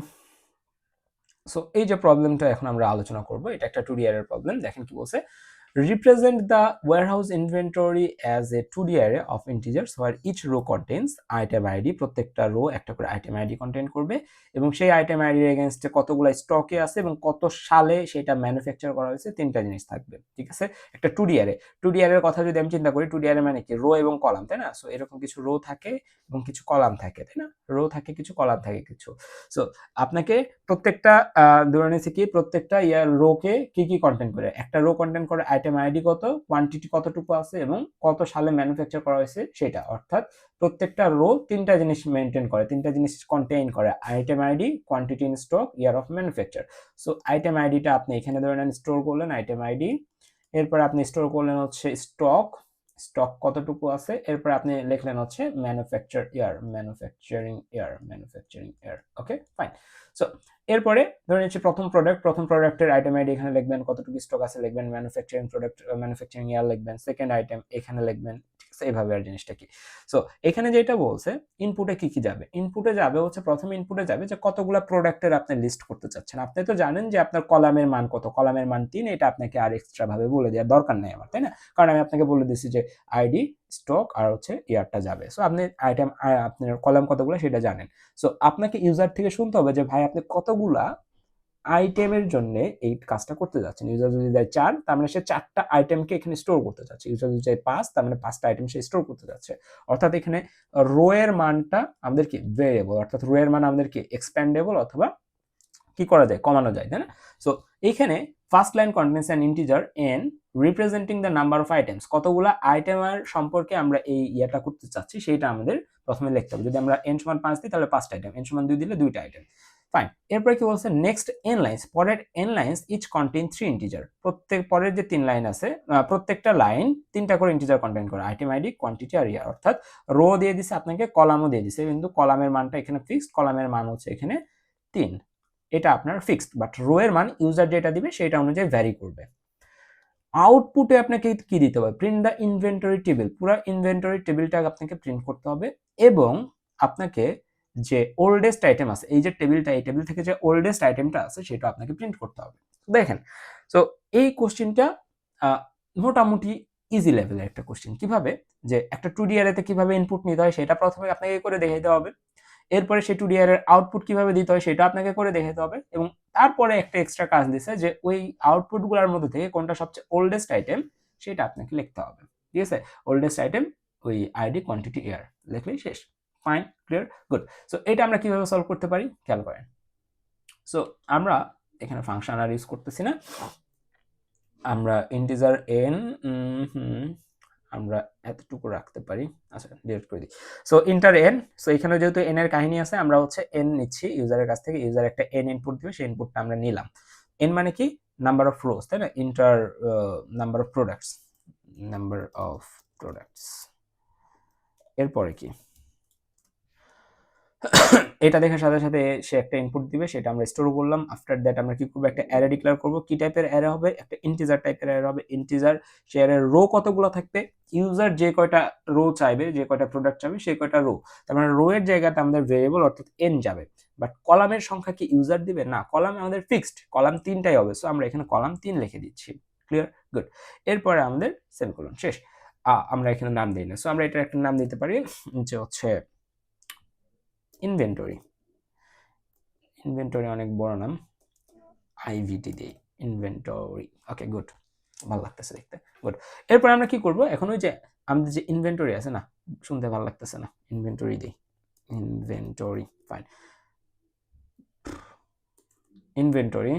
সো এই যে প্রবলেমটা এখন আমরা আলোচনা করব, এটা একটা 2D অ্যারের প্রবলেম। দেখেন কি বলছে, represent the warehouse inventory as a 2D array of integers where each row contains item id, প্রত্যেকটা রো একটা করে আইটেম আইডি কন্টেইন করবে, এবং সেই আইটেম আইডির এগেইনস্টে কতগুলো স্টকে আছে এবং কত সালে সেটা ম্যানুফ্যাকচার করা হয়েছে, তিনটা জিনিস থাকবে, ঠিক আছে? একটা 2D অ্যারে, 2D অ্যারের কথা যদি আমি চিন্তা করি, 2D অ্যারে মানে কি, রো এবং কলাম, তাই না? সো এরকম কিছু রো থাকে এবং কিছু কলাম থাকে, তাই না? রো থাকে কিছু, কলাম থাকে কিছু। সো আপনাকে প্রত্যেকটা ধরে নিয়েছে কি, প্রত্যেকটা রোকে কি কি কন্টেন্ট করে, একটা রো কন্টেন্ট করে আইটেম আইডি কত, কোয়ান্টিটি কতটুকু আছে, এবং কত সালে ম্যানুফ্যাকচার করা হয়েছে সেটা, অর্থাৎ প্রত্যেকটা রো তিনটা জিনিস মেনটেন করে, তিনটা জিনিস কন্টেইন করে, item ID, quantity in stock, year of manufacture. So item আইডিটা আপনি এখানে ধরে নেন স্টোর করলেন, আইটেম আইডি, এরপর আপনি স্টোর করলেন হচ্ছে স্টক কতটুকু আছে, এরপর আপনি লিখলেন হচ্ছে manufacturing year. Okay fine. So এরপরে ধরে নিচ্ছি প্রথম প্রোডাক্টের আইটেম আইডি এখানে লিখবেন, কতটুকু স্টক আছে লিখবেন, ম্যানুফ্যাকচারিং ইয়ার লিখবেন, সেকেন্ড আইটেম এখানে লিখবেন, ঠিক আছে? এইভাবে আর জিনিসটা কি। সো এখানে যেটা বলছে ইনপুটে কি কি যাবে, ইনপুটে যাবে হচ্ছে প্রথমে ইনপুটে যাবে যে কতগুলো প্রোডাক্টের আপনি লিস্ট করতে চাচ্ছেন। আপনি তো জানেন যে আপনার কলামের মান কত, কলামের মান 3, এটা আপনাকে আর এক্সট্রা ভাবে বলে দেওয়ার দরকার নেই আমার, তাই না? কারণ আমি আপনাকে বলে দিচ্ছি যে আইডি, স্টক আর হচ্ছে ইয়ারটা যাবে। সো আপনি আইটেম, আপনার কলাম কতগুলো সেটা জানেন। সো আপনাকে ইউজার থেকে শুনতে হবে যে ভাই আপনি কতগুলা আইটেমের জন্য এই কাজটা করতে যাচ্ছেন। ইউজার যদি দেয় 4, তার মানে সে 4টা আইটেমকে এখানে স্টোর করতে যাচ্ছে। ইউজার যদি চায় 5, তার মানে 5টা আইটেম সে স্টোর করতে যাচ্ছে। অর্থাৎ এখানে রো এর মানটা আমাদের কি ভেরিয়েবল, অর্থাৎ রো এর মান আমাদের কি এক্সপ্যান্ডেবল অথবা কি করা যায়, কমানো যায়, তাই না? সো এইখানে first line contents an integer n representing the number of items, কতগুলো আইটেমের সম্পর্কে আমরা এই ইয়েটা করতে চাচ্ছি সেইটা আমাদের প্রথমে লিখতে হবে। যদি আমরা n সমান 5 দিই তাহলে 5টা আইটেম, n সমান 2 দিলে 2টা আইটেম। ফাইন। এরপরে কি বলছে, নেক্সট n লাইন্স, পরের n lines each contain 3 integer, প্রত্যেক পরের যে 3 লাইন আছে প্রত্যেকটা লাইন 3টা করে ইন্টিজার কন্টেইন করে, আইটেম আইডি, কোয়ান্টিটি আর ইয়ার। অর্থাৎ রো দিয়ে দিছে আপনাকে, কলামও দিয়ে দিছে, কিন্তু কলামের মানটা এখানে ফিক্সড, কলামের মান হচ্ছে এখানে 3, এটা আপনার ফিক্সড, বাট রো এর মান ইউজার যেটা দিবে সেটা অনুযায়ী ভ্যারি করবে। আউটপুটে আপনাকে কি দিতে হবে, প্রিন্ট দ্য ইনভেন্টরি টেবিল, পুরো ইনভেন্টরি টেবিলটা আপনাকে প্রিন্ট করতে হবে এবং আপনাকে যে ওল্ডেস্ট আইটেম আছে, এই যে টেবিলটা, এই টেবিল থেকে যে ওল্ডেস্ট আইটেমটা আছে সেটা আপনাকে প্রিন্ট করতে হবে। দেখেন, সো এই কোশ্চেনটা মোটামুটি ইজি লেভেলের একটা কোশ্চেন। কিভাবে যে একটা 2D অ্যারেতে কিভাবে ইনপুট নিতে হয় সেটা প্রথমে আপনাকে করে দেখাইতে হবে, এরপরে সেই 2D অ্যারের আউটপুট কিভাবে দিতে হয় সেটা আপনাকে করে দেখাতে হবে, এবং তারপরে একটা এক্সট্রা কাজ দিছে যে ওই আউটপুটগুলোর মধ্যে থেকে কোনটা সবচেয়ে ওল্ডেস্ট আইটেম সেটা আপনাকে লিখতে হবে, ঠিক আছে? ওল্ডেস্ট আইটেম, ওই আইডি, কোয়ান্টিটি, ইয়ার লিখলেই শেষ। Fine, clear, good. সো এটা আমরা কিভাবে সলভ করতে পারি খেয়াল করেন। সো আমরা এখানে ফাংশন আর ইউজ করতেছি না, আমরা ইন্টিজার n আমরা এতটুকু রাখতে পারি, আচ্ছা ডিলিট করে দিই। সো ইন্টার n, সো এখানে যেহেতু n এর কাহিনী আছে আমরা হচ্ছে n নিচ্ছি ইউজারের কাছ থেকে, ইউজার একটা n ইনপুট দিবে, সেই ইনপুটটা আমরা নিলাম। n মানে কি, নাম্বার অফ রোজ, তাই না? ইন্টার নাম্বার অফ প্রোডাক্টস, এরপরে কি এটা দেখার সাথে সাথে সে একটা ইনপুট দিবে, সেটা আমরা স্টোর করলাম। আফটার দ্যাট আমরা কি করব, একটা অ্যারে ডিক্লেয়ার করব। কি টাইপের অ্যারে হবে, একটা ইন্টিজার টাইপের অ্যারে হবে। ইন্টিজার, সে অ্যারের রো কতগুলো থাকবে, ইউজার যে কয়টা রো চাইবে, যে কয়টা প্রোডাক্ট চাইবে সেই কয়টা রো, তার মানে রো এর জায়গাতে আমাদের ভেরিয়েবল অর্থাৎ n যাবে। বাট কলামের সংখ্যা কি ইউজার দিবে না, কলাম আমাদের ফিক্সড, কলাম 3টাই হবে। সো আমরা এখানে কলাম 3 লিখে দিচ্ছি, ক্লিয়ার, গুড। এরপরে আমাদের সেমিকোলন, শেষ। আমরা এখানে নাম দিই না, সো আমরা এটার একটা নাম দিতে পারি যে হচ্ছে ইনভেন্টরি। ইনভেন্টরি অনেক বড় নাম, আইভিটি দেই, ইনভেন্টরি। ওকে, গুড, ভালো লাগতেছে দেখতে, গুড। এরপর আমরা কি করব, এখন ওই যে আমাদের যে ইনভেন্টরি আছে না, শুনতে ভালো লাগতেছে না, ইনভেন্টরি দেই, ইনভেন্টরি, ফাইন। ইনভেন্টরি,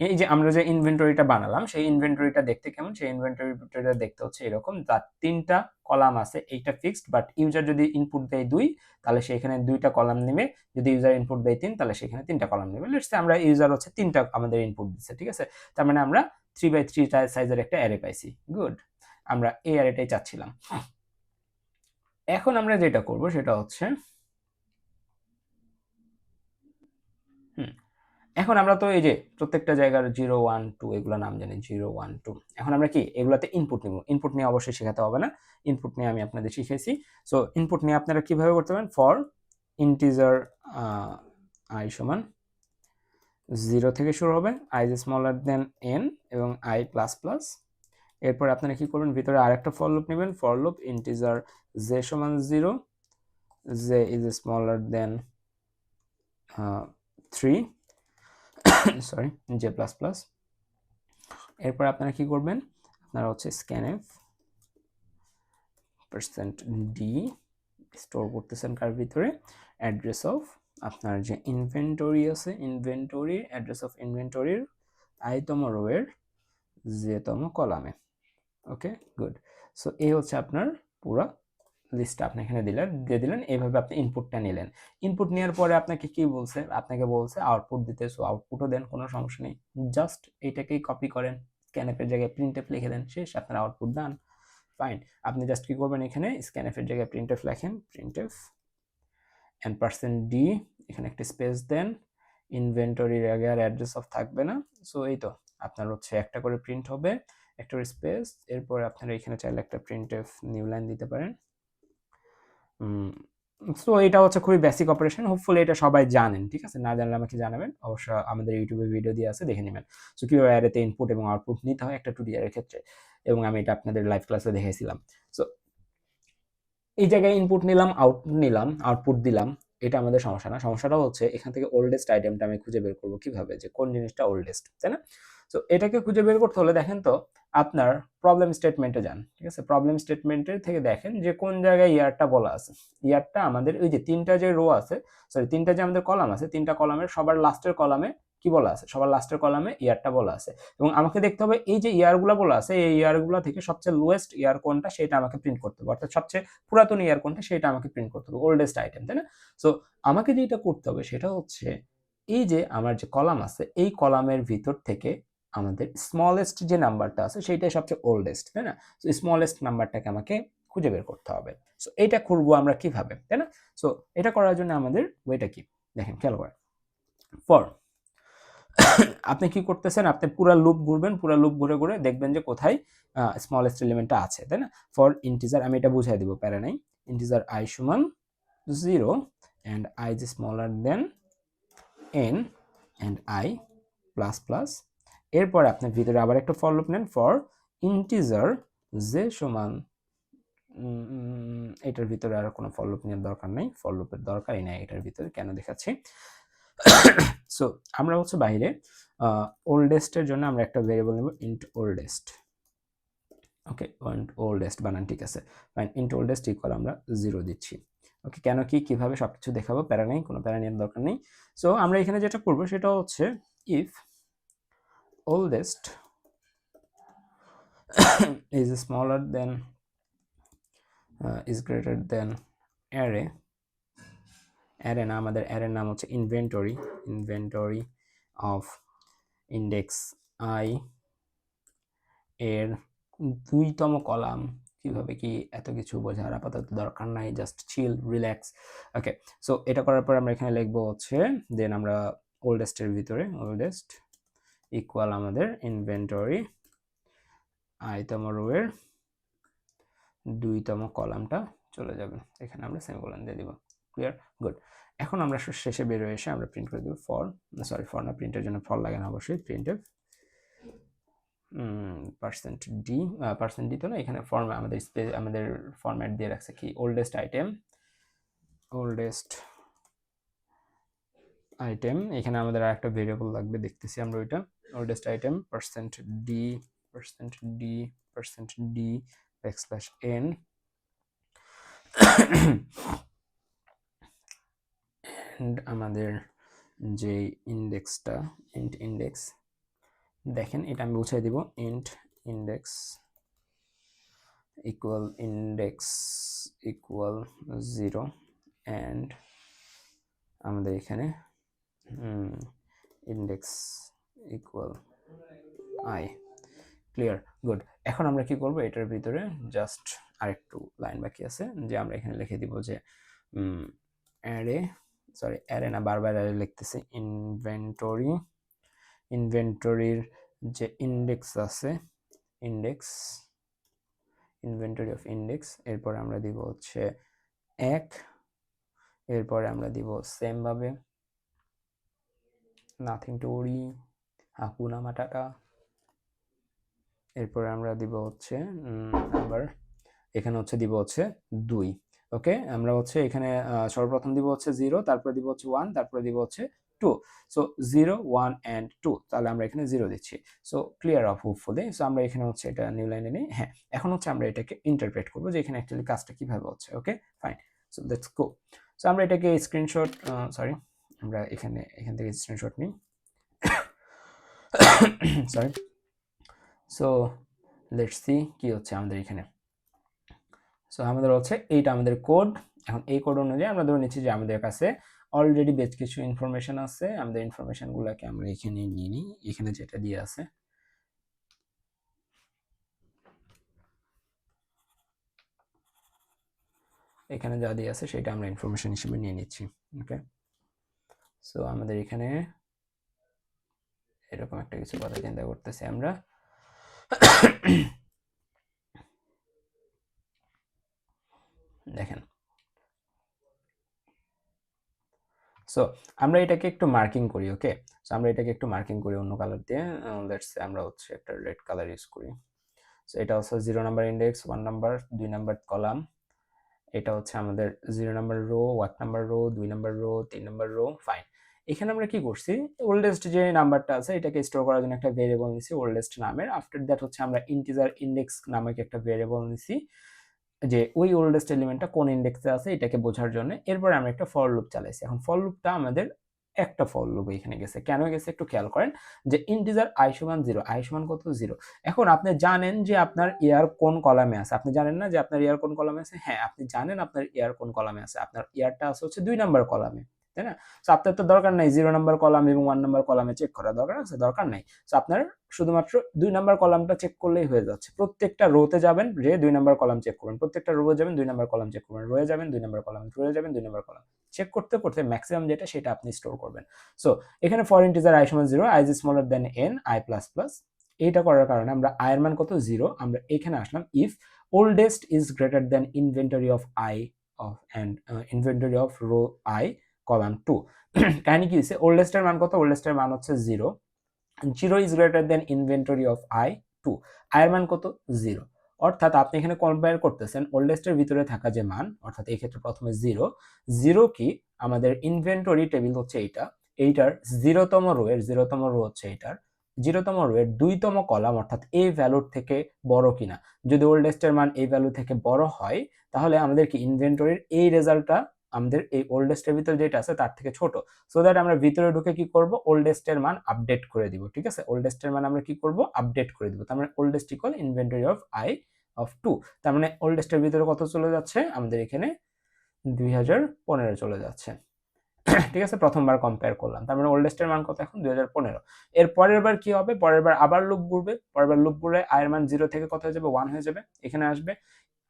এই যে আমরা যে ইনভেন্টরিটা বানালাম সেই ইনভেন্টরিটা দেখতে কেমন, সেই ইনভেন্টরিটা দেখতে হচ্ছে এরকম, তার 3টা কলাম আছে, এইটা ফিক্সড, বাট ইউজার যদি ইনপুট দেয় 2 তাহলে সেখানে 2টা কলাম নেবে, যদি ইউজার ইনপুট দেয় 3 তাহলে সেখানে 3টা কলাম নেবে। লেটস সে আমরা ইউজার হচ্ছে 3টা আমাদের ইনপুট দিচ্ছে, ঠিক আছে? তার মানে আমরা 3x3 সাইজের একটা অ্যারে পাইছি, গুড। আমরা এই অ্যারেটাই চাচ্ছিলাম। এখন আমরা যেটা করব সেটা হচ্ছে এখন আমরা তো এই যে প্রত্যেকটা জায়গার 0 1 2 এগুলো নাম জানি, 0 1 2। এখন আমরা কি এগুলাতে ইনপুট নিব, ইনপুট নিয়ে অবশ্যই শেখাতে হবে না, ইনপুট নিয়ে আমি আপনাদের শিখাইছি। সো ইনপুট নিয়ে আপনারা কিভাবে করতে পারেন, ফর ইন্টিজার i সমান 0 থেকে শুরু হবে, i is smaller than n এবং i প্লাস প্লাস। এরপর আপনারা কি করবেন, ভিতরে আরেকটা ফর লুপ নেবেন, ফর লুপ ইন্টিজার j সমান 0, j is smaller then 3, sorry, J plus plus. এরপর আপনারা কি করবেন, আপনারা হচ্ছে scanf %d স্টোর করতেছেন কার ভিতরে, অ্যাড্রেস অফ আপনার যে ইনভেন্টরি আছে, ইনভেন্টরি, অ্যাড্রেস অফ ইনভেন্টরির i তম রোয়ের j তম কলামে। ওকে, গুড। সো এই হচ্ছে আপনার পুরো লিস্টটা আপনি এখানে দিয়ে দিলেন। এইভাবে আপনি ইনপুটটা নিলেন। ইনপুট নেওয়ার পরে আপনাকে কি বলছে, আপনাকে বলছে আউটপুট দিতে। সো আউটপুটও দেন, কোনো সমস্যা নেই, জাস্ট এইটাকেই কপি করেন, স্ক্যানএফ এর জায়গায় প্রিন্টএফ লিখে দেন, শেষ, আপনার আউটপুট ডান। ফাইন, আপনি জাস্ট কি করবেন, এখানে স্ক্যানএফ এর জায়গায় প্রিন্টএফ লেখেন, প্রিন্টএফ এন্ড %d, এখানে একটা স্পেস দেন, ইনভেন্টরির আগে আর অ্যাড্রেস অফ থাকবে না। সো এই তো আপনার হচ্ছে একটা করে প্রিন্ট হবে, একটা স্পেস, এরপর আপনারা এখানে চাইলে একটা প্রিন্টএফ নিউ লাইন দিতে পারেন। সো এটা হচ্ছে খুবই বেসিক অপারেশন, হোপফুলি এটা সবাই জানেন, ঠিক আছে? না জানলে আমাকে জানাবেন, অবশ্য আমাদের ইউটিউবে ভিডিও দিয়ে আছে, দেখে নেবেন। সো কিভাবে অ্যারেতে ইনপুট এবং আউটপুট নিতে হয় একটা 2D অ্যারের ক্ষেত্রে, এবং আমি এটা আপনাদের লাইভ ক্লাসে দেখাইছিলাম। সো এই জায়গায় ইনপুট নিলাম, আউটপুট দিলাম, এটা আমাদের সমস্যা না। সমস্যাটা হচ্ছে এখান থেকে ওল্ডেস্ট আইটেমটা আমি খুঁজে বের করবো কিভাবে, যে কোন জিনিসটা ওল্ডেস্ট, তাই না? সো এটাকে খুঁজে বের করতে হলে দেখেন তো আপনার প্রবলেম স্টেটমেন্টে যান, ঠিক আছে? প্রবলেম স্টেটমেন্টের থেকে দেখেন যে কোন জায়গায় ইয়ারটা বলা আছে। ইয়ারটা আমাদের ওই যে তিনটা যে রো আছে, সরি তিনটা যে আমাদের কলাম আছে, তিনটা কলামের সবার লাস্টের কলামে কি বলা আছে, সবার লাস্টের কলামে ইয়ারটা বলা আছে, এবং আমাকে দেখতে হবে এই যে ইয়ারগুলো বলা আছে, এই ইয়ারগুলো থেকে সবচেয়ে লোয়েস্ট ইয়ার কোনটা সেটা আমাকে প্রিন্ট করতে হবে, অর্থাৎ সবচেয়ে পুরাতন ইয়ার কোনটা সেটা আমাকে প্রিন্ট করতে হবে, ওল্ডেস্ট আইটেম, তাই না? সো আমাকে যেটা করতে হবে সেটা হচ্ছে এই যে আমার যে কলাম আছে, এই কলামের ভিতর থেকে আমাদের স্মলেস্ট যে নাম্বারটা আছে সেটাই সবচেয়ে ওল্ডেস্ট, তাই না? সো স্মলেস্ট নাম্বারটাকে আমাকে খুঁজে বের করতে হবে। সো এটা করবো আমরা কিভাবে, তাই না? সো এটা করার জন্য আমাদের ওয়েটা কি দেখেন, খেয়াল করেন। ফর আপনি কি করতেছেন, আপনি পুরো লুপ ঘুরবেন, পুরো লুপ ঘুরে ঘুরে দেখবেন যে কোথায় স্মলেস্ট এলিমেন্টটা আছে, তাই না? ফর ইন্টিজার, আমি এটা বুঝাই দিব, প্যারা নাই, ইন্টিজার i সমান 0 and I is smaller than n and I plus plus, এরপর আপনি ভিতরে আবার একটা ফর লুপ নেন, ফর ইন্টিজার j সমান, এটার ভিতরে আর কোনো ফর লুপ নেওয়ার দরকার নেই, ফর লুপের দরকারই নাই এটার ভিতরে, কেন দেখাচ্ছি। সো আমরা হচ্ছে বাইরে ওল্ডেস্টের জন্য আমরা একটা ভেরিয়েবল নেব ইন্ট ওল্ডেস্ট, ওকে, ওল্ডেস্ট বানান ঠিক আছে, ফাইন, ইন্ট ওল্ডেস্ট ইকুয়াল আমরা 0 দিচ্ছি, ওকে। কেন কি কিভাবে সবকিছু দেখাবো, প্যারা নেই, কোনো প্যারা নেওয়ার দরকার নেই। সো আমরা এখানে যেটা করবো সেটা হচ্ছে if oldest is smaller than is greater than array, array না, আমাদের অ্যারের নাম হচ্ছে ইনভেন্টরি অফ ইন্ডেক্স i এর 2তম কলাম, কিভাবে কি এত কিছু বোঝার আপাতত দরকার নাই, জাস্ট চিল রিল্যাক্স, ওকে। সো এটা করার পর আমরা এখানে লিখবো হচ্ছে, দেন আমরা ওল্ডেস্টের ভিতরে ওল্ডেস্ট ইকুয়াল আমাদের ইনভেন্টরি i তম রোয়ের 2তম কলামটা চলে যাবে, এখানে আমরা সেমিকোলন দিয়ে দিব, ক্লিয়ার, গুড। এখন আমরা শেষে বের হয়ে এসে আমরা প্রিন্ট করে দেব ফর না, প্রিন্টের জন্য ফর লাগে না অবশ্যই, প্রিন্টএফ %d তো না, এখানে ফর্ম আমাদের ফরম্যাট দিয়ে রাখছে কি, ওল্ডেস্ট আইটেম, এখানে আমাদের আর একটা ভেরিয়েবল লাগবে, দেখতেছি আমরা ওইটা, oldest item %d \n and আমাদের যে ইন্ডেক্সটা ইন্ডেক্স, দেখেন এটা আমি বুঝাই দিব, ইন্ডেক্স ইকুয়াল 0 and আমাদের এখানে index equal i, clear, good. এখন আমরা কি করব, এটার ভিতরে জাস্ট আরেকটু লাইন বাকি আছে, যে আমরা এখানে লিখে দিব যে অ্যারে না, বারবার অ্যারে লিখতেছি, ইনভেন্টরির যে ইন্ডেক্স আছে, ইনভেন্টরি অফ ইন্ডেক্স, এরপরে আমরা দিব হচ্ছে 1, এরপরে আমরা দিব সেম ভাবে নাথিং টু ওরি, হাকুনা মাটাটা, এরপরে আমরা দিব হচ্ছে আবার এখানে হচ্ছে দিব হচ্ছে 2, ওকে। আমরা হচ্ছে এখানে সর্বপ্রথম দিব হচ্ছে 0, তারপরে দিব হচ্ছে 1, তারপরে দিব হচ্ছে 2, সো 0 1 and 2, তাহলে আমরা এখানে 0 দিচ্ছি। So clear of hopefully. So আমরা এখানে হচ্ছে এটা নিউ লাইনে নেই, হ্যাঁ। এখন হচ্ছে আমরা এটাকে ইন্টারপ্রেট করবো যে এখানে অ্যাকচুয়ালি কাজটা কিভাবে হচ্ছে, ওকে fine. So let's go. So আমরা এটাকে স্ক্রিনশট, আমরা এখান থেকে স্ক্রিনশট নিই, সরি। সো লেটস সি কি হচ্ছে আমাদের এখানে। সো আমাদের হচ্ছে এইটা আমাদের কোড। এখন এই কোড অনুযায়ী আমরা ধরে নিচ্ছি যে আমাদের কাছে অলরেডি বেশ কিছু ইনফরমেশন আছে, আমাদের ইনফরমেশনগুলোকে আমরা এখানে নিয়ে নিই, এখানে যেটা দিয়ে আছে এখানে যা দিয়ে আছে সেটা আমরা ইনফরমেশন হিসেবে নিয়ে নিচ্ছি। ওকে, সো আমাদের এখানে এরকম একটা কিছু কথা চিন্তা করতেছি আমরা। দেখেন, সো আমরা এটাকে একটু মার্কিং করি। ওকে, সো আমরা এটাকে একটু মার্কিং করি অন্য কালার দিয়ে। লেটস সে আমরা হচ্ছে একটা রেড কালার ইউজ করি। সো এটা হচ্ছে 0 number index, 1 number, 2 number column. এটা হচ্ছে আমাদের 0 number rho, 1 number rho, 2 number rho, 3 number rho. Fine, এখানে আমরা কি করছি, ওল্ডেস্ট যে নাম্বারটা আছে এটাকে স্টোর করার জন্য একটা ভেরিয়েবল নিছি ওল্ডেস্ট নামের। আফটার দ্যাট হচ্ছে আমরা ইন্টিজার ইন্ডেক্স নামক একটা ভেরিয়েবল নিছি, যে ওই ওল্ডেস্ট এলিমেন্টটা কোন ইন্ডেক্সে আছে এটাকে বোঝার জন্য। এরপর আমরা একটা ফর লুপ চালাইছি। এখন ফর লুপটা আমাদের একটা ফর লুপ এখানে গেছে, কেন গেছে একটু খেয়াল করেন, যে ইন্টিজার i সমান 0, i সমান কত 0। এখন আপনি জানেন যে আপনার ইয়ার কোন কলামে আছে, আপনি জানেন না যে আপনার ইয়ার কোন কলামে আছে? হ্যাঁ, আপনি জানেন আপনার ইয়ার কোন কলামে আছে, আপনার ইয়ারটা আছে হচ্ছে 2 নাম্বার কলামে, তাই না? সো আপনার তো দরকার নাই 0 নাম্বার কলাম এবং 1 নাম্বার কলামে চেক করা, দরকার আছে? দরকার নাই। সো আপনার শুধুমাত্র 2 নাম্বার কলামটা চেক করলেই হয়ে যাচ্ছে। প্রত্যেকটা রোতে যাবেন, যে 2 নাম্বার কলাম চেক করবেন, প্রত্যেকটা রোয়ে যাবেন 2 নাম্বার কলাম চেক করবেন, রোয়ে যাবেন 2 নাম্বার কলাম, রোয়ে যাবেন 2 নাম্বার কলাম চেক করতে করতে ম্যাক্সিমাম যেটা সেটা আপনি স্টোর করবেন। সো এখানে ফর ইন্টিজার i সমান 0, i is smaller than n, i plus plus, এইটা করার কারণে আমরা i এর মান কত 0, আমরা এখানে আসলাম if oldest is greater than inventory of i of and inventory of row I column 2। কাহিনী কি হচ্ছে, ওল্ডেস্ট এর মান কত? ওল্ডেস্ট এর মান হচ্ছে 0, 0 is greater than inventory of i 2, i এর মান কত? 0। অর্থাৎ আপনি এখানে কম্পেয়ার করতেছেন ওল্ডেস্ট এর ভিতরে থাকা যে মান, অর্থাৎ এই ক্ষেত্রে প্রথমে 0, 0 কি আমাদের ইনভেন্টরি টেবিল হচ্ছে এইটা, এইটার 0তম রো এর 0তম রো হচ্ছে এইটার 0তম রো এর 2তম কলাম, অর্থাৎ এই ভ্যালুর থেকে বড় কিনা। যদি ওল্ডেস্ট এর মান এই ভ্যালু থেকে বড় হয় তাহলে আমাদের কি ইনভেন্টরির এই রেজাল্টটা আমাদের এই ওল্ডেস্ট এর ভিতরে যেটা আছে তার থেকে ছোট। সো দ্যাট আমরা ভিতরে ঢুকে কি করব, ওল্ডেস্ট এর মান আপডেট করে দিব। ঠিক আছে, ওল্ডেস্ট এর মান আমরা কি করব, আপডেট করে দিব। তার মানে oldest equal inventory of i of 2। তার মানে ওল্ডেস্ট এর ভিতরে কত চলে যাচ্ছে আমাদের এখানে 2015 চলে যাচ্ছে। ঠিক আছে, প্রথমবার কম্পেয়ার করলাম, তার মানে ওল্ডেস্ট এর মান কত এখন 2015। এর পরের বার কি হবে, পরের বার আবার লুপ ঘুরবে, পরের বার লুপ ঘুরে i এর মান 0 থেকে কত হয়ে যাবে, 1 হয়ে যাবে, এখানে আসবে।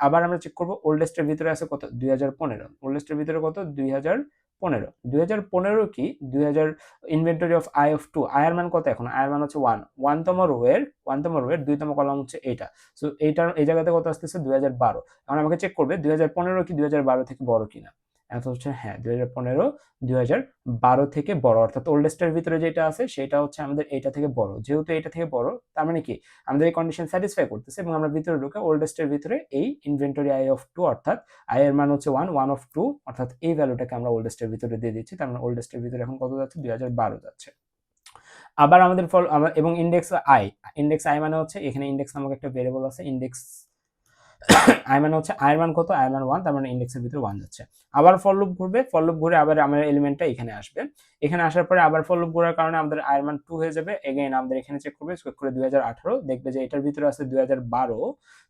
আবার আমরা চেক করব ওল্ডেস্ট এর ভিতরে আছে কত, 2015, ওল্ডেস্ট এর ভিতরে কত, 2015, 2015 কি 2000 inventory of i of 2, i এর মান কত এখন, i এর মান হচ্ছে 1, 1তম রো এর 2তম কলাম হচ্ছে এইটা। সো এইটার এই জায়গাতে কত আসতেছে 2012। এখন আমাকে চেক করবে 2015 কি 2012 থেকে বড় কিনা। এখন হচ্ছে হ্যাঁ 2015 2012 থেকে বড়, অর্থাৎ ওল্ডেস্ট এর ভিতরে যেটা আছে সেটা হচ্ছে আমাদের এইটা থেকে বড়। যেহেতু এটা থেকে বড় তার মানে কি আমাদের এই কন্ডিশন স্যাটিসফাই করতেছে, এবং আমরা ভিতরে ঢুকে ওল্ডেস্ট এর ভিতরে এই ইনভেন্টরি i অফ 2, অর্থাৎ i এর মান হচ্ছে 1, 1 অফ 2, অর্থাৎ এই ভ্যালুটাকে আমরা ওল্ডেস্ট এর ভিতরে দিয়ে দিচ্ছি। তার মানে ওল্ডেস্ট এর ভিতরে এখন কত যাচ্ছে 2012 যাচ্ছে। আবার আমাদের ফল এবং ইন্ডেক্স i মানে হচ্ছে এখানে ইন্ডেক্স নামক একটা ভেরিয়েবল আছে, ইন্ডেক্স i মানে হচ্ছে i এর মান কত, i এর মান 1, তার মানে ইন্ডেক্সের ভিতরে 1 যাচ্ছে। আবার ফর লুপ ঘুরবে, ফর লুপ ঘুরে আবার আমার এলিমেন্টটা এখানে আসবে, এখানে আসার পরে আবার ফর লুপ ঘোরার কারণে আমাদের i এর মান 2 হয়ে যাবে। এগেইন আমাদের এখানে চেক করবে, চেক করে 2018 দেখবে যে এটার ভিতরে আছে 2012,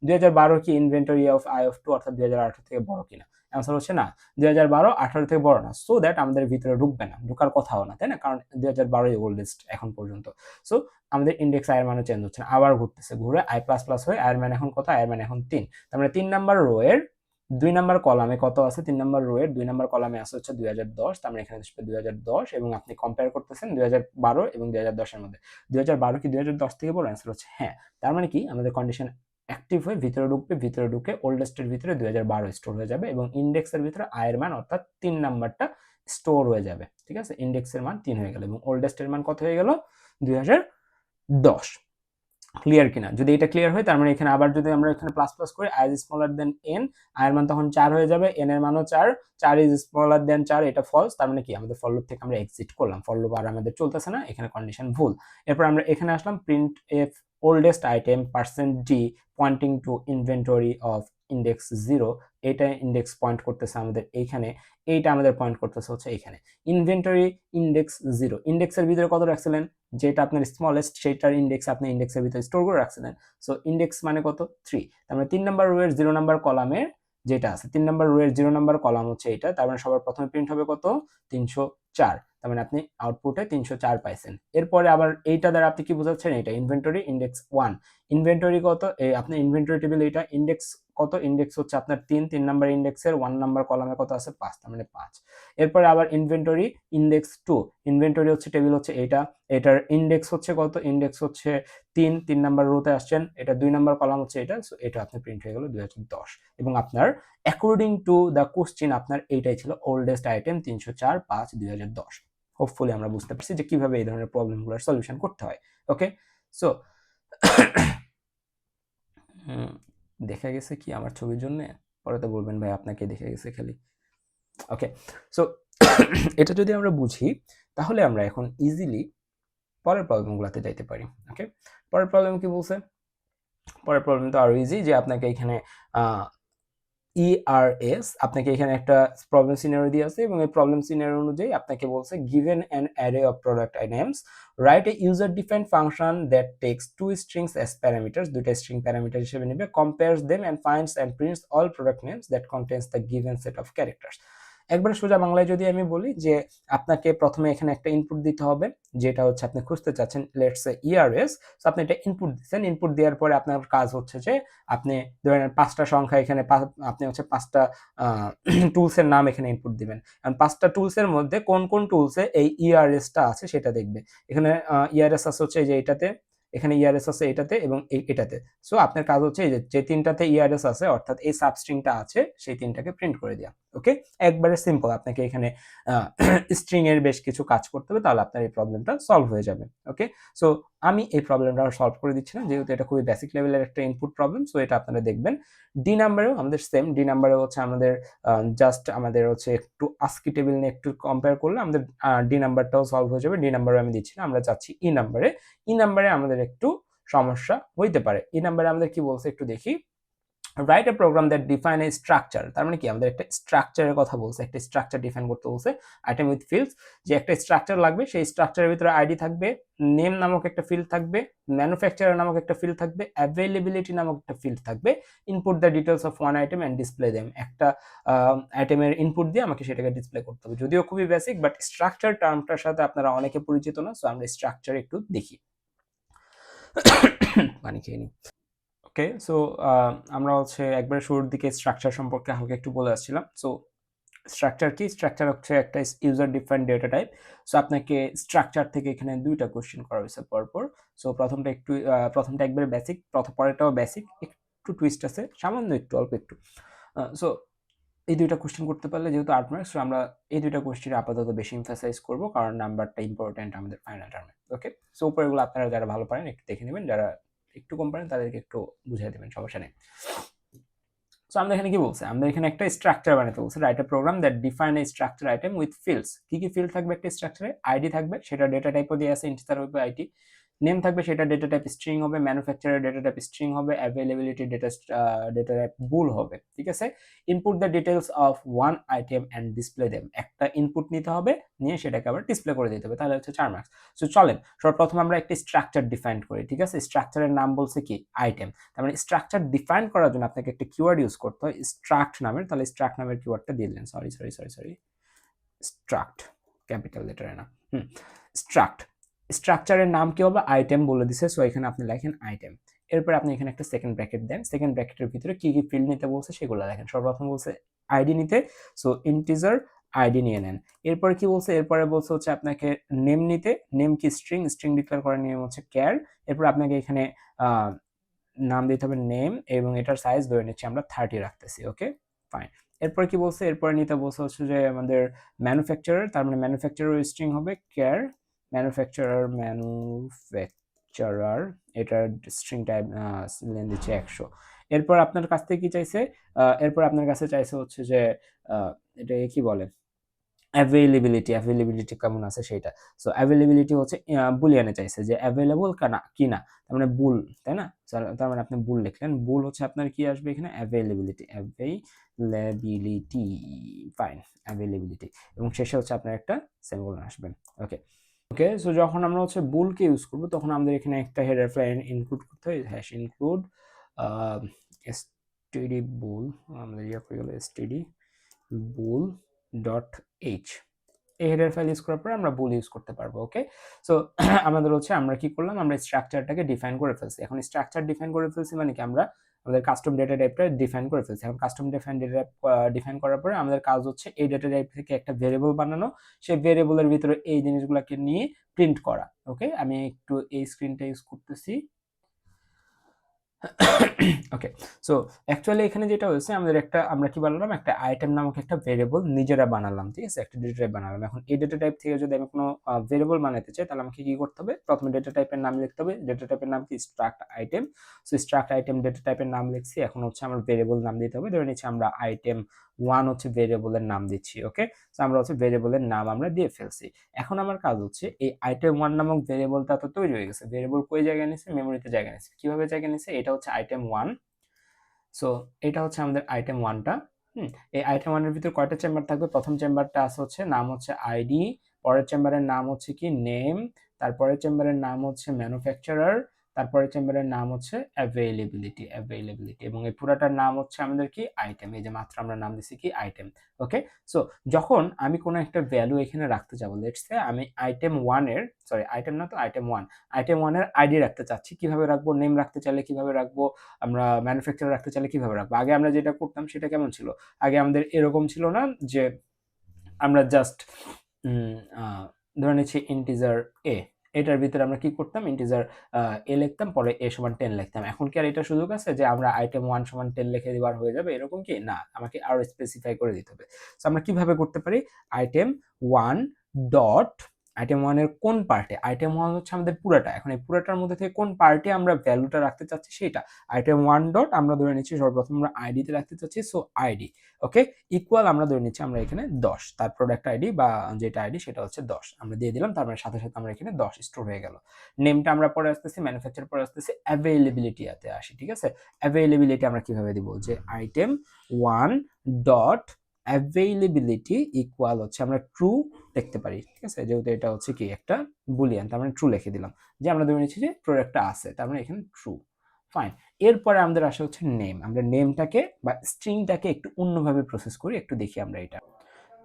2012 কি ইনভেন্টরি অফ i অফ 2 অর্থাৎ 2018 থেকে বড় কিনা। অ্যান্সার হচ্ছে না, 2012 18 থেকে বড় না। সো দ্যাট আমাদের ভিতরে ঢুকবে না, ঢোকার কথাও না, তাই না, কারণ 2012 ওল্ডেস্ট এখন পর্যন্ত। সো আমাদের ইন্ডেক্স i এর মানও চেঞ্জ হচ্ছে না, আবার ঘুরতেছে, ঘুরে i প্লাস প্লাস হয়ে i এর মান এখন কত, i এর মান এখন 3। তার মানে 3 নাম্বার রো এর 2 নাম্বার কলামে কত আছে, 3 নাম্বার রো এর 2 নাম্বার কলামে আছে হচ্ছে 2010। তার মানে এখানে আসবে 2010, এবং আপনি কম্পেয়ার করতেছেন 2012 এবং 2010 এর মধ্যে। 2012 কি 2010 থেকে বড়? অ্যান্সার হচ্ছে হ্যাঁ। তার মানে কি আমাদের কন্ডিশন অ্যাক্টিভ হয়ে ভিতরে ঢুকবে, ভিতরে ঢুকে ওল্ডেস্ট এর ভিতরে 2012 স্টোর হয়ে যাবে, এবং ইন্ডেক্সের ভিতরে i এর মান অর্থাৎ 3 নাম্বারটা স্টোর হয়ে যাবে। ঠিক আছে, ইন্ডেক্সের মান 3 হয়ে গেল এবং ওল্ডেস্ট এর মান কত হয়ে গেল 2010। ক্লিয়ার কিনা? যদি এটা ক্লিয়ার হয় তার মানে এখানে আবার যদি আমরা এখানে প্লাস প্লাস করি i is smaller than n, i এর মান তখন 4 হয়ে যাবে, n এর মানও 4, 4 is smaller than 4, এটা ফলস। তার মানে কি আমাদের ফর লুপ থেকে আমরা এক্সিট করলাম, ফর লুপ আর আমাদের চলতেছে না, এখানে কন্ডিশন ভুল। এরপর আমরা এখানে আসলাম printf oldest item %d pointing to inventory of index 0, এটা ইন্ডেক্স পয়েন্ট করতেছে আমাদের এইখানে, এইটা আমাদের পয়েন্ট করতেছে হচ্ছে এখানে ইনভেন্টরি ইন্ডেক্স 0। ইন্ডেক্সের ভিতরে কত রাখছিলেন, যেটা আপনার স্মলেস্ট সেটার ইন্ডেক্স আপনি ইন্ডেক্সের ভিতরে স্টোর করে রাখছিলেন। সো ইন্ডেক্স মানে কত 3, তার মানে 3 নাম্বার রো এর 0 নাম্বার কলামের যেটা আছে, 3 নাম্বার রো এর 0 নাম্বার কলাম হচ্ছে এটা, তার মানে সবার প্রথমে প্রিন্ট হবে কত 304। 304, তার মানে আপনি আউটপুটে 304 পাইছেন। এরপরে আবার এইটা দ্বারা আপনি কি বোঝাচ্ছেন, এটা ইনভেন্টরি ইন্ডেক্স 1, ইনভেন্টরি কত, এই আপনি ইনভেন্টরি টেবিল এটা ইন্ডেক্স কত, ইন্ডেক্স হচ্ছে আপনার 3 নাম্বার ইন্ডেক্সের 1 নাম্বার কলামে কত আছে 5, তার মানে 5। এরপরে আবার ইনভেন্টরি ইন্ডেক্স 2, ইনভেন্টরি হচ্ছে টেবিল হচ্ছে এইটা, এটার ইন্ডেক্স হচ্ছে কত, ইন্ডেক্স হচ্ছে 3 নাম্বার রোতে আসছেন, এটা 2 নাম্বার কলাম হচ্ছে এটা, সো এটা আপনার প্রিন্ট হয়ে গেল 2010। এবং আপনার অ্যাকর্ডিং টু দ্য কোশ্চেন আপনার এইটাই ছিল ওল্ডেস্ট আইটেম 304/5/2010। হোপফুলি আমরা বুঝতে পারছি যে কিভাবে এই ধরনের প্রবলেমগুলোর সলিউশন করতে হয়। ওকে, সো দেখা গেছে কি আমার ছবির জন্য, পরে তো বলবেন ভাই আপনাকে দেখে গেছে খালি। ওকে, সো এটা যদি আমরা বুঝি তাহলে আমরা এখন ইজিলি পরের প্রবলেমগুলোতে যাইতে পারি। ওকে, পরের প্রবলেম কি বলছে, পরের প্রবলেম তো আরো ইজি, যে আপনাকে এখানে ERS আপনাকে এখানে একটা প্রবলেম সিনারিও দিয়ে আছে এবং এই প্রবলেম সিনারিও অনুযায়ী আপনাকে বলছে given an array of product items write a user defined function that takes two strings as parameters, দুইটা স্ট্রিং প্যারামিটার হিসেবে নেবে, compares them and finds and prints all product names that contains the given set of characters। একবারে সোজা বাংলায় যদি আমি বলি যে আপনাকে প্রথমে এখানে একটা ইনপুট দিতে হবে, যেটা হচ্ছে আপনি খুঁজতে চাচ্ছেন, লেটস সে ERS। সো আপনি এটা ইনপুট দিচ্ছেন, ইনপুট দেওয়ার পরে আপনার কাজ হচ্ছে যে আপনি ধরেন 5টা সংখ্যা এখানে আপনি হচ্ছে 5টা টুলসের নাম এখানে ইনপুট দিবেন। কারণ 5টা টুলসের মধ্যে কোন কোন টুলসে এই ERS-টা আছে সেটা দেখবে। এখানে ERS আছে হচ্ছে এই যে এটাতে, এখানে ERS আছে এটাতে এবং এটাতে। সো আপনার কাজ হচ্ছে এই যে 3টাতে ERS আছে অর্থাৎ এই সাবস্ট্রিংটা আছে সেই 3টাকে প্রিন্ট করে দেওয়া। ওকে, একবারে সিম্পল, আপনাকে এখানে স্ট্রিং এর বেশ কিছু কাজ করতে হবে, তাহলে আপনার এই প্রবলেমটা সলভ হয়ে যাবে। ওকে, সো আমি এই প্রবলেমটা সলভ করে দিচ্ছি না, যেহেতু এটা খুবই বেসিক লেভেলের একটা ইনপুট প্রবলেম, সো এটা আপনারা দেখবেন। ডি নাম্বারেও আমাদের সেম, ডি নাম্বারে হচ্ছে আমাদের জাস্ট আমাদের হচ্ছে একটু আস্কি টেবিল নিয়ে একটু কম্পেয়ার করলে আমাদের ডি নাম্বারটাও সলভ হয়ে যাবে। ডি নাম্বারে আমি দিচ্ছি না, আমরা চাচ্ছি ই নাম্বারে। ই নাম্বারে আমাদের একটু সমস্যা হইতে পারে। ই নাম্বারে আমাদের কি বলছে একটু দেখি, write a program that define a structure, তার মানে কি আমাদের একটা স্ট্রাকচারের কথা বলছে, একটা স্ট্রাকচার ডিফাইন করতে বলছে আইটেম উইথ ফিল্ডস, যে একটা স্ট্রাকচার লাগবে, সেই স্ট্রাকচারের ভিতরে আইডি থাকবে, নেম নামক একটা ফিল্ড থাকবে, ম্যানুফ্যাকচারার নামক একটা ফিল্ড থাকবে, অ্যাভেলেবিলিটি নামক একটা ফিল্ড থাকবে, input the details of one item and display them, একটা আইটেমের ইনপুট দিয়ে আমাকে সেটাকে ডিসপ্লে করতে হবে। যদিও খুবই বেসিক, বাট স্ট্রাকচার টার্মটার সাথে আপনারা অনেকে পরিচিত না, সো আমরা স্ট্রাকচার একটু দেখি। পানি খেয়ে নিই। ওকে, সো আমরা হচ্ছে একবার শুরুর দিকে স্ট্রাকচার সম্পর্কে হালকা একটু বলে আসছিলাম। সো স্ট্রাকচার কি, স্ট্রাকচার হচ্ছে একটা user defined data type. So আপনাকে স্ট্রাকচার থেকে এখানে 2টা কোশ্চেন করা হয়েছে পরপর। সো প্রথমটা একবারে বেসিক, পরেরটাও বেসিক, একটু টুইস্ট আছে সামান্য, একটু অল্প একটু। সো এই 2টা কোশ্চেন করতে পারলে যেহেতু 8 মার্কস, সো আমরা এই 2টা কোশ্চেন আপাতত বেশি এমফাসাইজ করব, কারণ নাম্বারটা ইম্পর্টেন্ট আমাদের ফাইনাল টার্মে। ওকে, সো উপরেগুলো আপনারা যারা ভালো পারেন একটু দেখে নেবেন, যারা একটু কম পারেন তাদেরকে একটু বুঝিয়ে দেবেন, সমস্যা নেই। সো আমরা এখানে কি বলছে, আমরা এখানে একটা স্ট্রাকচার বানাতে বলছে, write A program that define a structure item with fields. কি কি ফিল্ড থাকবে একটা স্ট্রাকচারে, আইডি থাকবে, সেটা ডেটা টাইপও দিয়ে আছে, ইন্টিজার হবে আইডি, নেম থাকবে, সেটা ডেটা টাইপ স্ট্রিং হবে, ম্যানুফ্যাকচারার ডেটা টাইপ স্ট্রিং হবে, অ্যাভেলেবিলিটি ডেটা টাইপ বুল হবে। ঠিক আছে, input the details of one item and display them, একটা ইনপুট নিতে হবে, নিয়ে সেটাকে আবার ডিসপ্লে করে দিতে হবে, তাহলে হচ্ছে 4 মার্কস। সো চলেন সর্বপ্রথম আমরা একটা স্ট্রাকচার ডিফাইন করি। ঠিক আছে, স্ট্রাকচারের নাম বলছে কি আইটেম, তার মানে স্ট্রাকচার ডিফাইন করার জন্য আপনাকে একটা কিওয়ার্ড ইউজ করতে হয় স্ট্রাক্ট নামের, তাহলে স্ট্রাক্ট নামের কিওয়ার্ডটা দিয়ে দিলেন, সরি স্ট্রাক্ট, ক্যাপিটাল লেটারে না, স্ট্রাক্ট, স্ট্রাকচারের নাম কি হবে, আইটেম বলে দিছে, সো এখানে আপনি লেখেন আইটেম। এরপর আপনি এখানে একটা সেকেন্ড ব্র্যাকেট দেন, সেকেন্ড ব্র্যাকেটের ভিতরে কি কি ফিল্ড নিতে বলছে সেগুলো লেখেন। সর্বপ্রথম বলছে আইডি নিতে, সো ইন্টিজার আইডি নিয়ে নেন। এরপরে কি বলছে, এরপরে বলছে হচ্ছে আপনাকে নেম নিতে, নেম কি স্ট্রিং, স্ট্রিং ডিক্লেয়ার করার নিয়ম হচ্ছে ক্যার। এরপর আপনাকে এখানে নাম দিতে হবে নেম, এবং এটার সাইজ ধরে নিচ্ছি আমরা 30 রাখতেছি। ওকে, ফাইন। এরপর কি বলছে, এরপরে নিতে বলছে হচ্ছে যে আমাদের ম্যানুফ্যাকচারার, তার মানে ম্যানুফ্যাকচারার স্ট্রিং হবে ক্যার, ম্যানুফ্যাকচারার এটার স্ট্রিং টাইপ লেন দিচ্ছে 100। এরপর আপনার কাছ থেকে কি চাইছে, এরপর আপনার কাছে চাইছে হচ্ছে যে এটা কি বলে, অ্যাভেলেবিলিটি কেমন আছে সেটা। সো অ্যাভেলেবিলিটি হচ্ছে বুলিয়ানে চাইছে যে অ্যাভেলেবল কিনা, তার মানে বুল, তাই না? তার মানে আপনি বুল লিখলেন, বুল হচ্ছে আপনার কি আসবে এখানে, অ্যাভেলেবিলিটি, ফাইন, অ্যাভেলেবিলিটি, এবং শেষে হচ্ছে আপনার একটা সেমিকোলন আসবে। ওকে, সো যখন আমরা হচ্ছে বুলকে ইউজ করব তখন আমাদের এখানে একটা হেডার ফাইল ইনক্লুড করতে হয়, হ্যাশ ইনক্লুড std বুল, আমাদের ইয়া করে গেল std বুল ডট এইচ। এই হেডার ফাইল ইউজ করার পরে আমরা বুল ইউজ করতে পারবো। ওকে, সো আমাদের হচ্ছে আমরা কি করলাম, আমরা স্ট্রাকচারটাকে ডিফাইন করে ফেলছি। এখন স্ট্রাকচার ডিফাইন করে ফেলছি মানে কি, আমরা আমাদের কাস্টম ডেটা টাইপটা ডিফাইন করে ফেলছি। এখন custom define data type define করার পরে আমাদের কাজ হচ্ছে এই ডেটা টাইপ থেকে একটা ভেরিয়েবল বানানো, সেই ভেরিয়েবলের ভিতরে এই জিনিসগুলোকে নিয়ে প্রিন্ট করা। ওকে, আমি একটু এই স্ক্রিনটা ইউজ করতেছি। ওকে, সো অ্যাকচুয়ালি এখানে যেটা হয়েছে, আমাদের একটা, আমরা কি বানালাম, একটা আইটেম নামক একটা ভেরিয়েবল নিজেরা বানালাম, ঠিক আছে, একটা ডেটা টাইপ বানালাম। এখন এই ডেটা টাইপ থেকে যদি আমি কোনো ভেরিয়েবল বানাতে চাই, তাহলে আমাকে কি করতে হবে, প্রথমে ডেটা টাইপের নাম লিখতে হবে। ডেটা টাইপের নাম কি, struct item. So struct item data টাইপের নাম লিখছি। এখন হচ্ছে আমার ভেরিয়েবল নাম দিতে হবে। ধরে নিচ্ছি আমরা আইটেম 1 হচ্ছে ভেরিয়েবলের নাম দিচ্ছি। ওকে, সো আমরা হচ্ছে ভেরিয়েবলের নাম আমরা দিয়ে ফেলছি। এখন আমার কাজ হচ্ছে এই আইটেম 1 নামক ভেরিয়েবলটা তো তৈরি হয়ে গেছে। ভেরিয়েবল কই জায়গায় নিছে, মেমোরিতে জায়গা নিছে। কিভাবে জায়গা নিছে, এটা হচ্ছে আইটেম 1। সো এটা হচ্ছে আমাদের আইটেম 1টা। এই আইটেম 1 এর ভিতর কয়টা চেম্বার থাকবে, প্রথম চেম্বারটা আছে হচ্ছে নাম হচ্ছে আইডি, পরের চেম্বারের নাম হচ্ছে কি নেম, তারপরের চেম্বারের নাম হচ্ছে ম্যানুফ্যাকচারার, তারপরের চেম্বারের নাম হচ্ছে অ্যাভেইলেবিলিটি, এবং এই পুরাটার নাম হচ্ছে আমাদের কি আইটেম। এই যে মাত্র আমরা নাম দিছি কি আইটেম। ওকে, সো যখন আমি কোনো একটা ভ্যালু এখানে রাখতে যাব, লেটস সে আমি আইটেম 1 এর, সরি আইটেম না তো আইটেম 1, আইটেম 1 এর আইডি রাখতে চাচ্ছি। কিভাবে রাখবো, নেম রাখতে চাইলে কিভাবে রাখবো, আমরা ম্যানুফ্যাকচারার রাখতে চাইলে কিভাবে রাখবো। আগে আমরা যেটা করতাম সেটা কেমন ছিল, আগে আমাদের এরকম ছিল না যে আমরা জাস্ট ধরে নিচ্ছি ইন্টিজার এ, এটার ভিতরে আমরা কি করতাম, ইন্টিজার এ লিখতাম, পরে এ সমান 10 লিখতাম। এখন কি আর এটা সুযোগ আছে যে আমরা আইটেম 1 সমান 10 লিখে দিবার হয়ে যাবে, এরকম কি না, আমাকে আরো স্পেসিফাই করে দিতে হবে। সো আমরা কিভাবে করতে পারি, আইটেম 1 ডট, আইটেম 1 এর কোন পার্টে, আইটেম 1 হচ্ছে আমাদের পুরাটা, এখন এই পুরাটার মধ্যে থেকে কোন পার্টে আমরা ভ্যালুটা রাখতে চাচ্ছি সেটা, আইটেম 1 ডট আমরা ধরে নিচ্ছি সর্বপ্রথম আমরা আইডি তে রাখতে চাচ্ছি, সো আইডি। ওকে, ইকুয়াল আমরা ধরে নিচ্ছি আমরা এখানে 10, তার প্রোডাক্ট আইডি বা যেটা আইডি সেটা হচ্ছে 10 আমরা দিয়ে দিলাম, তার মানে সাথে সাথে আমরা এখানে 10 স্টোর হয়ে গেল। নেমটা আমরা পরে আসতেছি, ম্যানুফ্যাকচার পরে আসতেছি, অ্যাভেইলেবিলিটি এতে আসি, ঠিক আছে। অ্যাভেইলেবিলিটি আমরা কিভাবে দিব, যে আইটেম 1 ডট অ্যাভেইলেবিলিটি ইকুয়াল হচ্ছে আমরা ট্রু লিখতে পারি, ঠিক আছে, যেহেতু এটা হচ্ছে কি একটা বুলিয়ান, তার মানে ট্রু লিখে দিলাম, যে আমরা ধরে নিচ্ছি যে প্রোডাক্টটা আছে, তার মানে এখানে ট্রু। ফাইন, এরপরে আমাদের আসা হচ্ছে নেম। আমরা নেমটাকে বা স্ট্রিংটাকে একটু অন্যভাবে প্রসেস করি, একটু দেখি আমরা এটা।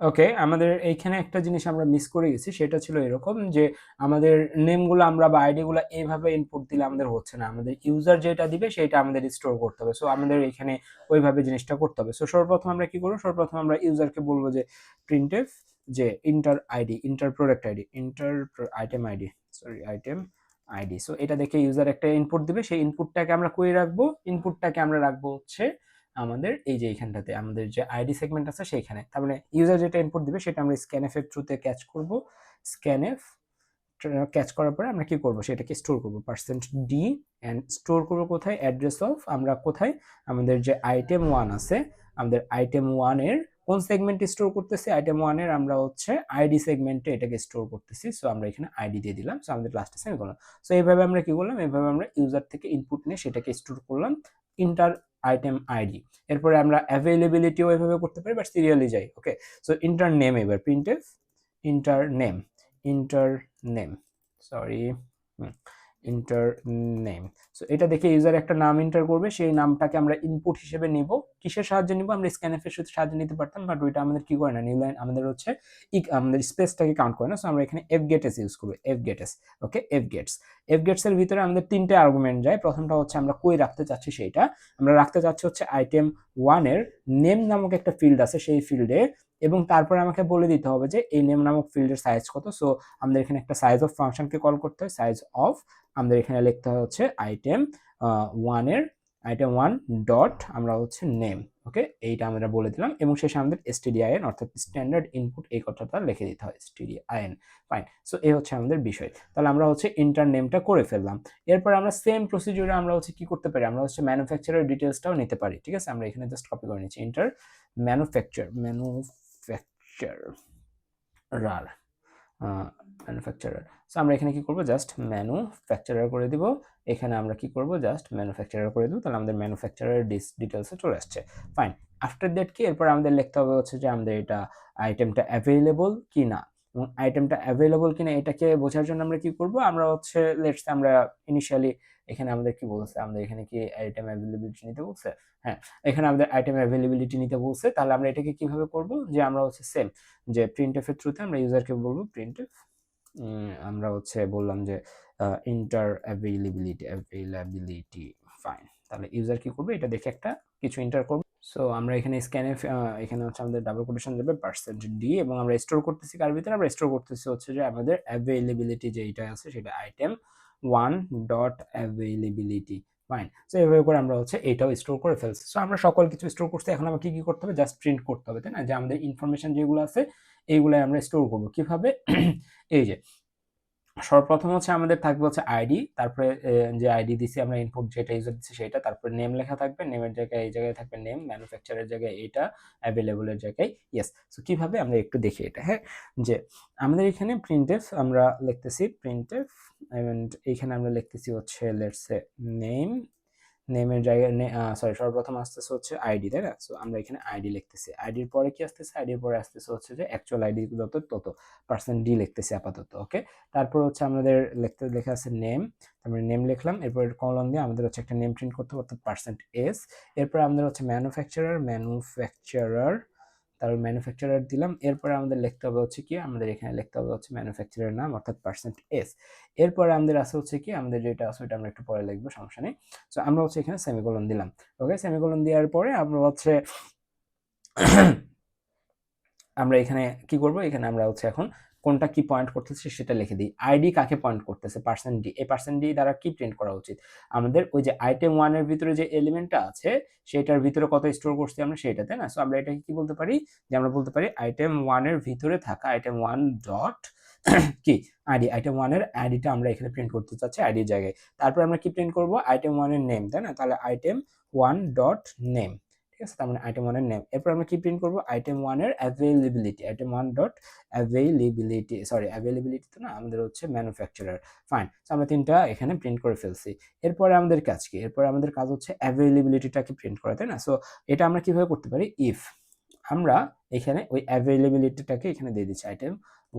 ওকে, আমাদের এইখানে একটা জিনিস আমরা মিস করে গেছি, সেটা ছিল এরকম যে আমাদের নেমগুলো আমরা বা আইডিগুলো এইভাবে ইনপুট দিলে আমাদের হচ্ছে না, আমাদের ইউজার যেটা দিবে সেটা আমাদের স্টোর করতে হবে। সো আমাদের এখানে ওইভাবে জিনিসটা করতে হবে। সো সর্বপ্রথম আমরা কি করবো, সর্বপ্রথম আমরা ইউজারকে বলবো যে প্রিন্টএফ, যে inter ID, inter product ID, inter item ID, sorry item ID. So এটা দেখে ইউজার একটা ইনপুট দিবে, সেই ইনপুটটাকে আমরা কই রাখবো, ইনপুটটাকে আমরা রাখবো হচ্ছে আমাদের এই যে এইখানটাতে আমাদের যে আইডি সেগমেন্ট আছে সেইখানে। তার মানে ইউজার যেটা ইনপুট দিবে সেটা আমরা স্ক্যানএফ এর থ্রুতে ক্যাচ করব। স্ক্যানএফ ক্যাচ করার পরে আমরা কি করব, সেটাকে স্টোর করব %d এন্ড স্টোর করব কোথায়, অ্যাড্রেস অফ, আমরা কোথায়, আমাদের যে আইটেম 1 আছে, আমাদের আইটেম 1 এর কোন সেগমেন্টে স্টোর করতেছি, আইটেম 1 এর আমরা হচ্ছে আইডি সেগমেন্টে এটাকে স্টোর করতেছি। সো আমরা এখানে আইডি দিয়ে দিলাম, সো আমাদের লাস্টে সেমিকোলন। সো এইভাবে আমরা কি করলাম, এইভাবে আমরা ইউজার থেকে ইনপুট নিয়ে সেটাকে স্টোর করলাম ইন্টার আইটেম আইডি। এরপরে আমরা অ্যাভেইলেবিলিটিও এভাবে করতে পারি, বাট সিরিয়ালি যাই। ওকে, সো ইন্টার নেম, এবার printf inter name, inter name, sorry inter name. So এটা দেখে ইউজার একটা নাম এন্টার করবে, সেই নামটাকে আমরা ইনপুট হিসেবে নিব। কিসের সাহায্যে নিব, আমরা স্ক্যানএফ এর সাহায্যে নিতে পারতাম, বাট ওইটা আমাদের কি করে না, নিউ লাইন আমাদের হচ্ছে আমাদের স্পেসটাকে কাউন্ট করে না। সো আমরা এখানে fgetS ইউজ করব, fgetS। ওকে, fgetS এর ভিতরে আমাদের তিনটে আর্গুমেন্ট যায়। প্রথমটা হচ্ছে আমরা কই রাখতে চাচ্ছি সেইটা, আমরা রাখতে চাচ্ছি হচ্ছে আইটেম 1 এর নেম নামক একটা ফিল্ড আছে সেই ফিল্ডে, এবং তারপরে আমাকে বলে দিতে হবে যে এই নেম নামক ফিল্ডের সাইজ কত। সো আমাদের এখানে একটা সাইজ অফ ফাংশনকে কল করতে হয়, সাইজ অফ, আমাদের এখানে লিখতে হয় হচ্ছে আইটেম 1 এর আইটেম 1 ডট আমরা হচ্ছে নেম। ওকে, এইটা আমরা বলে দিলাম, এবং শেষে আমাদের stdin অর্থাৎ স্ট্যান্ডার্ড ইনপুট এই কথাটা লিখে দিতে হয়, stdin। ফাইন, সো এই হচ্ছে আমাদের বিষয়। তাহলে আমরা হচ্ছে ইন্টার নেমটা করে ফেললাম। এরপর আমরা সেম প্রসিডিউরে আমরা হচ্ছে কি করতে পারি, আমরা হচ্ছে ম্যানুফ্যাকচারার ডিটেইলসটাও নিতে পারি, ঠিক আছে। আমরা এখানে জাস্ট কপি করে নিচ্ছি, ইন্টার ম্যানুফ্যাকচারার, ম্যানুফ্যাকচারার। সো আমরা এখানে কি করব, জাস্ট ম্যানুফ্যাকচারার করে দিব, এখানে আমরা কি করব, জাস্ট ম্যানুফ্যাকচারার করে দিব, তাহলে আমাদের ম্যানুফ্যাকচারার ডিটেলসে চলে আসছে। ফাইন, আফটার দ্যাট কি, এরপর আমাদের লিখতে হবে হচ্ছে যে আমাদের এটা আইটেমটা অ্যাভেইলেবল কি না। এবং আইটেমটা অ্যাভেলেবল কিনা এটাকে বোঝার জন্য আমরা কি করব, আমরা হচ্ছে লেটস আমরা ইনিশিয়ালি এখানে আমাদের কি বলছে, আমাদের এখানে কি আইটেম অ্যাভেলেবিলিটি নিতে বলছে, হ্যাঁ এখানে আমাদের আইটেম অ্যাভেলেবিলিটি নিতে বলছে। তাহলে আমরা এটাকে কিভাবে করব, যে আমরা হচ্ছে সেম যে প্রিন্টএফ এর থ্রুতে আমরা ইউজারকে বলবো প্রিন্টএফ, আমরা হচ্ছে বললাম যে ইন্টার অ্যাভেলেবিলিটি ফাইন। তাহলে ইউজার কি করবে, এটা দেখে একটা কিছু এন্টার করবে। সো আমরা এখানে স্ক্যানে এখানে হচ্ছে আমাদের ডাবল কোটেশন যাবে %d এবং আমরা স্টোর করতেছি কার ভিতরে, আমরা স্টোর করতেছি হচ্ছে যে আমাদের অ্যাভেলেবিলিটি যেটা আছে সেটা item 1 dot availability fine. So এইভাবে করে আমরা হচ্ছে এটাও স্টোর করে ফেলছি। সো আমরা সকল কিছু স্টোর করছি, এখন আমাকে কি করতে হবে, জাস্ট প্রিন্ট করতে হবে, তাই না, যে আমাদের ইনফরমেশন যেগুলো আছে এইগুলাই আমরা স্টোর করব কিভাবে এই যে সর্বপ্রথম হচ্ছে আমাদের থাকবে হচ্ছে আইডি, তারপরে যে আইডি দিছি আমরা ইনপুট যেটা ইউজার দিচ্ছি সেটা, তারপরে নেম লেখা থাকবে, নেমের জায়গায় এই জায়গায় থাকবে নেম, ম্যানুফ্যাকচারের জায়গায় এটা, অ্যাভেলেবলের জায়গায় ইয়েস। সো কিভাবে আমরা একটু দেখি এটা, হ্যাঁ যে আমাদের এখানে প্রিন্টএফ আমরা লিখতেছি প্রিন্টএফ এন্ড এখানে আমরা লিখতেছি হচ্ছে লেটস সে নেম, নেমের জায়গায় সরি সর্বপ্রথম আসতেছে হচ্ছে আইডি, তাই না। সো আমরা এখানে আইডি লিখতেছি, আইডির পরে কি আসতেছে, আইডির পরে আসতেছে হচ্ছে যে অ্যাকচুয়াল আইডি যত তত %d লিখতেছি আপাতত, ওকে। তারপর হচ্ছে আমাদের লেখা আছে নেম, আমরা নেম লিখলাম, এরপর কলন দিয়ে আমাদের হচ্ছে একটা নেম প্রিন্ট করতে হবে অর্থাৎ %s, এরপর আমাদের হচ্ছে ম্যানুফ্যাকচারার, তারপর ম্যানুফ্যাকচারার দিলাম, এরপরে আমাদের লিখতে হবে হচ্ছে কি, আমাদের এখানে লিখতে হবে হচ্ছে ম্যানুফ্যাকচারার নাম অর্থাৎ %s, এরপরে আমাদের আছে হচ্ছে কি, আমাদের যেটা আছে ওটা আমরা একটু পরে লিখবো, সমস্যা নেই। সো আমরা হচ্ছে এখানে সেমিকোলন দিলাম, ওকে। সেমিকোলন দেওয়ার পরে আমরা হচ্ছে আমরা এখানে কি করব, এখানে আমরা হচ্ছে এখন কোনটা কি পয়েন্ট করতেছে সেটা লিখে দিই। আইডি কাকে পয়েন্ট করতেছে, %d, এই %d দ্বারা কি প্রিন্ট করা উচিত, আমাদের ওই যে আইটেম 1 এর ভিতরে যে এলিমেন্টটা আছে সেটার ভিতরে কত স্টোর করছি আমরা সেটা, তাই না। সো আমরা এটাকে কি বলতে পারি, যে আমরা বলতে পারি আইটেম 1 এর ভিতরে থাকা আইটেম 1 ডট কি আইডি, আইটেম 1 এর আইডিটা আমরা এখানে প্রিন্ট করতে চাচ্ছি আইডির জায়গায়। তারপর আমরা কি প্রিন্ট করব, আইটেম 1 এর নেম, তাই না, তাহলে আইটেম 1 ডট নেম, ঠিক আছে, তার মানে আইটেম 1 এর নেম। এরপর আমরা কি প্রিন্ট করব, আইটেম 1 এর availability, item 1 dot availability, sorry availability তো না, আমাদের হচ্ছে ম্যানুফ্যাকচারার ফাইন। সো আমরা তিনটা এখানে প্রিন্ট করে ফেলছি। এরপরে আমাদের কাজ কি, এরপরে আমাদের কাজ হচ্ছে অ্যাভেলেবিলিটিটাকে প্রিন্ট করা, তাই না। সো এটা আমরা কিভাবে করতে পারি, ইফ আমরা এখানে ওই অ্যাভেলেবিলিটিটাকে এখানে দিয়ে দিচ্ছি আইটেম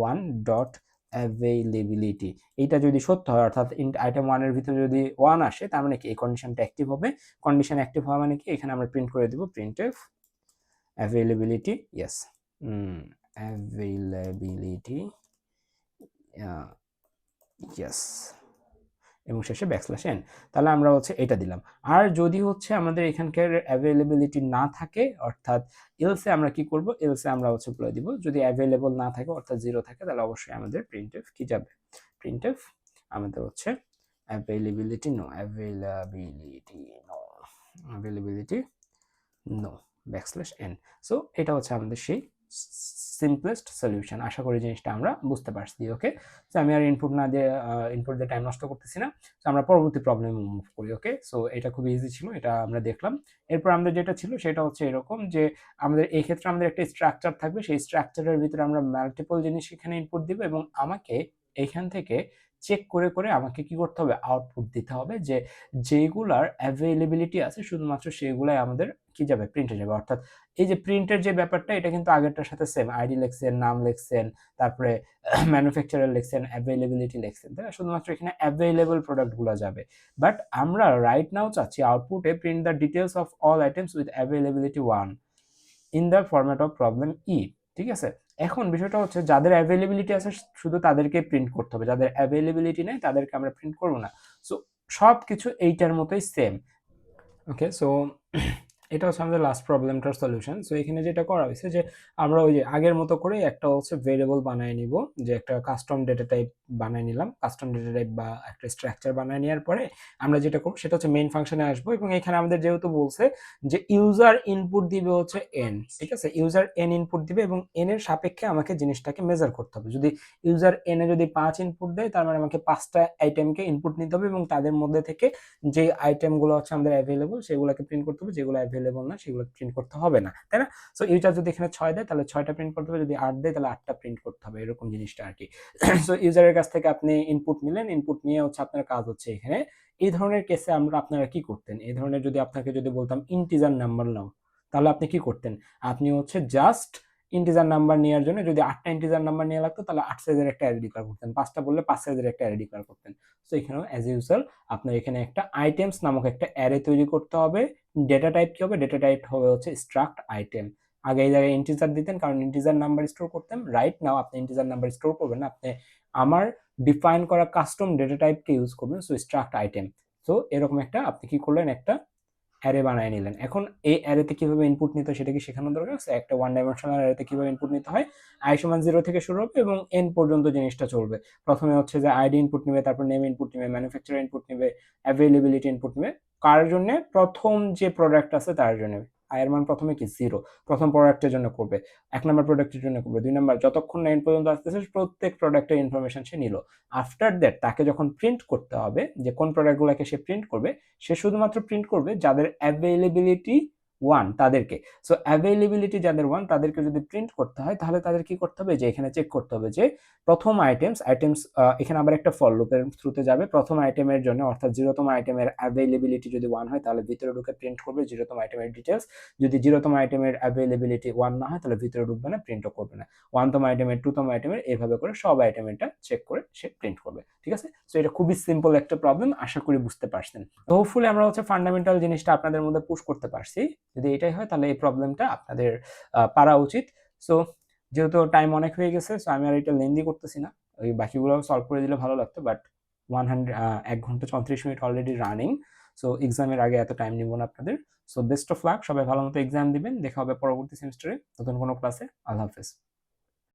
1 ডট অ্যাভেলেবিলিটি, এইটা যদি সত্য হয় অর্থাৎ আইটেম 1 এর ভিতরে যদি 1 আসে তার মানে কি এই কন্ডিশনটা অ্যাক্টিভ হবে। কন্ডিশন অ্যাক্টিভ হওয়া মানে কি, এখানে আমরা প্রিন্ট করে দেব printf availability, yes availability yes এবং শেষে \n, তাহলে আমরা হচ্ছে এটা দিলাম। আর যদি হচ্ছে আমাদের এখানকার অ্যাভেলেবিলিটি না থাকে অর্থাৎ এলসে আমরা কি করব, এলসে আমরা হচ্ছে বলে দিব যদি অ্যাভেলেবল না থাকে অর্থাৎ 0 থাকে তাহলে অবশ্যই আমাদের প্রিন্টএফ কি যাবে, প্রিন্টএফ আমাদের হচ্ছে availability no, availability no \n। So এটা হচ্ছে আমাদের সেই সিম্পলেস্ট সলিউশন। আশা করি জিনিসটা আমরা বুঝতে পারছি, ওকে। সো আমি আর ইনপুট দিয়ে টাইম নষ্ট করতেছি না। সো আমরা পরবর্তী প্রবলেমে মুভ করি, ওকে। সো এটা খুব ইজি ছিল, এটা আমরা দেখলাম। এরপর আমাদের যেটা ছিল সেটা হচ্ছে এরকম যে আমাদের এই ক্ষেত্রে আমাদের একটা স্ট্রাকচার থাকবে, সেই স্ট্রাকচারের ভিতরে আমরা মাল্টিপল জিনিস এখানে ইনপুট দিব এবং আমাকে এইখান থেকে চেক করে করে আমাকে কি করতে হবে, আউটপুট দিতে হবে যে যেগুলার অ্যাভেলেবিলিটি আছে শুধুমাত্র সেগুলাই আমাদের কি যাবে, প্রিন্টে যাবে। অর্থাৎ এই যে প্রিন্টের যে ব্যাপারটা এটা কিন্তু আগেরটার সাথে সেম, আইডি লিখছেন, নাম লিখছেন, তারপরে ম্যানুফ্যাকচারার লিখছেন, অ্যাভেলেবিলিটি লিখছেন, তাই না, শুধুমাত্র এখানে অ্যাভেলেবল প্রোডাক্টগুলো যাবে। বাট আমরা রাইট নাও চাচ্ছি আউটপুটে print the details of all items with availability 1 in the format of problem E, ঠিক আছে। এখন বিষয়টা হচ্ছে যাদের অ্যাভেলেবিলিটি আছে শুধু তাদেরকে প্রিন্ট করতে হবে, যাদের অ্যাভেলেবিলিটি নেই তাদেরকে আমরা প্রিন্ট করব না। সো সব কিছু এইটার মতোই সেম, ওকে। সো এটা হচ্ছে আমাদের লাস্ট প্রবলেমটার সলিউশন। সো এখানে যেটা করা হয়েছে যে আমরা ওই যে আগের মতো করে একটা হচ্ছে ভেরিয়েবল বানিয়ে নিব, যে একটা কাস্টম ডেটা টাইপ বানিয়ে নিলাম, কাস্টম ডেটা টাইপ বা একটা স্ট্রাকচার বানিয়ে নেওয়ার পরে আমরা যেটা করব সেটা হচ্ছে মেইন ফাংশনে আসবো এবং এখানে আমাদের যেহেতু বলছে যে ইউজার ইনপুট দিবে হচ্ছে n, ঠিক আছে, ইউজার n ইনপুট দিবে এবং n এর সাপেক্ষে আমাকে জিনিসটাকে মেজার করতে হবে। যদি ইউজার n এ যদি 5 ইনপুট দেয় তার মানে আমাকে 5টা আইটেমকে ইনপুট নিতে হবে এবং তাদের মধ্যে থেকে যে আইটেমগুলো হচ্ছে আমাদের অ্যাভেলেবল সেগুলোকে প্রিন্ট করতে হবে, যেগুলো অ্যাভেলেবল না সেগুলো প্রিন্ট করতে হবে না, তাই না। সো ইউজার যদি এখানে 6 দেয় তাহলে 6টা প্রিন্ট করতে হবে, যদি 8 দেয় তাহলে 8টা প্রিন্ট করতে হবে, এরকম জিনিসটা আর কি। সো ইউজারের কাছ থেকে আপনি ইনপুট নিলেন, ইনপুট নিয়ে হচ্ছে আপনার কাজ হচ্ছে এখানে এই ধরনের কেসে আপনারা কি করতেন, এই ধরনের যদি আপনাকে যদি বলতাম ইন্টিজার নাম্বার নাও তাহলে আপনি কি করতেন, আপনি হচ্ছে জাস্ট ইন্টিজার নাম্বার নেওয়ার জন্য যদি 8টা ইন্টিজার নাম্বার নেওয়া লাগতো তাহলে 8 সাইজের একটা অ্যারে ডিক্লেয়ার করতেন, 5টা বললে 5 সাইজের একটা অ্যারে ডিক্লেয়ার করতেন। সো এখানেও অ্যাজ ইউজুয়াল আপনার এখানে একটা আইটেমস নামক একটা অ্যারে তৈরি করতে হবে। ডেটা টাইপ কি হবে? ডেটা টাইপ হবে হচ্ছে স্ট্রাক্ট আইটেম। আগে এই জায়গায় ইন্টিজার দিতেন কারণ ইন্টিজার নাম্বার স্টোর করতেন। রাইট নাও আপনি ইন্টিজার নাম্বার স্টোর করবেন না, আপনি আমার ডিফাইন করা কাস্টম ডেটা টাইপকে ইউজ করবেন। So struct item. সো এরকম একটা আপনি কি করলেন, একটা অ্যারে বানিয়ে নিলেন। এখন এই অ্যারেতে কিভাবে ইনপুট নিতে হয় সেটা কি শেখানোর দরকার আছে? একটা ওয়ান ডাইমেনশনাল অ্যারেতে কিভাবে ইনপুট নিতে হয়, i সমান 0 থেকে শুরু হবে এবং n পর্যন্ত জিনিসটা চলবে। প্রথমে হচ্ছে যে আইডি ইনপুট নেবে, তারপর নেম ইনপুট নেবে, ম্যানুফ্যাকচারার ইনপুট নেবে, অ্যাভেলেবিলিটি ইনপুট নেবে। কার জন্য? প্রথম যে প্রোডাক্ট আছে তার জন্য। এর মান প্রথমে কি 0, প্রথম প্রোডাক্টের জন্য করবে, 1 নাম্বার প্রোডাক্টের জন্য করবে, 2 নাম্বার, যতক্ষণ না n পর্যন্ত আসতেছে প্রত্যেক প্রোডাক্টের ইনফরমেশন সে নিল। আফটার দ্যাট তাকে যখন প্রিন্ট করতে হবে, যে কোন প্রোডাক্টগুলোকে সে প্রিন্ট করবে, সে শুধুমাত্র প্রিন্ট করবে যাদের অ্যাভেলেবিলিটি 1 তাদেরকে। সো অ্যাভেলেবিলিটি যাদের 1 তাদেরকে যদি প্রিন্ট করতে হয় তাহলে তাদের কি করতে হবে, যে এখানে চেক করতে হবে যে প্রথম আইটেমস এখানে আবার একটা ফর লুপের থ্রুতে যাবে। প্রথম আইটেমের জন্য অর্থাৎ 0তম আইটেমের অ্যাভেলেবিলিটি যদি 1 হয় তাহলে ভিতরে ঢুকে প্রিন্ট করবে 0তম আইটেমের ডিটেলস। যদি 0তম আইটেমের অ্যাভেলেবিলিটি 1 না হয় তাহলে ভিতরে ঢুকবে না, প্রিন্টও করবে না। 1তম আইটেমের, 2তম আইটেমের, এইভাবে করে সব আইটেমেরটা চেক করে সে প্রিন্ট করবে। ঠিক আছে? সো এটা খুবই সিম্পল একটা প্রবলেম, আশা করি বুঝতে পারছেন। তো হোপফুলি আমরা হচ্ছে ফান্ডামেন্টাল জিনিসটা আপনাদের মধ্যে পুশ করতে পারছি। যদি এটাই হয় তাহলে এই প্রবলেমটা আপনাদের পারা উচিত। সো যেহেতু টাইম অনেক হয়ে গেছে, সো আমি আর এটা লেন্দি করতেছি না, ওই বাকিগুলো সলভ করে দিলে ভালো লাগতো, বাট 1 ঘন্টা 34 মিনিট অলরেডি রানিং। সো এক্সামের আগে এত টাইম নিব না আপনাদের। সো বেস্ট অফ লাক, সবাই ভালো মতো এক্সাম দিবেন। দেখা হবে পরবর্তী সেমিস্টারে নতুন কোনো ক্লাসে। আল্লাহ হাফেজ।